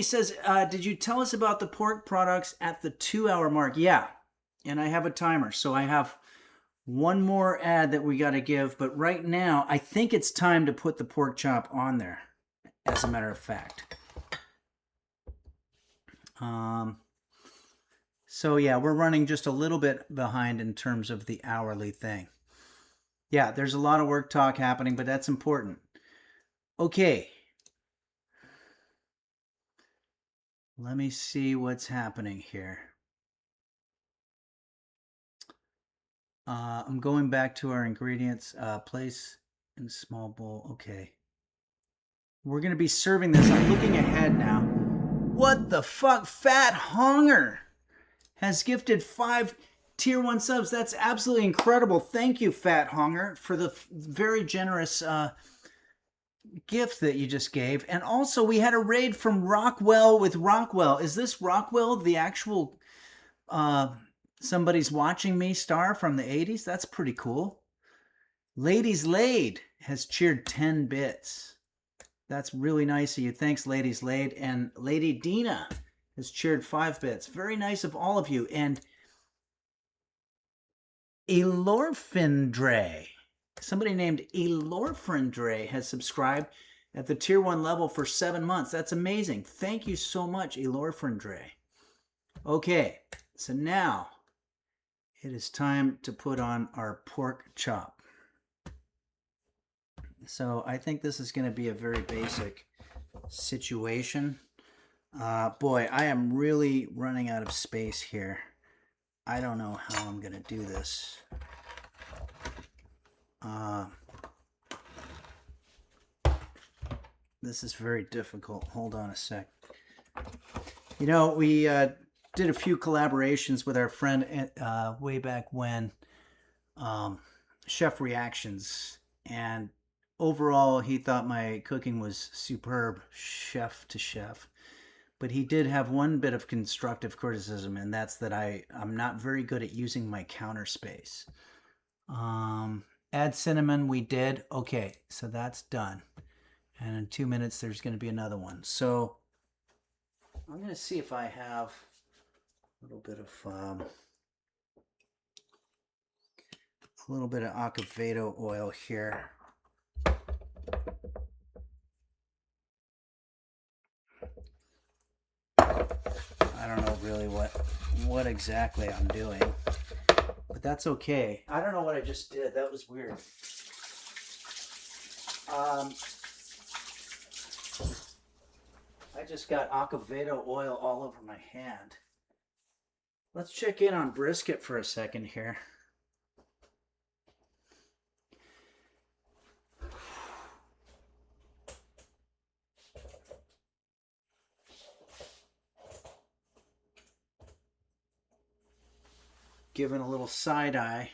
says, did you tell us about the pork products at the 2-hour mark? Yeah. And I have a timer. So I have one more ad that we got to give. But right now, I think it's time to put the pork chop on there, as a matter of fact. So yeah, we're running just a little bit behind in terms of the hourly thing. Yeah, there's a lot of work talk happening, but that's important. Okay. Let me see what's happening here. I'm going back to our ingredients. Place in a small bowl. Okay. We're going to be serving this. I'm looking ahead now. What the fuck? Fat Hunger has gifted 5 tier 1 subs. That's absolutely incredible. Thank you, Fat Hunger, for the very generous gift that you just gave. And also, we had a raid from Rockwell with Rockwell. Is this Rockwell, the actual Somebody's Watching Me star from the 80s? That's pretty cool. Ladies Laid has cheered 10 bits. That's really nice of you. Thanks, Ladies Laid. And Lady Dina has cheered 5 bits. Very nice of all of you. And Elorfindre, somebody named Elorfindre has subscribed at the tier 1 level for 7 months. That's amazing. Thank you so much, Elorfindre. Okay, so now it is time to put on our pork chop. So I think this is going to be a very basic situation. Boy, I am really running out of space here. I don't know how I'm going to do this. This is very difficult. Hold on a sec. You know, we did a few collaborations with our friend way back when, Chef Reactions, and overall he thought my cooking was superb, chef to chef. But he did have one bit of constructive criticism, and that's that I'm not very good at using my counter space. Add cinnamon, we did. Okay, so that's done. And in 2 minutes, there's going to be another one. So I'm going to see if I have a little bit of Acevedo oil here. I don't know really what exactly I'm doing, but that's okay. I don't know what I just did. That was weird. I just got Acevedo oil all over my hand. Let's check in on brisket for a second here. Giving a little side eye,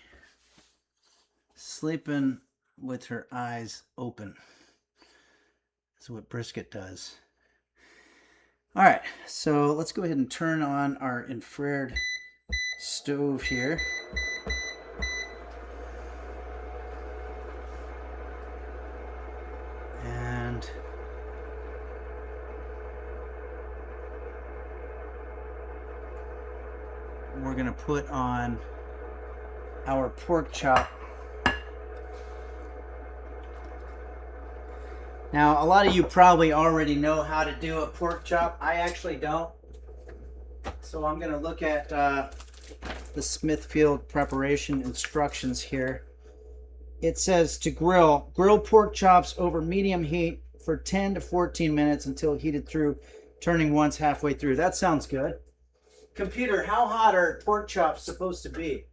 sleeping with her eyes open. That's what brisket does. All right, so let's go ahead and turn on our infrared stove here. And we're going to put on our pork chop. Now, a lot of you probably already know how to do a pork chop. I actually don't. So I'm going to look at the Smithfield preparation instructions here. It says to grill pork chops over medium heat for 10 to 14 minutes until heated through, turning once halfway through. That sounds good. Computer, how hot are pork chops supposed to be?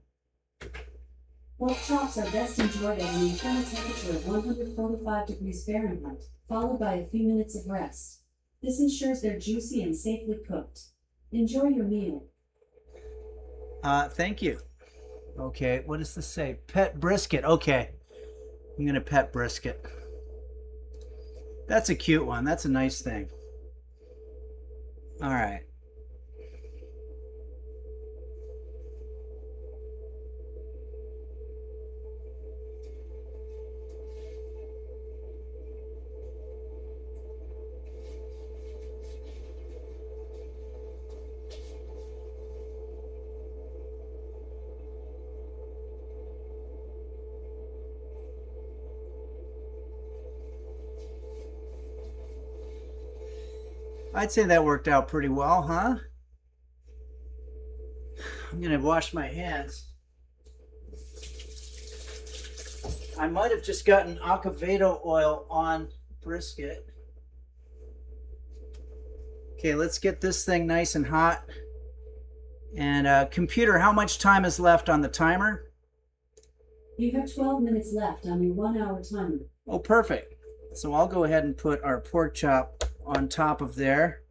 Pork chops are best enjoyed at an internal temperature of 145 degrees Fahrenheit, followed by a few minutes of rest. This ensures they're juicy and safely cooked. Enjoy your meal. Thank you. Okay, what does this say? Pet brisket. Okay, I'm gonna pet brisket. That's a cute one. That's a nice thing. All right. I'd say that worked out pretty well, huh? I'm gonna wash my hands. I might have just gotten Acevedo oil on brisket. Okay, let's get this thing nice and hot. And computer, how much time is left on the timer? You have 12 minutes left on your 1 hour timer. Oh, perfect. So I'll go ahead and put our pork chop on top of there.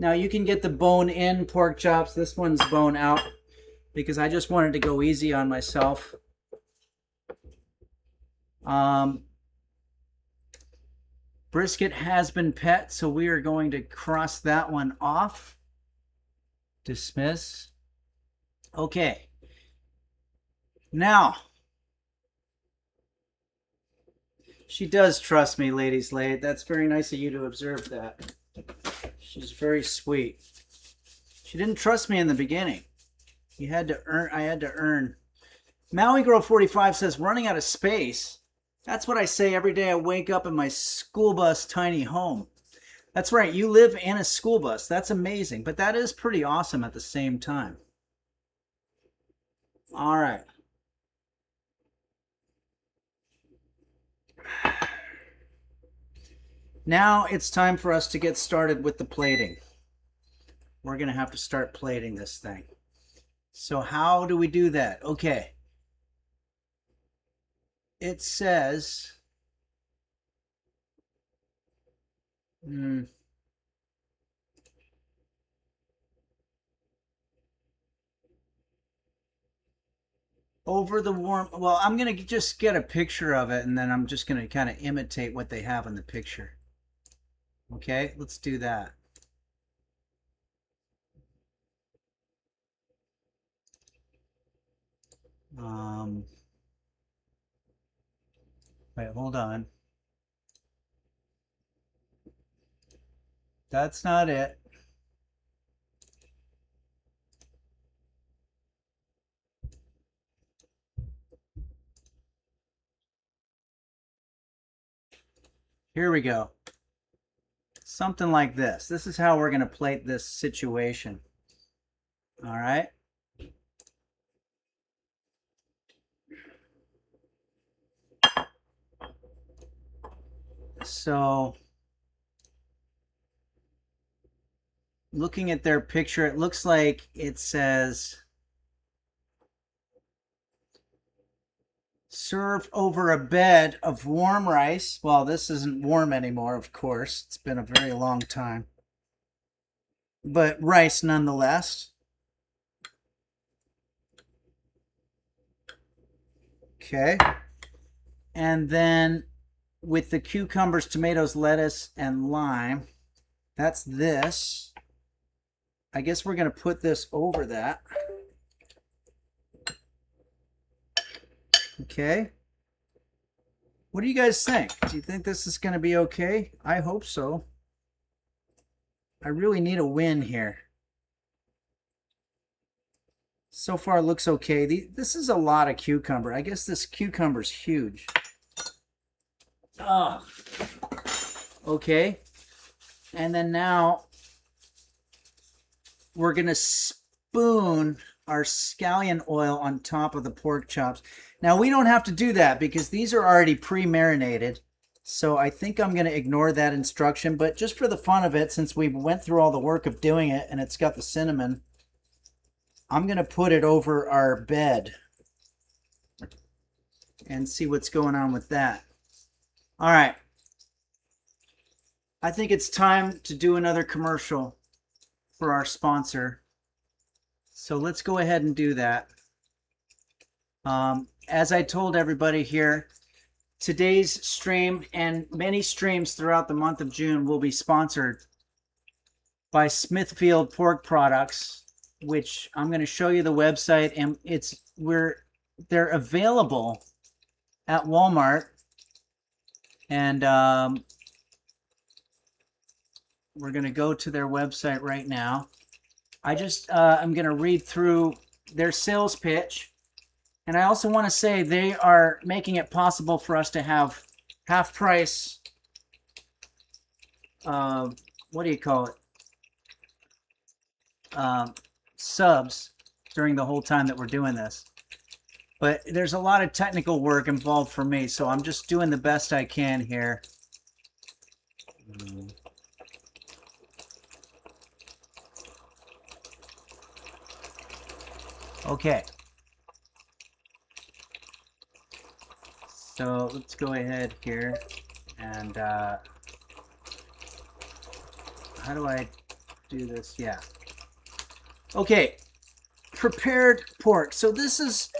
Now you can get the bone in pork chops. This one's bone out because I just wanted to go easy on myself. Brisket has been pet, so we are going to cross that one off. Dismiss. Okay. Now, She does trust me, Ladies Lade. That's very nice of you to observe that. She's very sweet. She didn't trust me in the beginning. You had to earn. I had to earn. Maui Girl 45 says, running out of space. That's what I say every day I wake up in my school bus tiny home. That's right. You live in a school bus. That's amazing. But that is pretty awesome at the same time. All right. Now it's time for us to get started with the plating. We're going to have to start plating this thing. So how do we do that? Okay. It says... over the warm... Well, I'm going to just get a picture of it, and then I'm just going to kind of imitate what they have in the picture. Okay, let's do that. Wait, hold on. That's not it. Here we go. Something like this. This is how we're going to plate this situation. All right. So, looking at their picture, it looks like it says, serve over a bed of warm rice. Well, this isn't warm anymore, of course. It's been a very long time. But rice nonetheless. Okay. And then with the cucumbers, tomatoes, lettuce, and lime, that's this. I guess we're going to put this over that. Okay. What do you guys think? Do you think this is going to be okay? I hope so. I really need a win here. So far it looks okay. This is a lot of cucumber. I guess this cucumber's huge. Oh. Okay. And then now we're going to spoon our scallion oil on top of the pork chops. Now we don't have to do that because these are already pre-marinated. So I think I'm going to ignore that instruction, but just for the fun of it, since we went through all the work of doing it and it's got the cinnamon, I'm going to put it over our bed and see what's going on with that. All right. I think it's time to do another commercial for our sponsor. So let's go ahead and do that. As I told everybody here, today's stream and many streams throughout the month of June will be sponsored by Smithfield Pork Products, which I'm going to show you the website, and they're available at Walmart. And we're going to go to their website right now. I'm going to read through their sales pitch. And I also want to say they are making it possible for us to have half price, what do you call it? Subs during the whole time that we're doing this. But there's a lot of technical work involved for me, so I'm just doing the best I can here. Okay. So let's go ahead here and how do I do this? Yeah. Okay. Prepared pork. So this is,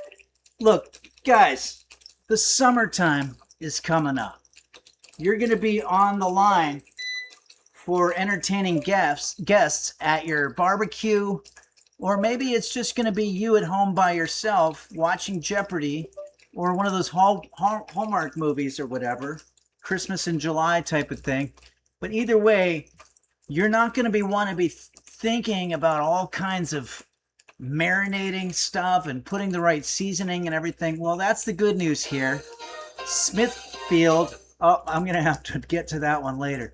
look, guys, the summertime is coming up. You're going to be on the line for entertaining guests at your barbecue, or maybe it's just going to be you at home by yourself watching Jeopardy or one of those Hallmark movies or whatever. Christmas in July type of thing. But either way, you're not going to want to be thinking about all kinds of marinating stuff and putting the right seasoning and everything. Well, that's the good news here. Smithfield, oh, I'm going to have to get to that one later.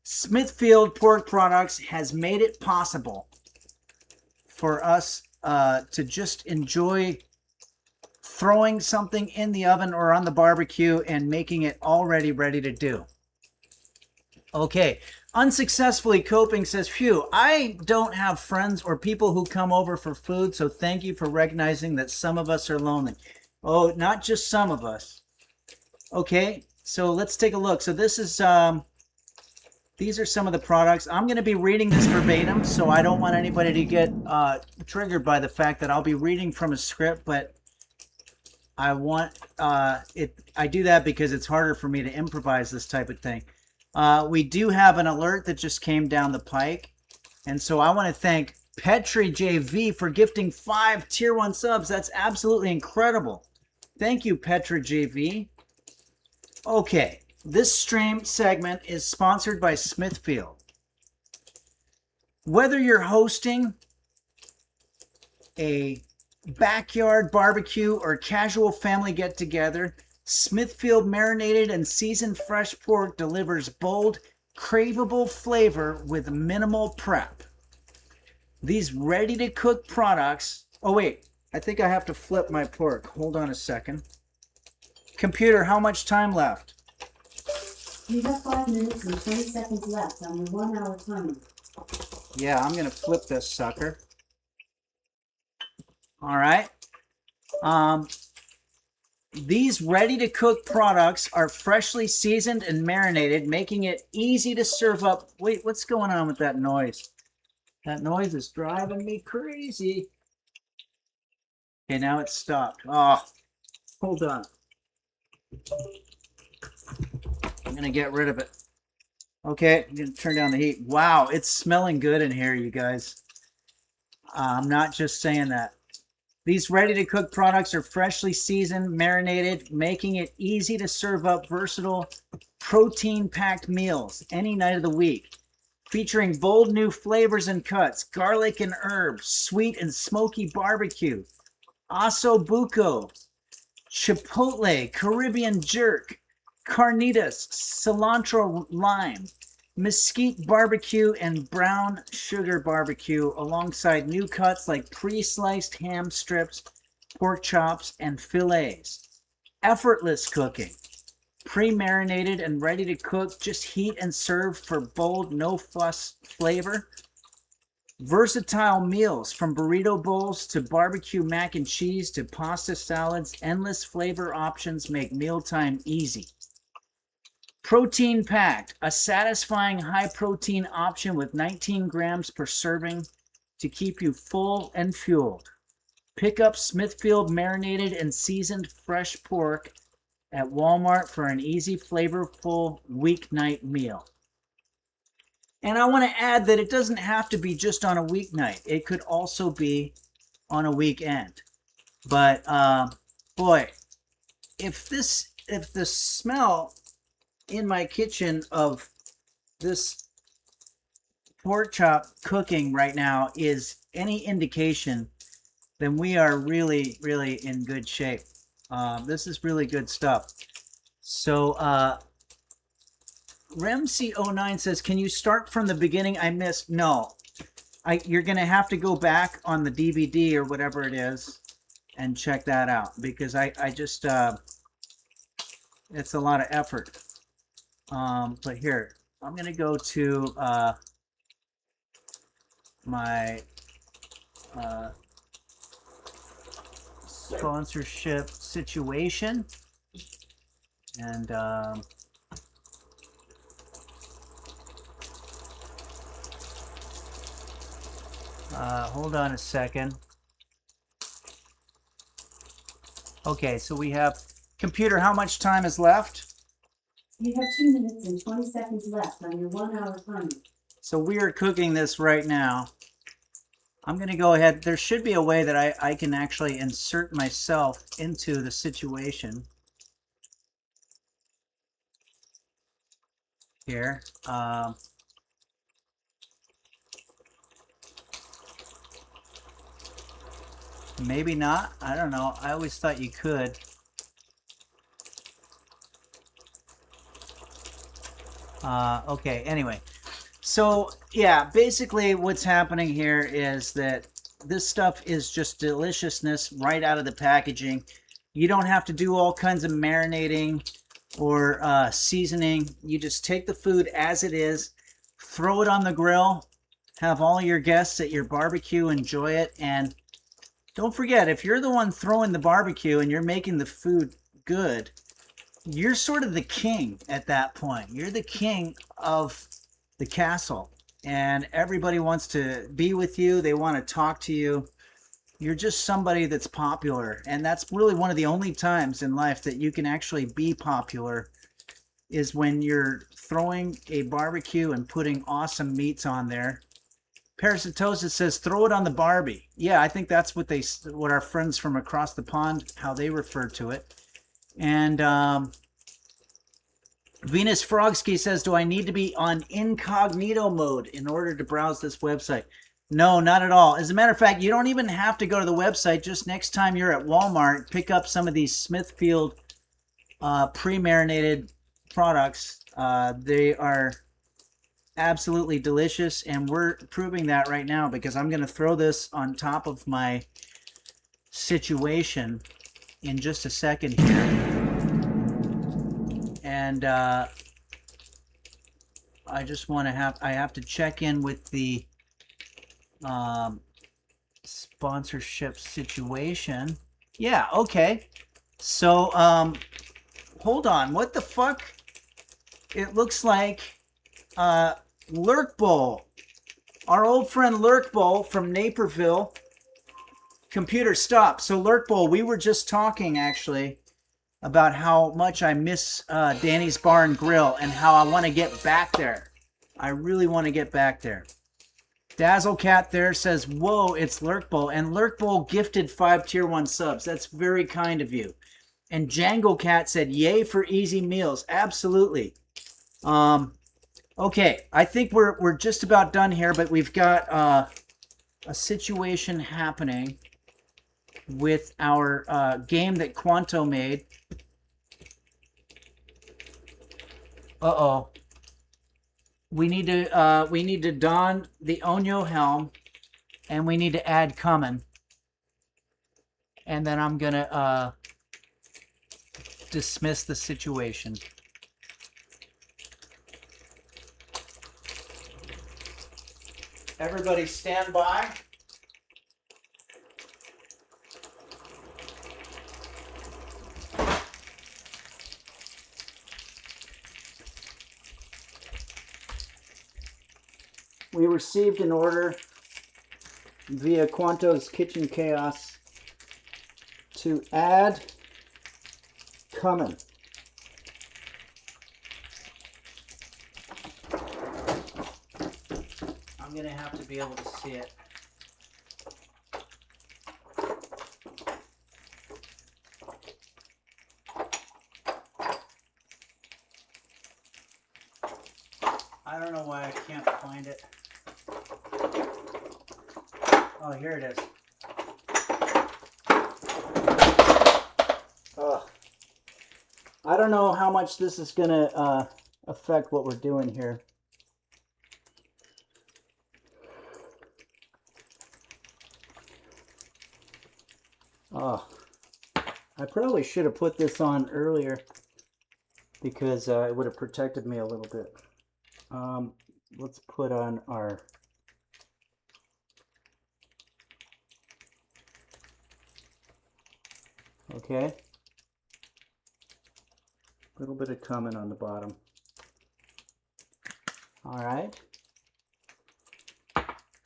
Smithfield Pork Products has made it possible for us to just enjoy throwing something in the oven or on the barbecue and making it already ready to do. Okay, unsuccessfully coping says, phew, I don't have friends or people who come over for food, so thank you for recognizing that some of us are lonely. Oh, not just some of us. Okay, so let's take a look. So this is, these are some of the products. I'm going to be reading this verbatim, so I don't want anybody to get triggered by the fact that I'll be reading from a script, but I want I do that because it's harder for me to improvise this type of thing. We do have an alert that just came down the pike, and so I want to thank Petri JV for gifting 5 tier 1 subs. That's absolutely incredible. Thank you, Petri JV. Okay, this stream segment is sponsored by Smithfield. Whether you're hosting a backyard barbecue or casual family get-together, Smithfield marinated and seasoned fresh pork delivers bold, craveable flavor with minimal prep. These ready-to-cook products... Oh, wait. I think I have to flip my pork. Hold on a second. Computer, how much time left? You have 5 minutes and 20 seconds left on your 1-hour timer. Yeah, I'm going to flip this sucker. All right. These ready-to-cook products are freshly seasoned and marinated, making it easy to serve up. Wait, what's going on with that noise? That noise is driving me crazy. Okay, now it's stopped. Oh, hold on. I'm going to get rid of it. Okay, I'm going to turn down the heat. Wow, it's smelling good in here, you guys. I'm not just saying that. These ready-to-cook products are freshly seasoned, marinated, making it easy to serve up versatile, protein-packed meals any night of the week. Featuring bold new flavors and cuts, garlic and herbs, sweet and smoky barbecue, osso buco, chipotle, Caribbean jerk, carnitas, cilantro lime, mesquite barbecue, and brown sugar barbecue, alongside new cuts like pre-sliced ham strips, pork chops, and fillets. Effortless cooking. Pre-marinated and ready to cook, just heat and serve for bold, no-fuss flavor. Versatile meals, from burrito bowls to barbecue mac and cheese to pasta salads, endless flavor options make mealtime easy. Protein packed, a satisfying high protein option with 19 grams per serving to keep you full and fueled. Pick up Smithfield marinated and seasoned fresh pork at Walmart for an easy, flavorful weeknight meal. And I want to add that it doesn't have to be just on a weeknight. It could also be on a weekend. But boy, if the smell in my kitchen of this pork chop cooking right now is any indication, then we are really, really in good shape. This is really good stuff. So Remc09 says, can you start from the beginning? I missed. No, you're going to have to go back on the DVD or whatever it is and check that out, because I just, it's a lot of effort. But here, I'm going to go to my sponsorship situation, and hold on a second. Okay, so we have, computer, how much time is left? You have 2 minutes and 20 seconds left on your 1-hour timer. So we are cooking this right now. I'm going to go ahead. There should be a way that I can actually insert myself into the situation. here. Maybe not. I don't know. I always thought you could. Okay, anyway. So, yeah, basically what's happening here is that this stuff is just deliciousness right out of the packaging. You don't have to do all kinds of marinating or seasoning. You just take the food as it is, throw it on the grill, have all your guests at your barbecue enjoy it, and don't forget, if you're the one throwing the barbecue and you're making the food good, you're sort of the king at that point. You're the king of the castle, and everybody wants to be with you. They want to talk to you. You're just somebody that's popular, and that's really one of the only times in life that you can actually be popular is when you're throwing a barbecue and putting awesome meats on there. Parasitosis says, throw it on the Barbie. Yeah, I think that's what our friends from across the pond, how they refer to it. And Venus Frogski says, do I need to be on incognito mode in order to browse this website? No, not at all. As a matter of fact, you don't even have to go to the website. Just next time you're at Walmart, pick up some of these Smithfield pre-marinated products. They are absolutely delicious, and we're proving that right now because I'm going to throw this on top of my situation in just a second here. And I just want to I have to check in with the sponsorship situation. Yeah, okay. So, hold on. What the fuck? It looks like Lurkbull, our old friend Lurkbull from Naperville. Computer, stop. So Lurkbull, we were just talking actually about how much I miss Danny's Bar and Grill and how I want to get back there. I really want to get back there. Dazzlecat there says, whoa, it's Lurkbull. And Lurkbull gifted 5 tier 1 subs. That's very kind of you. And Django Cat said, yay for easy meals. Absolutely. Okay, I think we're just about done here, but we've got a situation happening with our game that Quanto made. Uh-oh. We need to don the Onyo helm, and we need to add Cumin. And then I'm gonna dismiss the situation. Everybody stand by. We received an order via Quanto's Kitchen Chaos to add Cumin. I'm going to have to be able to see it. I don't know why I can't find it. Oh, here it is. I don't know how much this is going to affect what we're doing here. I probably should have put this on earlier because it would have protected me a little bit. Let's put on our... Okay. A little bit of cumin on the bottom. All right.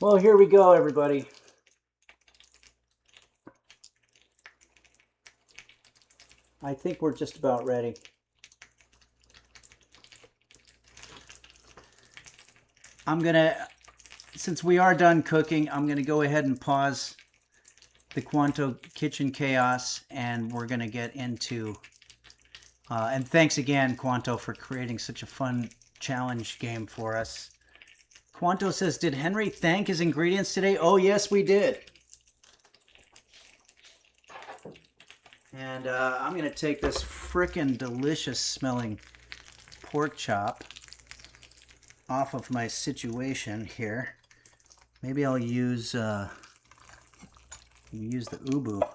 Well, here we go, everybody. I think we're just about ready. I'm gonna, since we are done cooking, I'm gonna go ahead and pause the Quanto Kitchen Chaos, and we're gonna get into, and thanks again, Quanto, for creating such a fun challenge game for us. Quanto says, did Henry thank his ingredients today? Oh, yes, we did. And I'm going to take this frickin' delicious smelling pork chop off of my situation here. Maybe I'll use the ubu.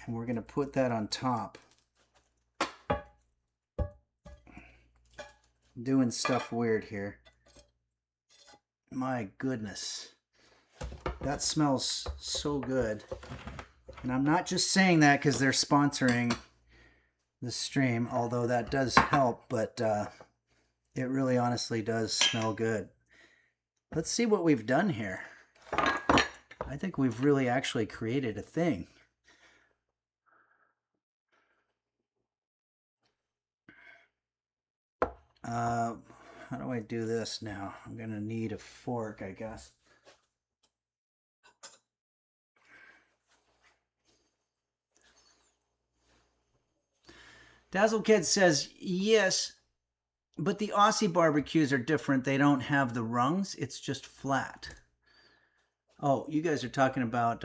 And we're going to put that on top. Doing stuff weird here. My goodness. That smells so good. And I'm not just saying that because they're sponsoring the stream, although that does help, but it really honestly does smell good. Let's see what we've done here. I think we've really actually created a thing. How do I do this now? I'm going to need a fork, I guess. Dazzlekid says, yes, but the Aussie barbecues are different. They don't have the rungs. It's just flat. Oh, you guys are talking about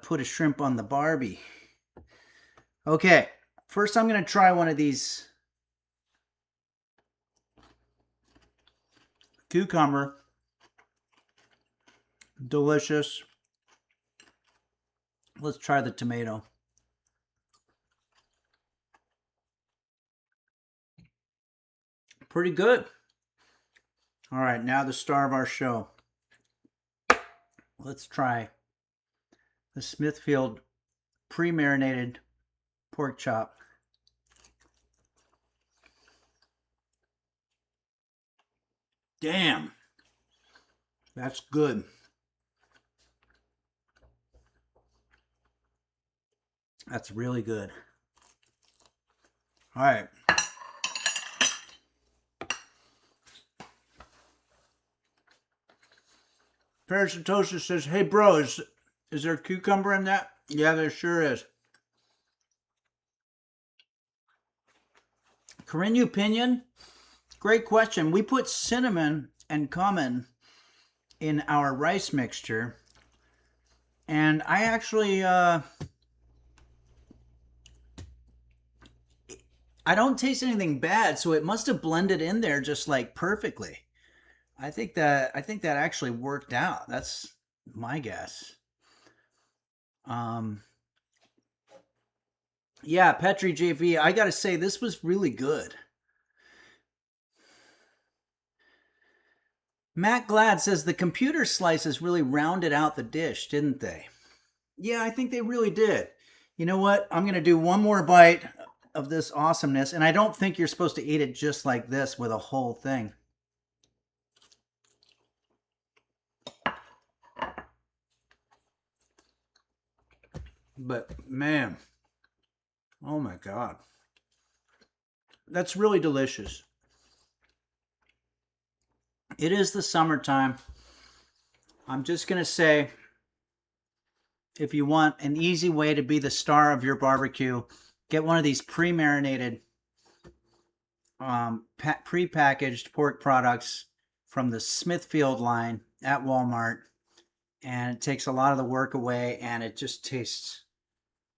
put a shrimp on the Barbie. Okay, first I'm going to try one of these cucumber. Delicious. Let's try the tomato. Pretty good. All right, now the star of our show. Let's try the Smithfield pre-marinated pork chop. Damn, that's good. That's really good. All right. Parasitosis says, hey bro, is there cucumber in that? Yeah, there sure is. Corinne Pinion, great question. We put cinnamon and cumin in our rice mixture, and I actually I don't taste anything bad, so it must have blended in there just like perfectly. I think that actually worked out. That's my guess. Yeah, Petri JV, I gotta say this was really good. Matt Glad says the computer slices really rounded out the dish, didn't they? Yeah, I think they really did. You know what? I'm gonna do one more bite of this awesomeness, and I don't think you're supposed to eat it just like this with a whole thing. But man, oh my God. That's really delicious. It is the summertime. I'm just going to say, if you want an easy way to be the star of your barbecue, get one of these pre-marinated, pre-packaged pork products from the Smithfield line at Walmart. And it takes a lot of the work away, and it just tastes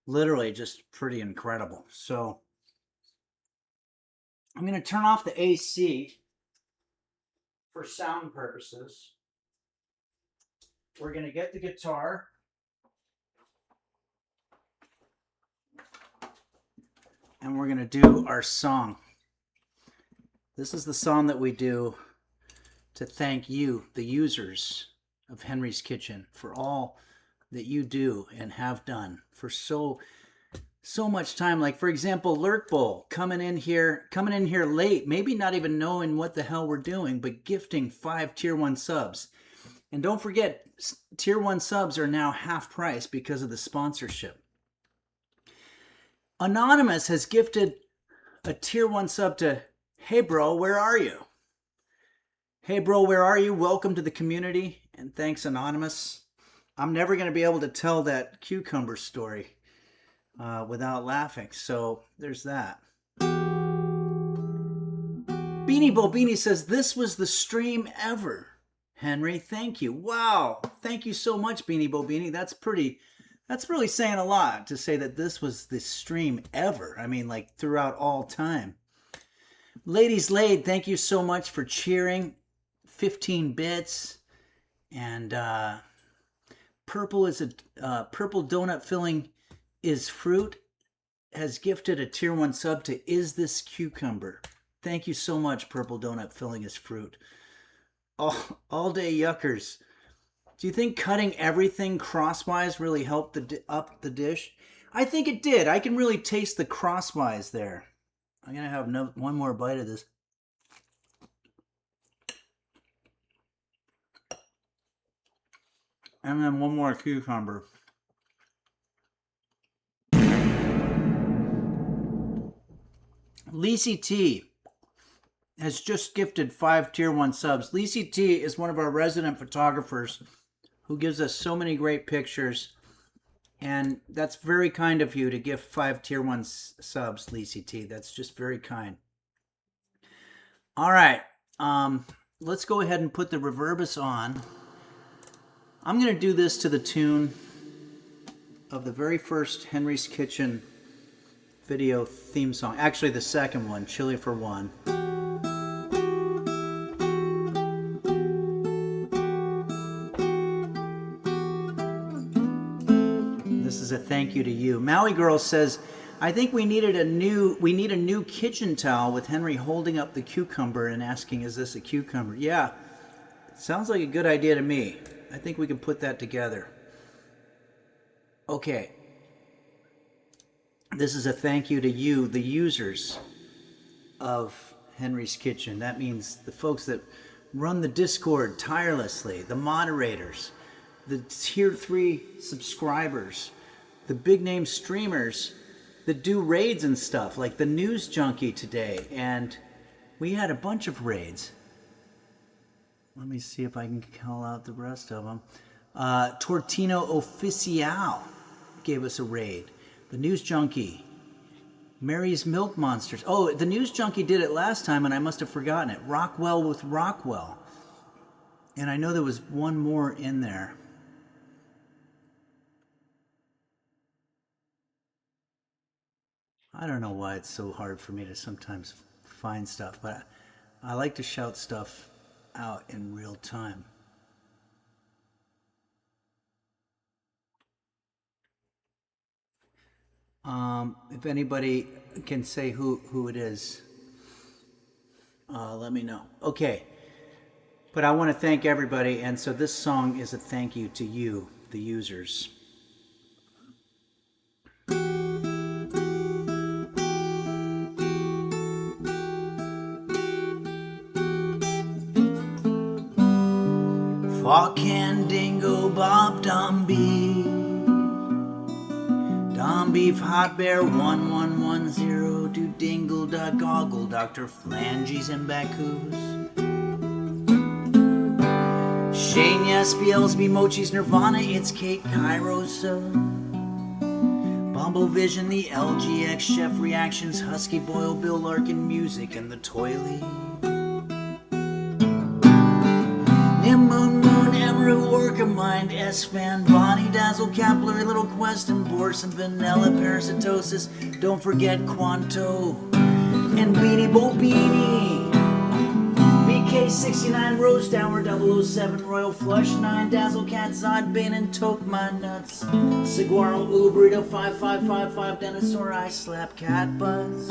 literally just pretty incredible. So I'm going to turn off the AC for sound purposes. We're going to get the guitar. And we're going to do our song. This is the song that we do to thank you, the users of Henry's Kitchen, for all that you do and have done for so much time. Like, for example, Lurk Bowl coming in here late, maybe not even knowing what the hell we're doing, but gifting 5 tier 1 subs. And don't forget, tier 1 subs are now half price because of the sponsorship. Anonymous has gifted a tier 1 sub to Hey Bro, Where Are You? Hey Bro, Where Are You? Welcome to the community, and thanks Anonymous. I'm never going to be able to tell that cucumber story. without laughing. So there's that. Beanie Bobini says, this was the stream ever. Henry, thank you. Wow. Thank you so much, Beanie Bobini. That's really saying a lot to say that this was the stream ever. I mean, like throughout all time. Ladies Laid, thank you so much for cheering. 15 bits. And purple donut filling is fruit has gifted a tier 1 sub to Is This Cucumber. Thank you so much, Purple Donut Filling is Fruit. All day yuckers. Do you think cutting everything crosswise really helped up the dish? I think it did. I can really taste the crosswise there. I'm going to have one more bite of this. And then one more cucumber. Lacey T has just gifted 5 tier 1 subs. Lacey T is one of our resident photographers who gives us so many great pictures. And that's very kind of you to gift 5 tier 1 subs, Lacey T. That's just very kind. All right. Let's go ahead and put the reverbus on. I'm going to do this to the tune of the very first Henry's Kitchen video theme song. Actually, the second one, Chili for One. This is a thank you to you. Maui Girl says, I think we need a new kitchen towel with Henry holding up the cucumber and asking, is this a cucumber? Yeah, sounds like a good idea to me. I think we can put that together. Okay. This is a thank you to you, the users of Henry's Kitchen. That means the folks that run the Discord tirelessly, the moderators, the tier 3 subscribers, the big name streamers that do raids and stuff, like the News Junkie today. And we had a bunch of raids. Let me see if I can call out the rest of them. Tortino Oficial gave us a raid. The News Junkie. Mary's Milk Monsters. Oh, the News Junkie did it last time and I must have forgotten it. Rockwell with Rockwell. And I know there was one more in there. I don't know why it's so hard for me to sometimes find stuff, but I like to shout stuff out in real time. If anybody can say who it is, let me know. Okay. But I want to thank everybody, and so this song is a thank you to you, the users. Fawk and Dingo Bob Dombey, Dom Beef Hot Bear 1110, Do Dingle Da Goggle, Dr. Flanges and Bacchus, Shane Yes, BLSB Mochi's Nirvana, It's Kate Kairosa, Bumble Vision, the LGX Chef Reactions, Husky Boyle, Bill Larkin Music, and the Toilet. Nim Moon Moon, Emerald Orca Mind, S-Fan, Bonnie Dazzle, Capillary Little Quest, and Borson Vanilla, Parasitosis, don't forget Quanto, and Beanie Bobini, BK69, Rose Tower, 007, Royal Flush, 9, Dazzle Cat, Zod, Bane, and Toke My Nuts, Saguaro, Uberito, 5555, Dinosaur, I Slap, Cat Buzz,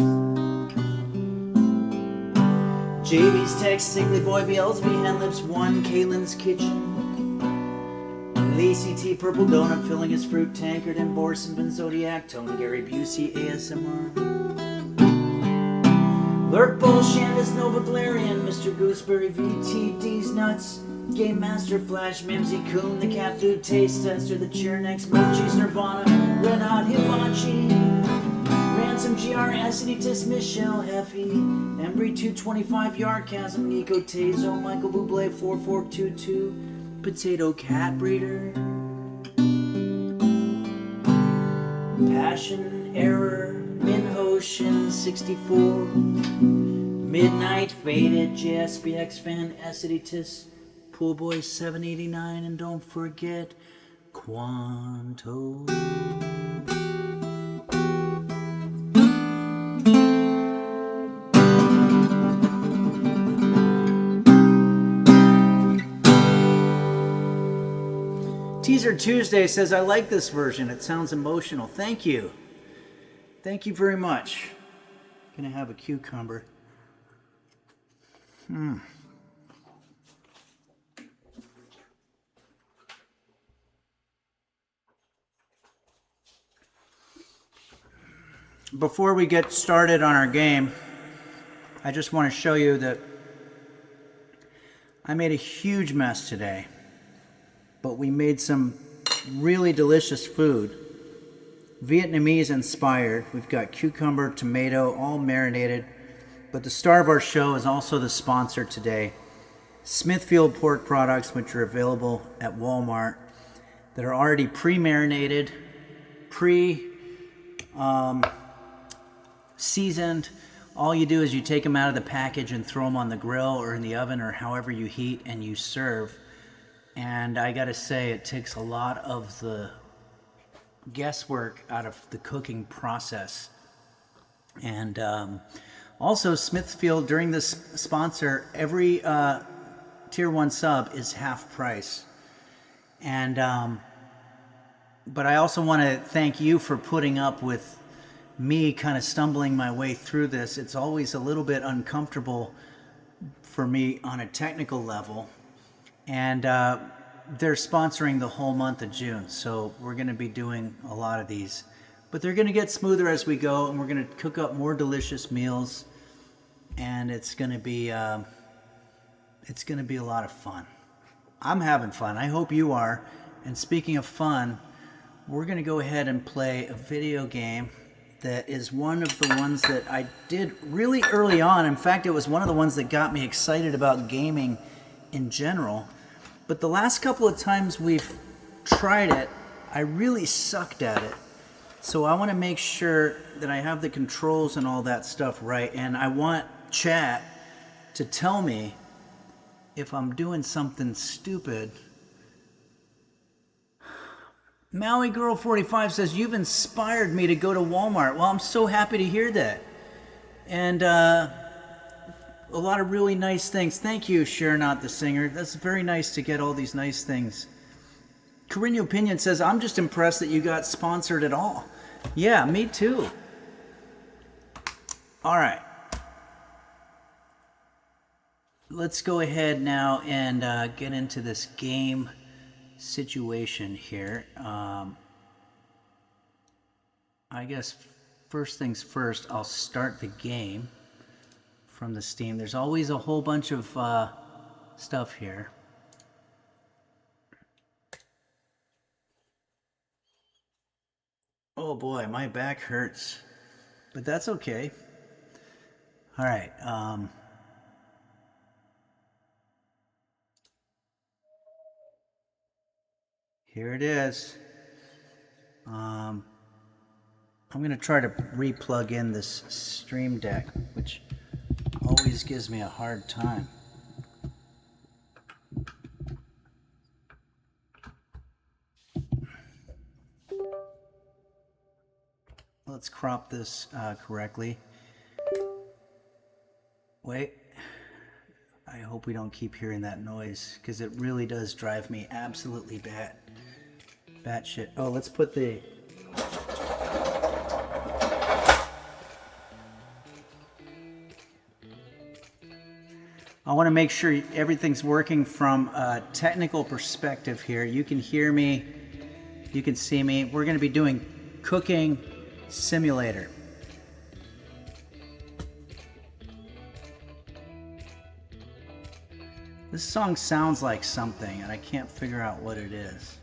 JB's Text, Sickly Boy, BLSB, Handlips 1, Caitlin's Kitchen, Lacey T, Purple Donut, Filling His Fruit, Tankard, and Borson, Ben Zodiac, Tone, Gary Busey, ASMR, Lurk Bull, Shandis, Nova Galarian, Mr. Gooseberry, VTD's Nuts, Game Master, Flash, Mimsy Coon, The Cat Food Taste Tester, The Cheernex, Mochi's Nirvana, Red Hot Hibachi, Ransom, GRS, Anitis, Michelle Heffy, Embry 225, Yarkasm, Nico Tazo, Michael Bublé 4422, Potato Cat Breeder, Passion, Error, Minhoshin 64, Midnight Faded, JSBX Fan, Aciditus, Pool Boy 789, and don't forget Quanto. Teaser Tuesday says, I like this version. It sounds emotional. Thank you. Thank you very much. Gonna have a cucumber. Before we get started on our game, I just want to show you that I made a huge mess today, but we made some really delicious food. Vietnamese inspired. We've got cucumber, tomato, all marinated. But the star of our show is also the sponsor today. Smithfield pork products, which are available at Walmart, that are already pre-marinated, seasoned. All you do is you take them out of the package and throw them on the grill or in the oven or however you heat, and you serve. And I gotta say, it takes a lot of the guesswork out of the cooking process. And also Smithfield, during this sponsor, every tier 1 sub is half price. And but I also want to thank you for putting up with me kind of stumbling my way through this. It's always a little bit uncomfortable for me on a technical level. And they're sponsoring the whole month of June, so we're going to be doing a lot of these. But they're going to get smoother as we go, and we're going to cook up more delicious meals, and it's going to be a lot of fun. I'm having fun. I hope you are. And speaking of fun, we're going to go ahead and play a video game that is one of the ones that I did really early on. In fact, it was one of the ones that got me excited about gaming in general. But the last couple of times we've tried it, I really sucked at it. So I want to make sure that I have the controls and all that stuff right. And I want chat to tell me if I'm doing something stupid. Maui Girl 45 says, you've inspired me to go to Walmart. Well, I'm so happy to hear that. And a lot of really nice things. Thank you, Not the Singer. That's very nice to get all these nice things. Corinne Opinion says, I'm just impressed that you got sponsored at all. Yeah, me too. All right. Let's go ahead now and get into this game situation here. I guess first things first, I'll start the game from the Steam. There's always a whole bunch of stuff here. Oh boy, my back hurts, but that's okay. All right. Here it is. I'm going to try to re-plug in this Stream Deck, which always gives me a hard time. Let's crop this correctly. Wait. I hope we don't keep hearing that noise, because it really does drive me absolutely batshit. Oh, let's put the... I want to make sure everything's working from a technical perspective here. You can hear me, you can see me. We're going to be doing Cooking Simulator. This song sounds like something, and I can't figure out what it is.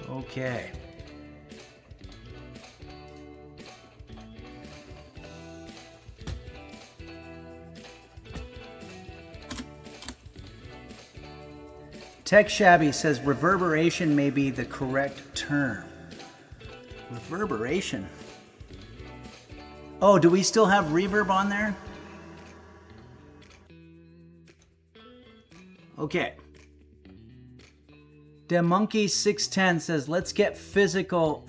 Okay. Tech Shabby says reverberation may be the correct term. Reverberation. Oh, do we still have reverb on there? Okay. Demonkey 610 says, let's get physical.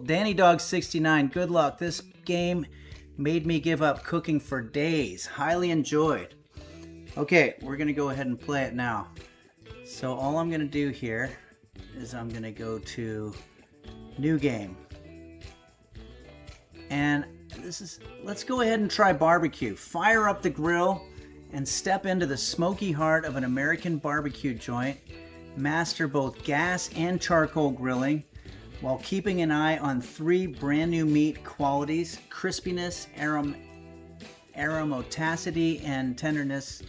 Danny Dog 69, good luck. This game made me give up cooking for days. Highly enjoyed. Okay, we're going to go ahead and play it now. So all I'm going to do here is I'm going to go to new game. And let's go ahead and try barbecue. Fire up the grill and step into the smoky heart of an American barbecue joint. Master both gas and charcoal grilling while keeping an eye on 3 brand new meat qualities: crispiness, aromaticity, and tenderness.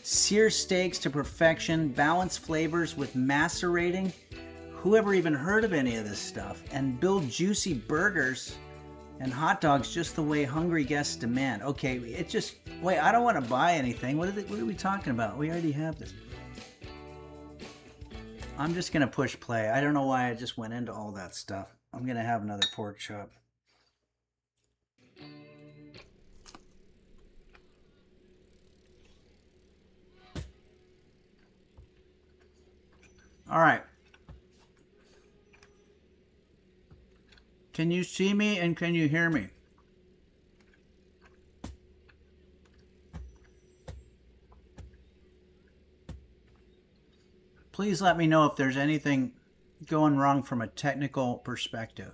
Sear steaks to perfection, balance flavors with macerating. Whoever even heard of any of this stuff? And build juicy burgers and hot dogs just the way hungry guests demand. Okay, wait, I don't want to buy anything. What are we talking about? We already have this. I'm just going to push play. I don't know why I just went into all that stuff. I'm going to have another pork chop. All right. Can you see me and can you hear me? Please let me know if there's anything going wrong from a technical perspective.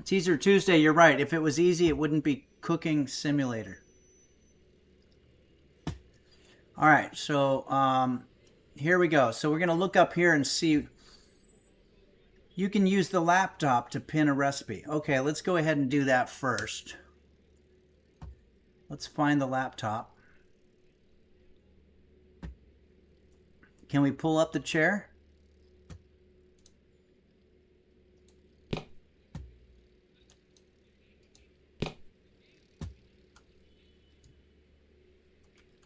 Teaser Tuesday, you're right. If it was easy, it wouldn't be Cooking Simulator. All right, so here we go. So we're going to look up here and see. You can use the laptop to pin a recipe. Okay, let's go ahead and do that first. Let's find the laptop. Can we pull up the chair?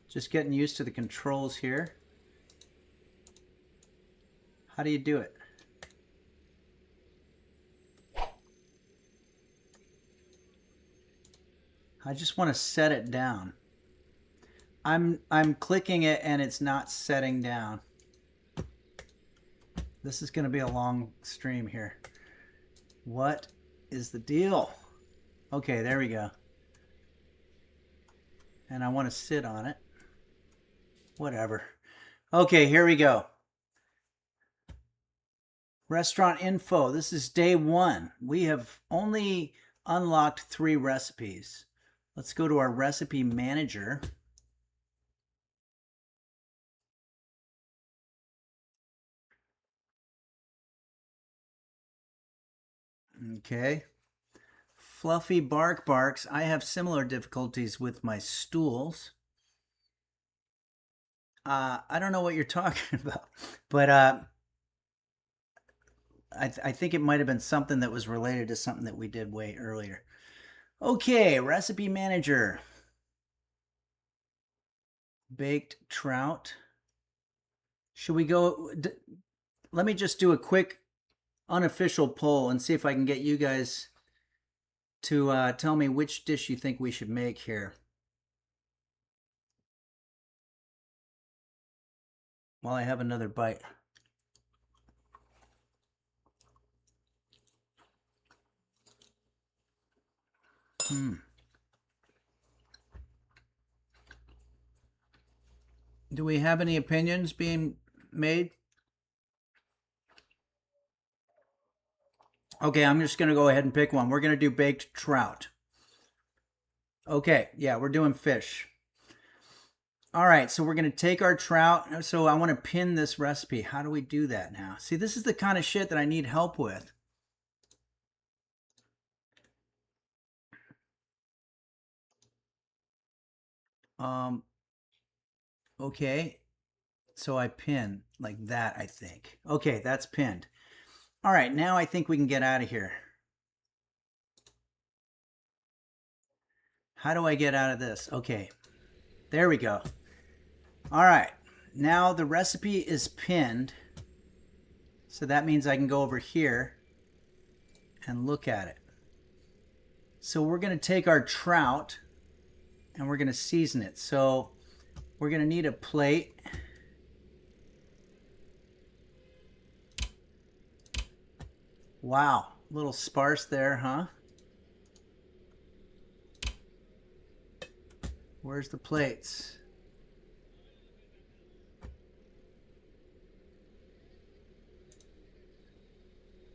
Just getting used to the controls here. How do you do it? I just want to set it down. I'm clicking it and it's not setting down. This is going to be a long stream here. What is the deal? Okay, there we go. And I want to sit on it. Whatever. Okay, here we go. Restaurant info. This is day 1. We have only unlocked 3 recipes. Let's go to our recipe manager. Okay. Fluffy Bark barks. I have similar difficulties with my stools. I don't know what you're talking about, but I think it might have been something that was related to something that we did way earlier. Okay, recipe manager. Baked trout. Should we go? Let me just do a quick unofficial poll and see if I can get you guys to tell me which dish you think we should make here. While I have another bite. Do we have any opinions being made? Okay, I'm just going to go ahead and pick one. We're going to do baked trout. Okay, yeah, we're doing fish. All right, so we're going to take our trout. So I want to pin this recipe. How do we do that now? See, this is the kind of shit that I need help with. Okay, so I pin like that, I think. Okay, that's pinned. All right, now I think we can get out of here. How do I get out of this? Okay, There we go. All right. Now the recipe is pinned. So that means I can go over here and look at it. So we're going to take our trout and we're going to season it. So we're going to need a plate. Wow, a little sparse there, huh? Where's the plates?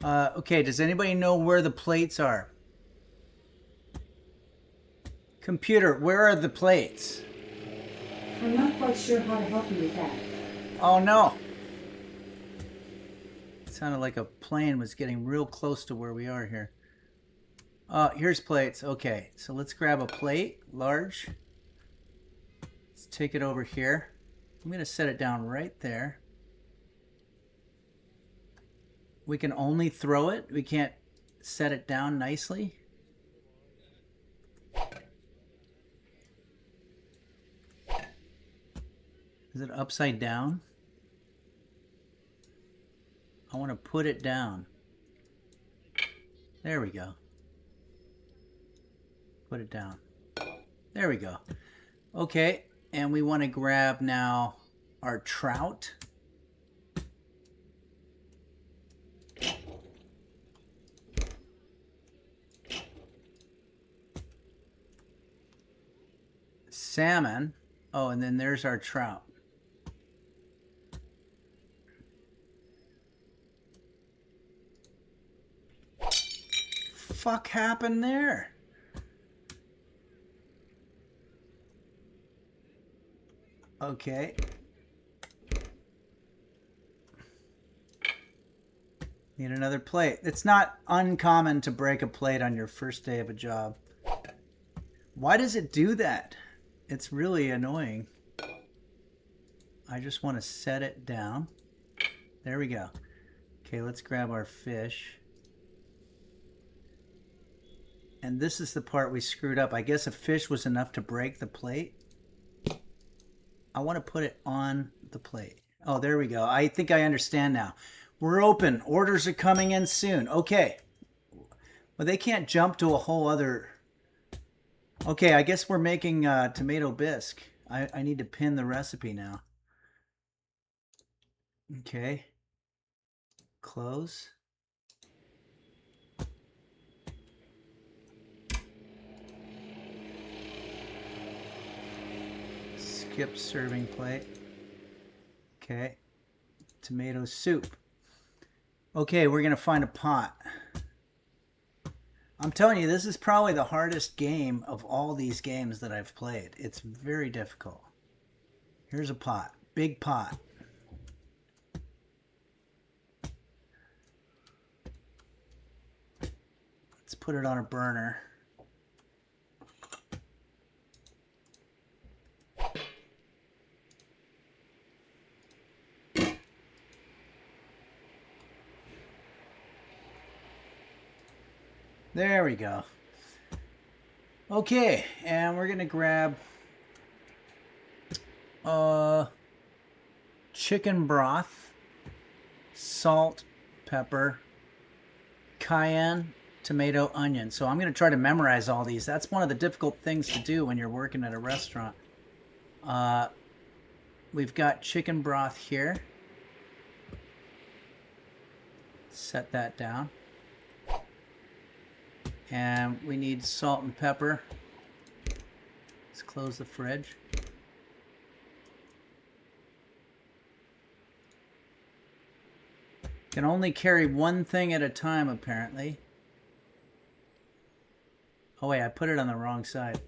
Okay, does anybody know where the plates are? Computer, where are the plates? I'm not quite sure how to help you with that. Oh no. It sounded like a plane was getting real close to where we are here. Here's plates. Okay, so let's grab a plate, large. Let's take it over here. I'm going to set it down right there. We can only throw it. We can't set it down nicely. Is it upside down? I want to put it down. There we go. Put it down. There we go. Okay, and we want to grab now our trout. Salmon. Oh, and then there's our trout. Fuck happened there? Okay. Need another plate. It's not uncommon to break a plate on your first day of a job. Why does it do that? It's really annoying. I just want to set it down. There we go. Okay, let's grab our fish. And this is the part we screwed up. I guess a fish was enough to break the plate. I want to put it on the plate. Oh, there we go. I think I understand now. We're open. Orders are coming in soon. Okay. Well, they can't jump to a whole other... Okay, I guess we're making tomato bisque. I need to pin the recipe now. Okay. Close. Skip serving plate. Okay. Tomato soup. Okay, we're going to find a pot. I'm telling you, this is probably the hardest game of all these games that I've played. It's very difficult. Here's a pot. Big pot. Let's put it on a burner. There we go. Okay, and we're gonna grab chicken broth, salt, pepper, cayenne, tomato, onion. So I'm gonna try to memorize all these. That's one of the difficult things to do when you're working at a restaurant. We've got chicken broth here. Set that down. And we need salt and pepper. Let's close the fridge. Can only carry one thing at a time, apparently. Oh wait, I put it on the wrong side.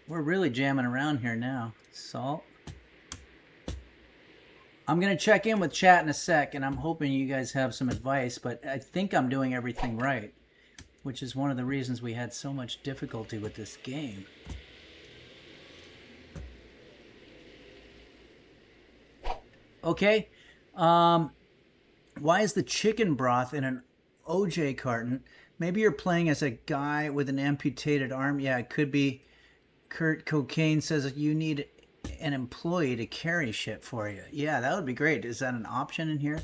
We're really jamming around here now. Salt. I'm going to check in with chat in a sec, and I'm hoping you guys have some advice, but I think I'm doing everything right, which is one of the reasons we had so much difficulty with this game. Okay, why is the chicken broth in an OJ carton? Maybe you're playing as a guy with an amputated arm. Yeah, it could be. Kurt Cocaine says you need an employee to carry shit for you. Yeah, that would be great. Is that an option in here?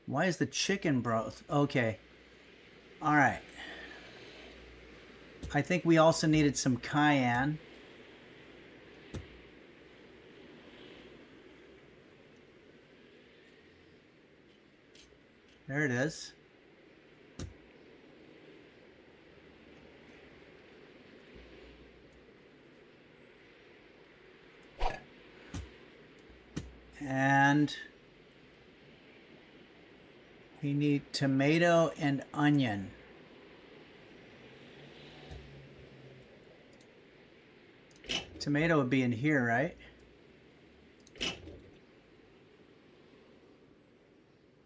Why is the chicken broth? Okay. All right. I think we also needed some cayenne. There it is. And we need tomato and onion. Tomato would be in here, right?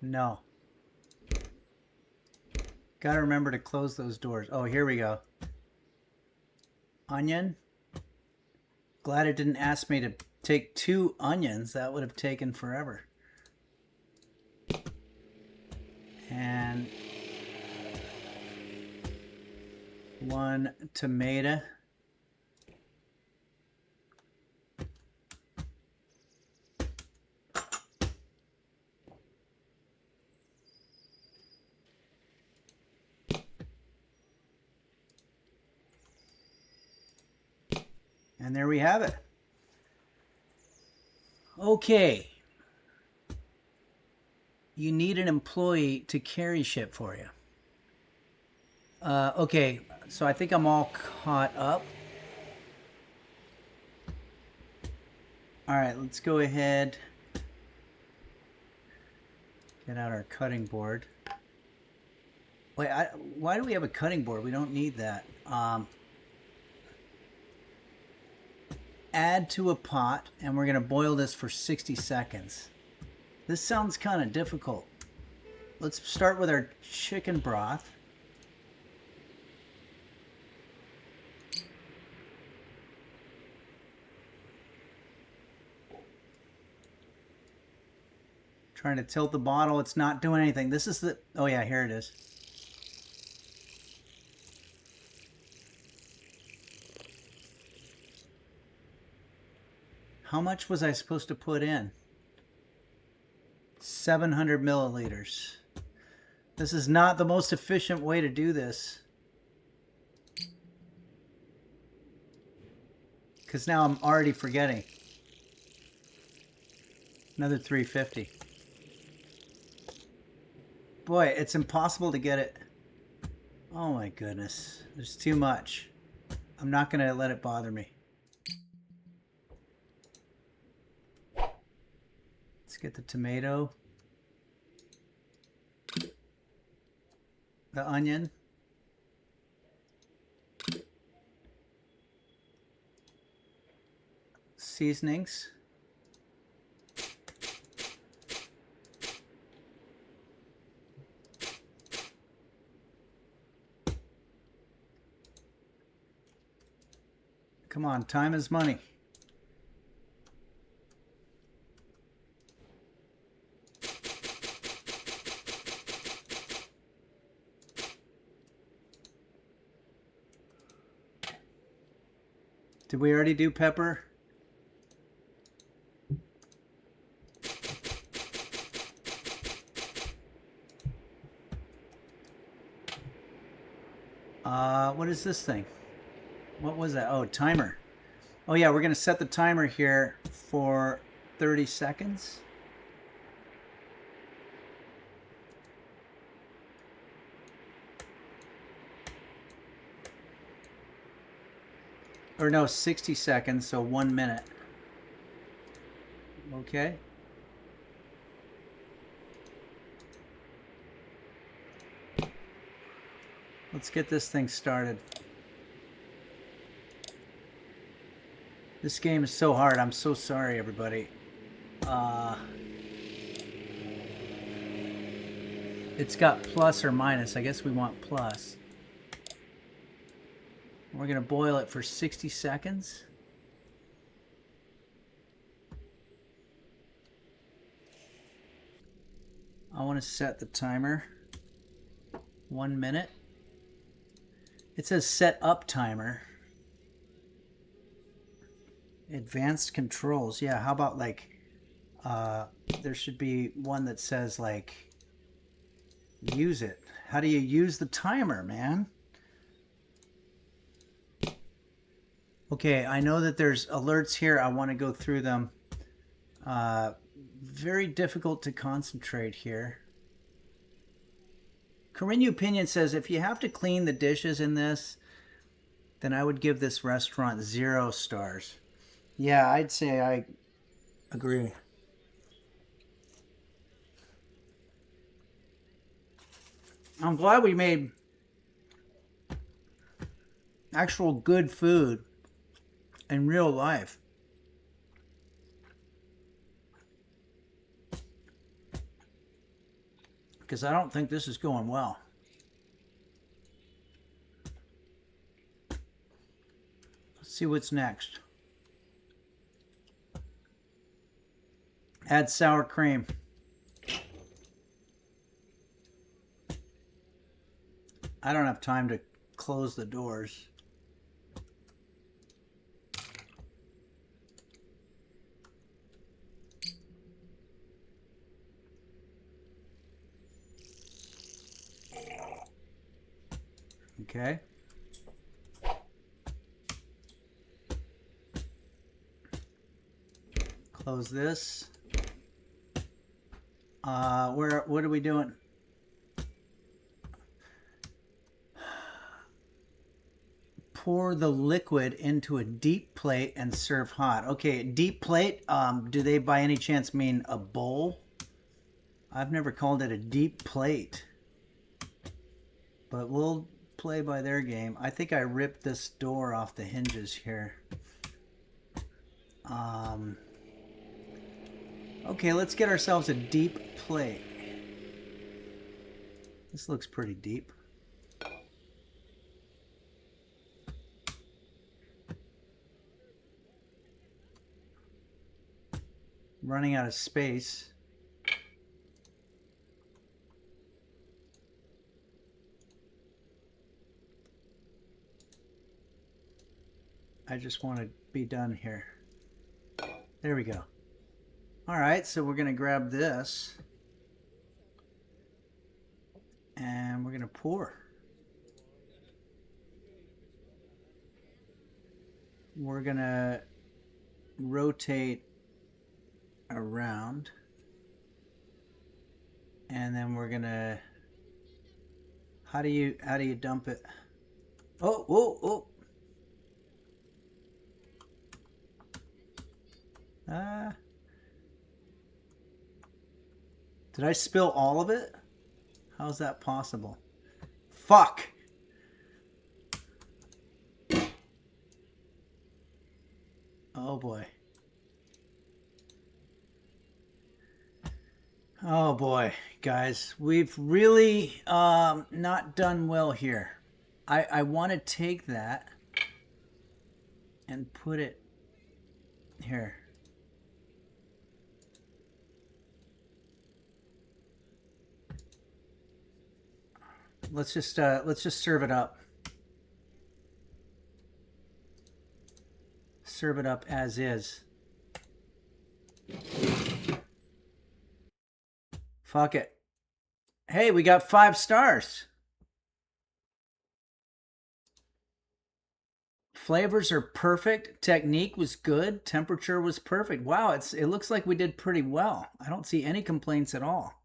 No. Gotta remember to close those doors. Oh, here we go. Onion. Glad it didn't ask me to take 2 onions. That would have taken forever. And 1 tomato. And there we have it. Okay. You need an employee to carry shit for you. Okay, so I think I'm all caught up. All right, let's go ahead. Get out our cutting board. Wait, why do we have a cutting board? We don't need that. Add to a pot, and we're going to boil this for 60 seconds. This sounds kind of difficult. Let's start with our chicken broth. Trying to tilt the bottle. It's not doing anything. This is the... Oh, yeah, here it is. How much was I supposed to put in? 700 milliliters. This is not the most efficient way to do this. Because now I'm already forgetting. Another 350. Boy, it's impossible to get it. Oh my goodness. There's too much. I'm not going to let it bother me. Let's get the tomato. The onion. Seasonings. Come on, time is money. Did we already do pepper? What is this thing? What was that? Oh, timer. Oh yeah, we're gonna set the timer here for 30 seconds. Or no, 60 seconds, so 1 minute. Okay. Let's get this thing started. This game is so hard. I'm so sorry, everybody. It's got plus or minus. I guess we want plus. We're going to boil it for 60 seconds. I want to set the timer. 1 minute. It says set up timer. Advanced controls. Yeah, how about like there should be one that says like use it. How do you use the timer, man? Okay, I know that there's alerts here. I want to go through them. Very difficult to concentrate here. Corinne Opinion says if you have to clean the dishes in this, then I would give this restaurant 0 stars. Yeah, I'd say I agree. I'm glad we made actual good food in real life. Because I don't think this is going well. Let's see what's next. Add sour cream. I don't have time to close the doors. Okay. Close this. What are we doing? Pour the liquid into a deep plate and serve hot. Okay, deep plate, do they by any chance mean a bowl? I've never called it a deep plate. But we'll play by their game. I think I ripped this door off the hinges here. Okay, let's get ourselves a deep plate. This looks pretty deep. Running out of space. I just want to be done here. There we go. All right, so we're going to grab this and we're going to pour. We're going to rotate around and then we're going to how do you dump it? Oh. Did I spill all of it? How's that possible? Fuck! Oh boy. Oh boy, guys. We've really not done well here. I want to take that and put it here. Let's just serve it up. Serve it up as is. Fuck it. Hey, we got 5 stars. Flavors are perfect. Technique was good. Temperature was perfect. Wow, it looks like we did pretty well. I don't see any complaints at all.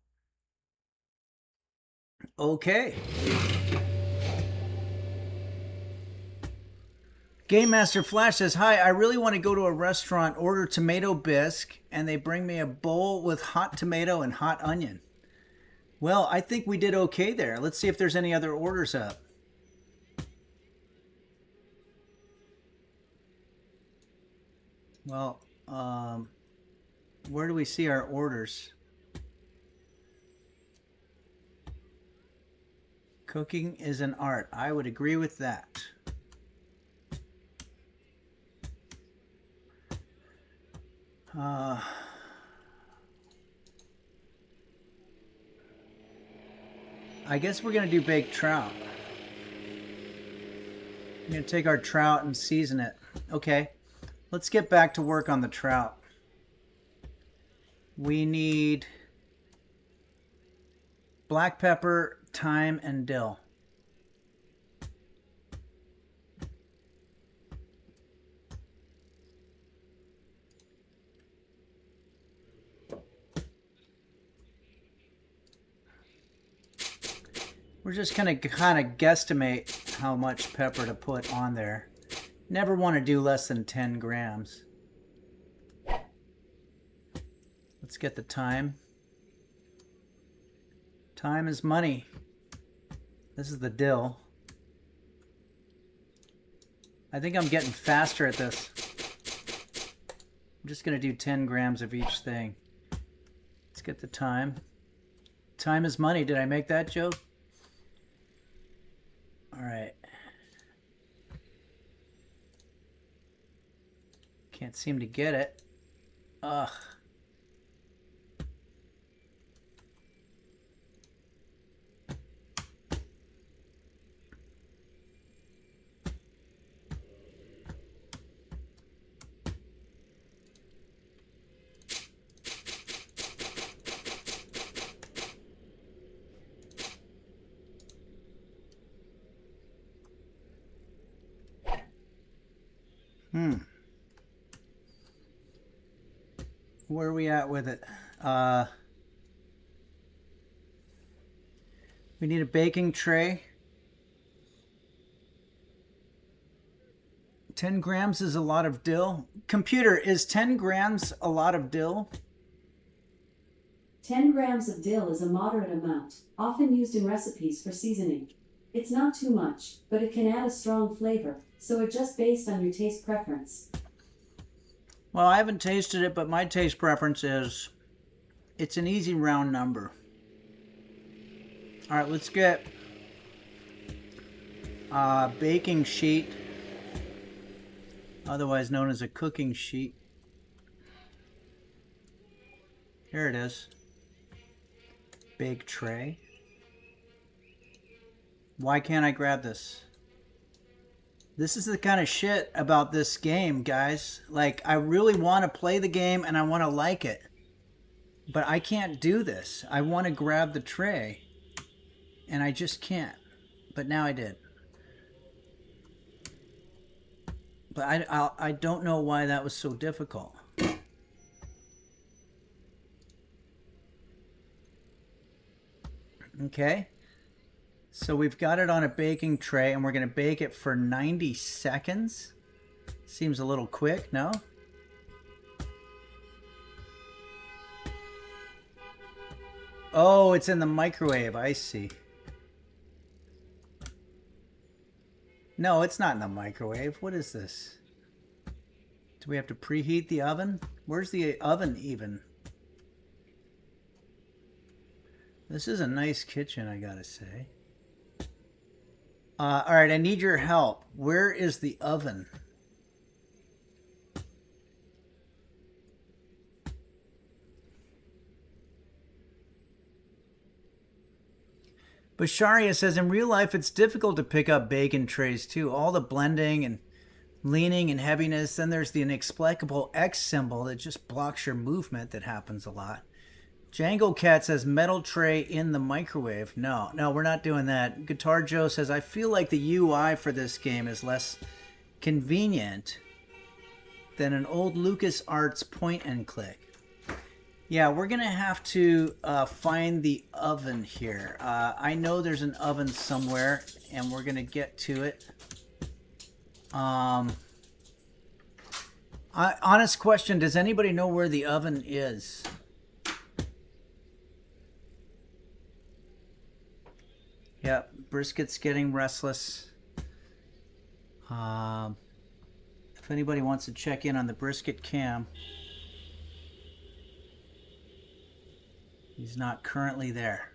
Okay. Game Master Flash says, hi, I really want to go to a restaurant, order tomato bisque, and they bring me a bowl with hot tomato and hot onion. Well, I think we did okay there. Let's see if there's any other orders up. Well, where do we see our orders? Cooking is an art. I would agree with that. I guess we're going to do baked trout. I'm going to take our trout and season it. Okay, let's get back to work on the trout. We need black pepper, thyme, and dill. We're just going to kind of guesstimate how much pepper to put on there. Never want to do less than 10 grams. Let's get the thyme. Time is money. This is the dill. I think I'm getting faster at this. I'm just going to do 10 grams of each thing. Let's get the thyme. Time is money. Did I make that joke? All right. Can't seem to get it. Ugh. Where are we at with it? We need a baking tray. 10 grams is a lot of dill. Computer, is 10 grams a lot of dill? 10 grams of dill is a moderate amount, often used in recipes for seasoning. It's not too much, but it can add a strong flavor, so adjust based on your taste preference. Well, I haven't tasted it, but my taste preference is it's an easy round number. All right, let's get a baking sheet, otherwise known as a cooking sheet. Here it is. Bake tray. Why can't I grab this? This is the kind of shit about this game, guys. Like, I really want to play the game and I want to like it. But I can't do this. I want to grab the tray. And I just can't. But now I did. But I don't know why that was so difficult. Okay. So we've got it on a baking tray and we're going to bake it for 90 seconds. Seems a little quick, no? Oh, it's in the microwave. I see. No, it's not in the microwave. What is this? Do we have to preheat the oven? Where's the oven even? This is a nice kitchen, I gotta say. All right, I need your help. Where is the oven? Basharia says, in real life, it's difficult to pick up bacon trays, too. All the blending and leaning and heaviness. Then there's the inexplicable X symbol that just blocks your movement that happens a lot. Django Cat says, metal tray in the microwave. No, we're not doing that. Guitar Joe says, I feel like the UI for this game is less convenient than an old LucasArts point and click. Yeah, we're going to have to find the oven here. I know there's an oven somewhere, and we're going to get to it. Honest question, does anybody know where the oven is? Yep, brisket's getting restless. If anybody wants to check in on the brisket cam, he's not currently there.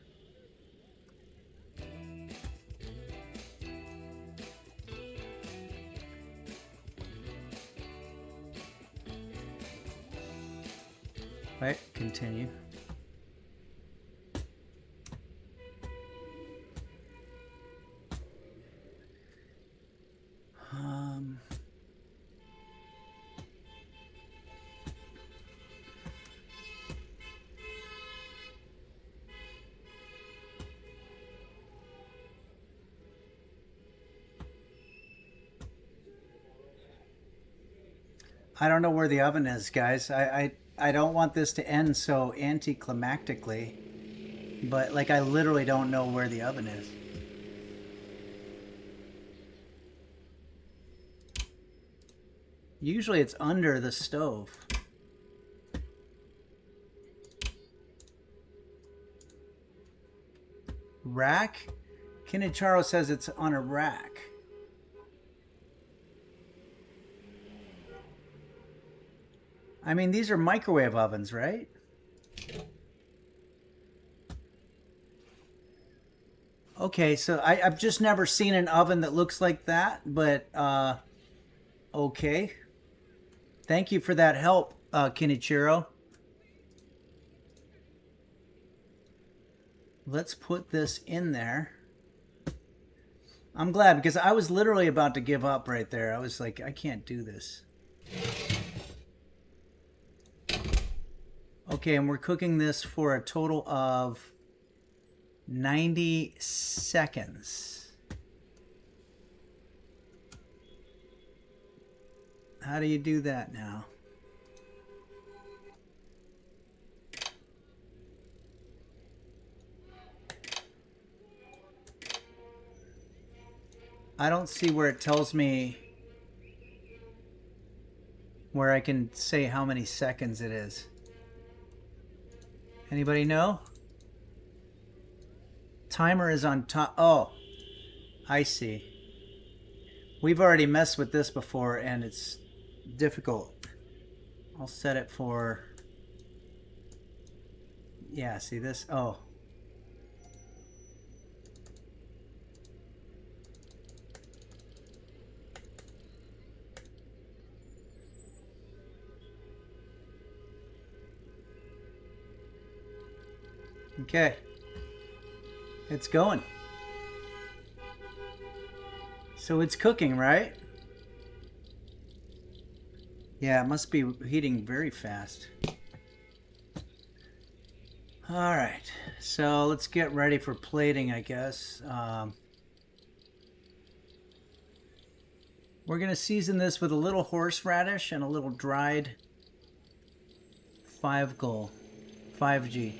Right, continue. I don't know where the oven is, guys. I don't want this to end so anticlimactically, but like I literally don't know where the oven is. Usually it's under the stove. Rack? Kinicharo says it's on a rack. I mean, these are microwave ovens, right? Okay, so I've just never seen an oven that looks like that, but okay. Thank you for that help, Kinichiro. Let's put this in there. I'm glad because I was literally about to give up right there. I was like, I can't do this. Okay, and we're cooking this for a total of 90 seconds. How do you do that now? I don't see where it tells me where I can say how many seconds it is. Anybody know? Timer is on top. Oh, I see. We've already messed with this before and it's difficult. I'll set it for... Yeah, see this? Oh. Okay. It's going. So it's cooking, right? Yeah, it must be heating very fast. All right. So let's get ready for plating, I guess. We're going to season this with a little horseradish and a little dried 5G.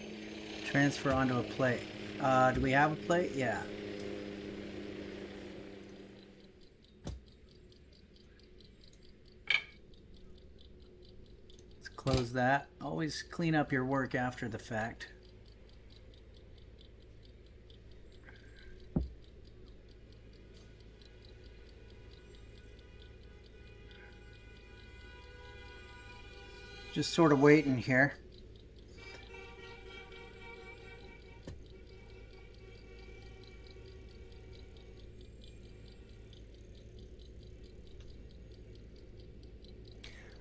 Transfer onto a plate. Do we have a plate? Yeah. Let's close that. Always clean up your work after the fact. Just sort of waiting here.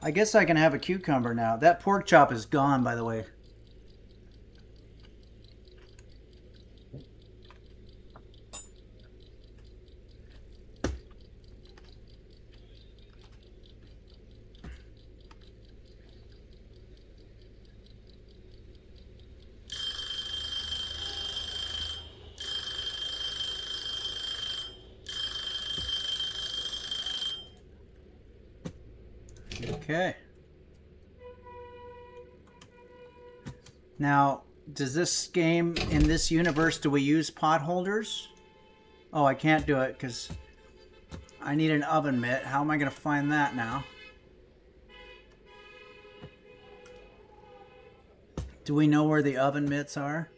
I guess I can have a cucumber now. That pork chop is gone, by the way. Okay. Now, does this game, in this universe, do we use pot holders? Oh, I can't do it because I need an oven mitt. How am I going to find that now? Do we know where the oven mitts are?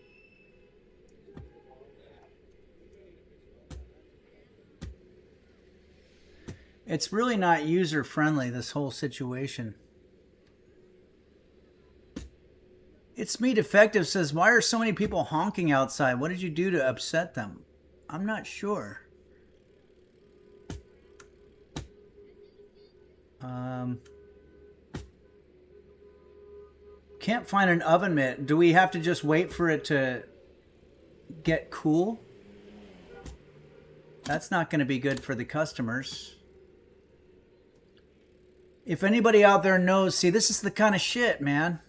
It's really not user-friendly, this whole situation. It's Me Defective says, why are so many people honking outside? What did you do to upset them? I'm not sure. Can't find an oven mitt. Do we have to just wait for it to get cool? That's not going to be good for the customers. If anybody out there knows, see, this is the kind of shit, man.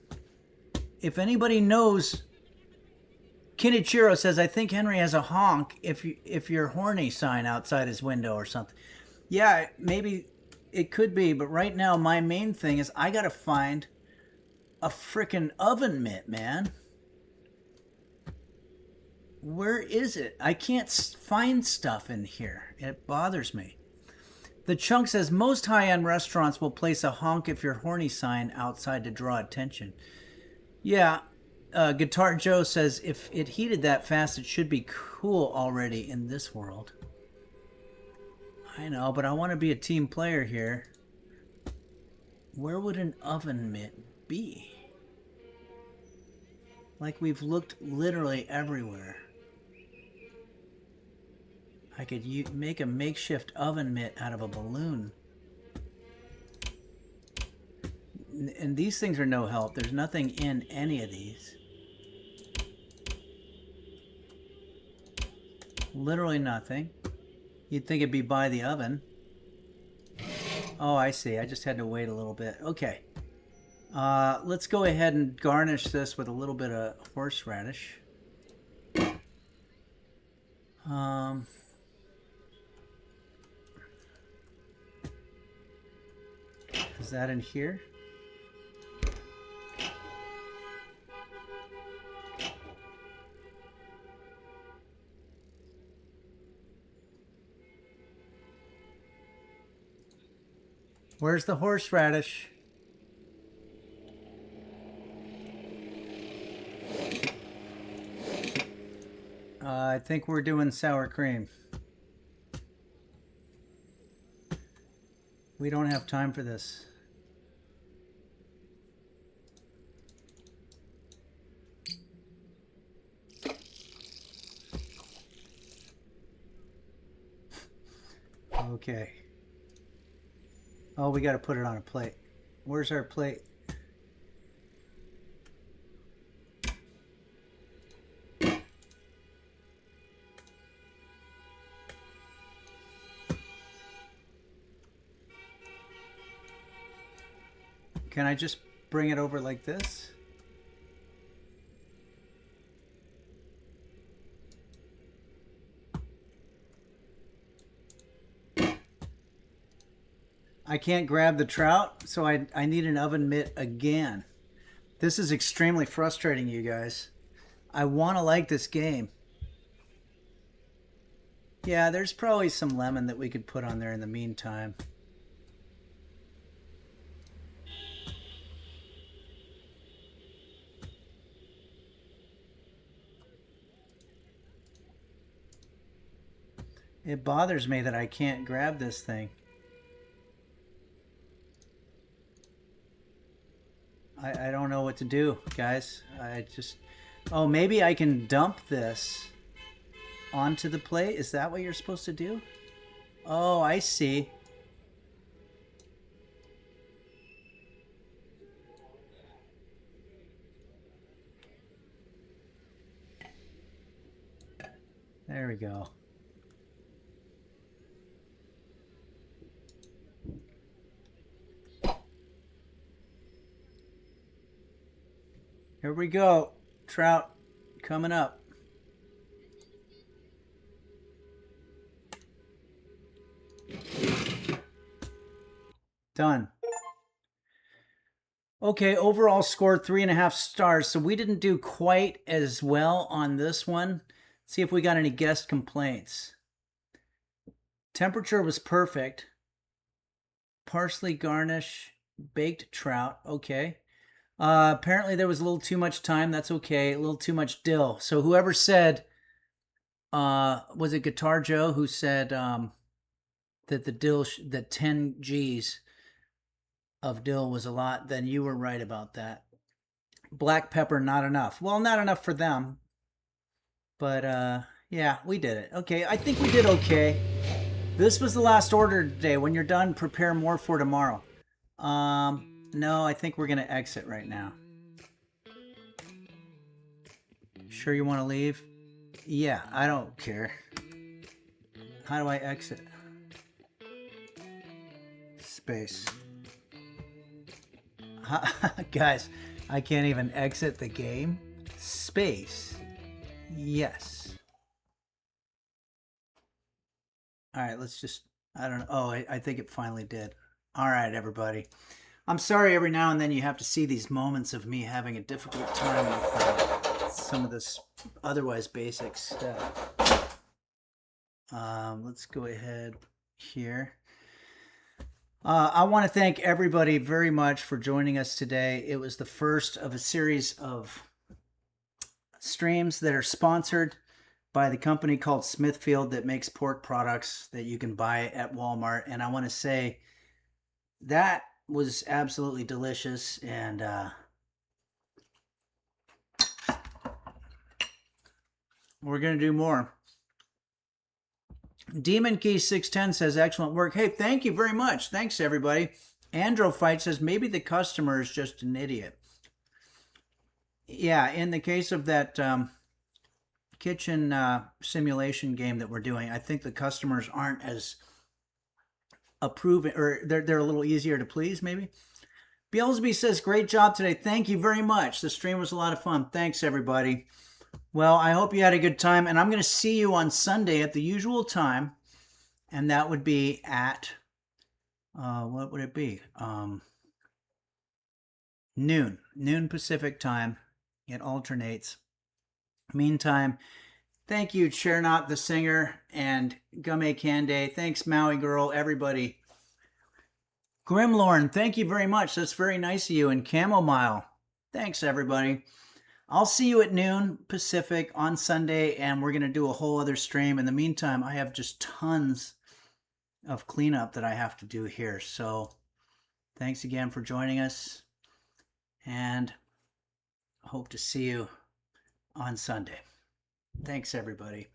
If anybody knows, Kinichiro says, I think Henry has a honk if you're horny sign outside his window or something. Yeah, maybe It could be, but right now my main thing is I gotta find a frickin' oven mitt, man. Where is it? I can't find stuff in here. It bothers me. The Chunk says most high-end restaurants will place a honk if you're horny sign outside to draw attention. Yeah, Guitar Joe says if it heated that fast, it should be cool already in this world. I know, but I want to be a team player here. Where would an oven mitt be? Like we've looked literally everywhere. I could make a makeshift oven mitt out of a balloon. And these things are no help. There's nothing in any of these. Literally nothing. You'd think it'd be by the oven. Oh, I see. I just had to wait a little bit. Okay. Let's go ahead and garnish this with a little bit of horseradish. Is that in here? Where's the horseradish? I think we're doing sour cream. We don't have time for this. Okay. Oh, we got to put it on a plate. Where's our plate? Can I just bring it over like this? I can't grab the trout, so I need an oven mitt again. This is extremely frustrating, you guys. I want to like this game. Yeah, there's probably some lemon that we could put on there in the meantime. It bothers me that I can't grab this thing. I don't know what to do, guys. I just... Oh, maybe I can dump this onto the plate? Is that what you're supposed to do? Oh, I see. There we go. Here we go. Trout coming up. Done. Okay, overall score 3.5 stars. So we didn't do quite as well on this one. Let's see if we got any guest complaints. Temperature was perfect. Parsley garnish, baked trout. Okay. Apparently there was a little too much time. That's okay. A little too much dill. So whoever said, was it Guitar Joe who said that the dill, that 10 G's of dill was a lot, then you were right about that. Black pepper, not enough. Well, not enough for them. But yeah, we did it. Okay, I think we did okay. This was the last order today. When you're done, prepare more for tomorrow. No, I think we're going to exit right now. Sure you want to leave? Yeah, I don't care. How do I exit? Space. Guys, I can't even exit the game. Space. Yes. All right, let's just... I don't know. Oh, I think it finally did. All right, everybody. I'm sorry every now and then you have to see these moments of me having a difficult time with some of this otherwise basic stuff. Let's go ahead here. I want to thank everybody very much for joining us today. It was the first of a series of streams that are sponsored by the company called Smithfield that makes pork products that you can buy at Walmart. And I want to say that was absolutely delicious. And we're going to do more. Demon Key 610 says, excellent work. Hey, thank you very much. Thanks, everybody. Andro Fight says, maybe the customer is just an idiot. Yeah, in the case of that kitchen simulation game that we're doing, I think the customers aren't as approving, or they're a little easier to please, maybe. Beelzeby says, great job today. Thank you very much. The stream was a lot of fun. Thanks, everybody. Well, I hope you had a good time, and I'm going to see you on Sunday at the usual time, and that would be at, what would it be? Noon Pacific time. It alternates. Meantime, thank you, Chernot the singer, and Gumme Kande. Thanks, Maui Girl, everybody. Grimlorn, thank you very much. That's very nice of you. And Chamomile, thanks, everybody. I'll see you at noon Pacific on Sunday, and we're going to do a whole other stream. In the meantime, I have just tons of cleanup that I have to do here. So thanks again for joining us, and hope to see you on Sunday. Thanks, everybody.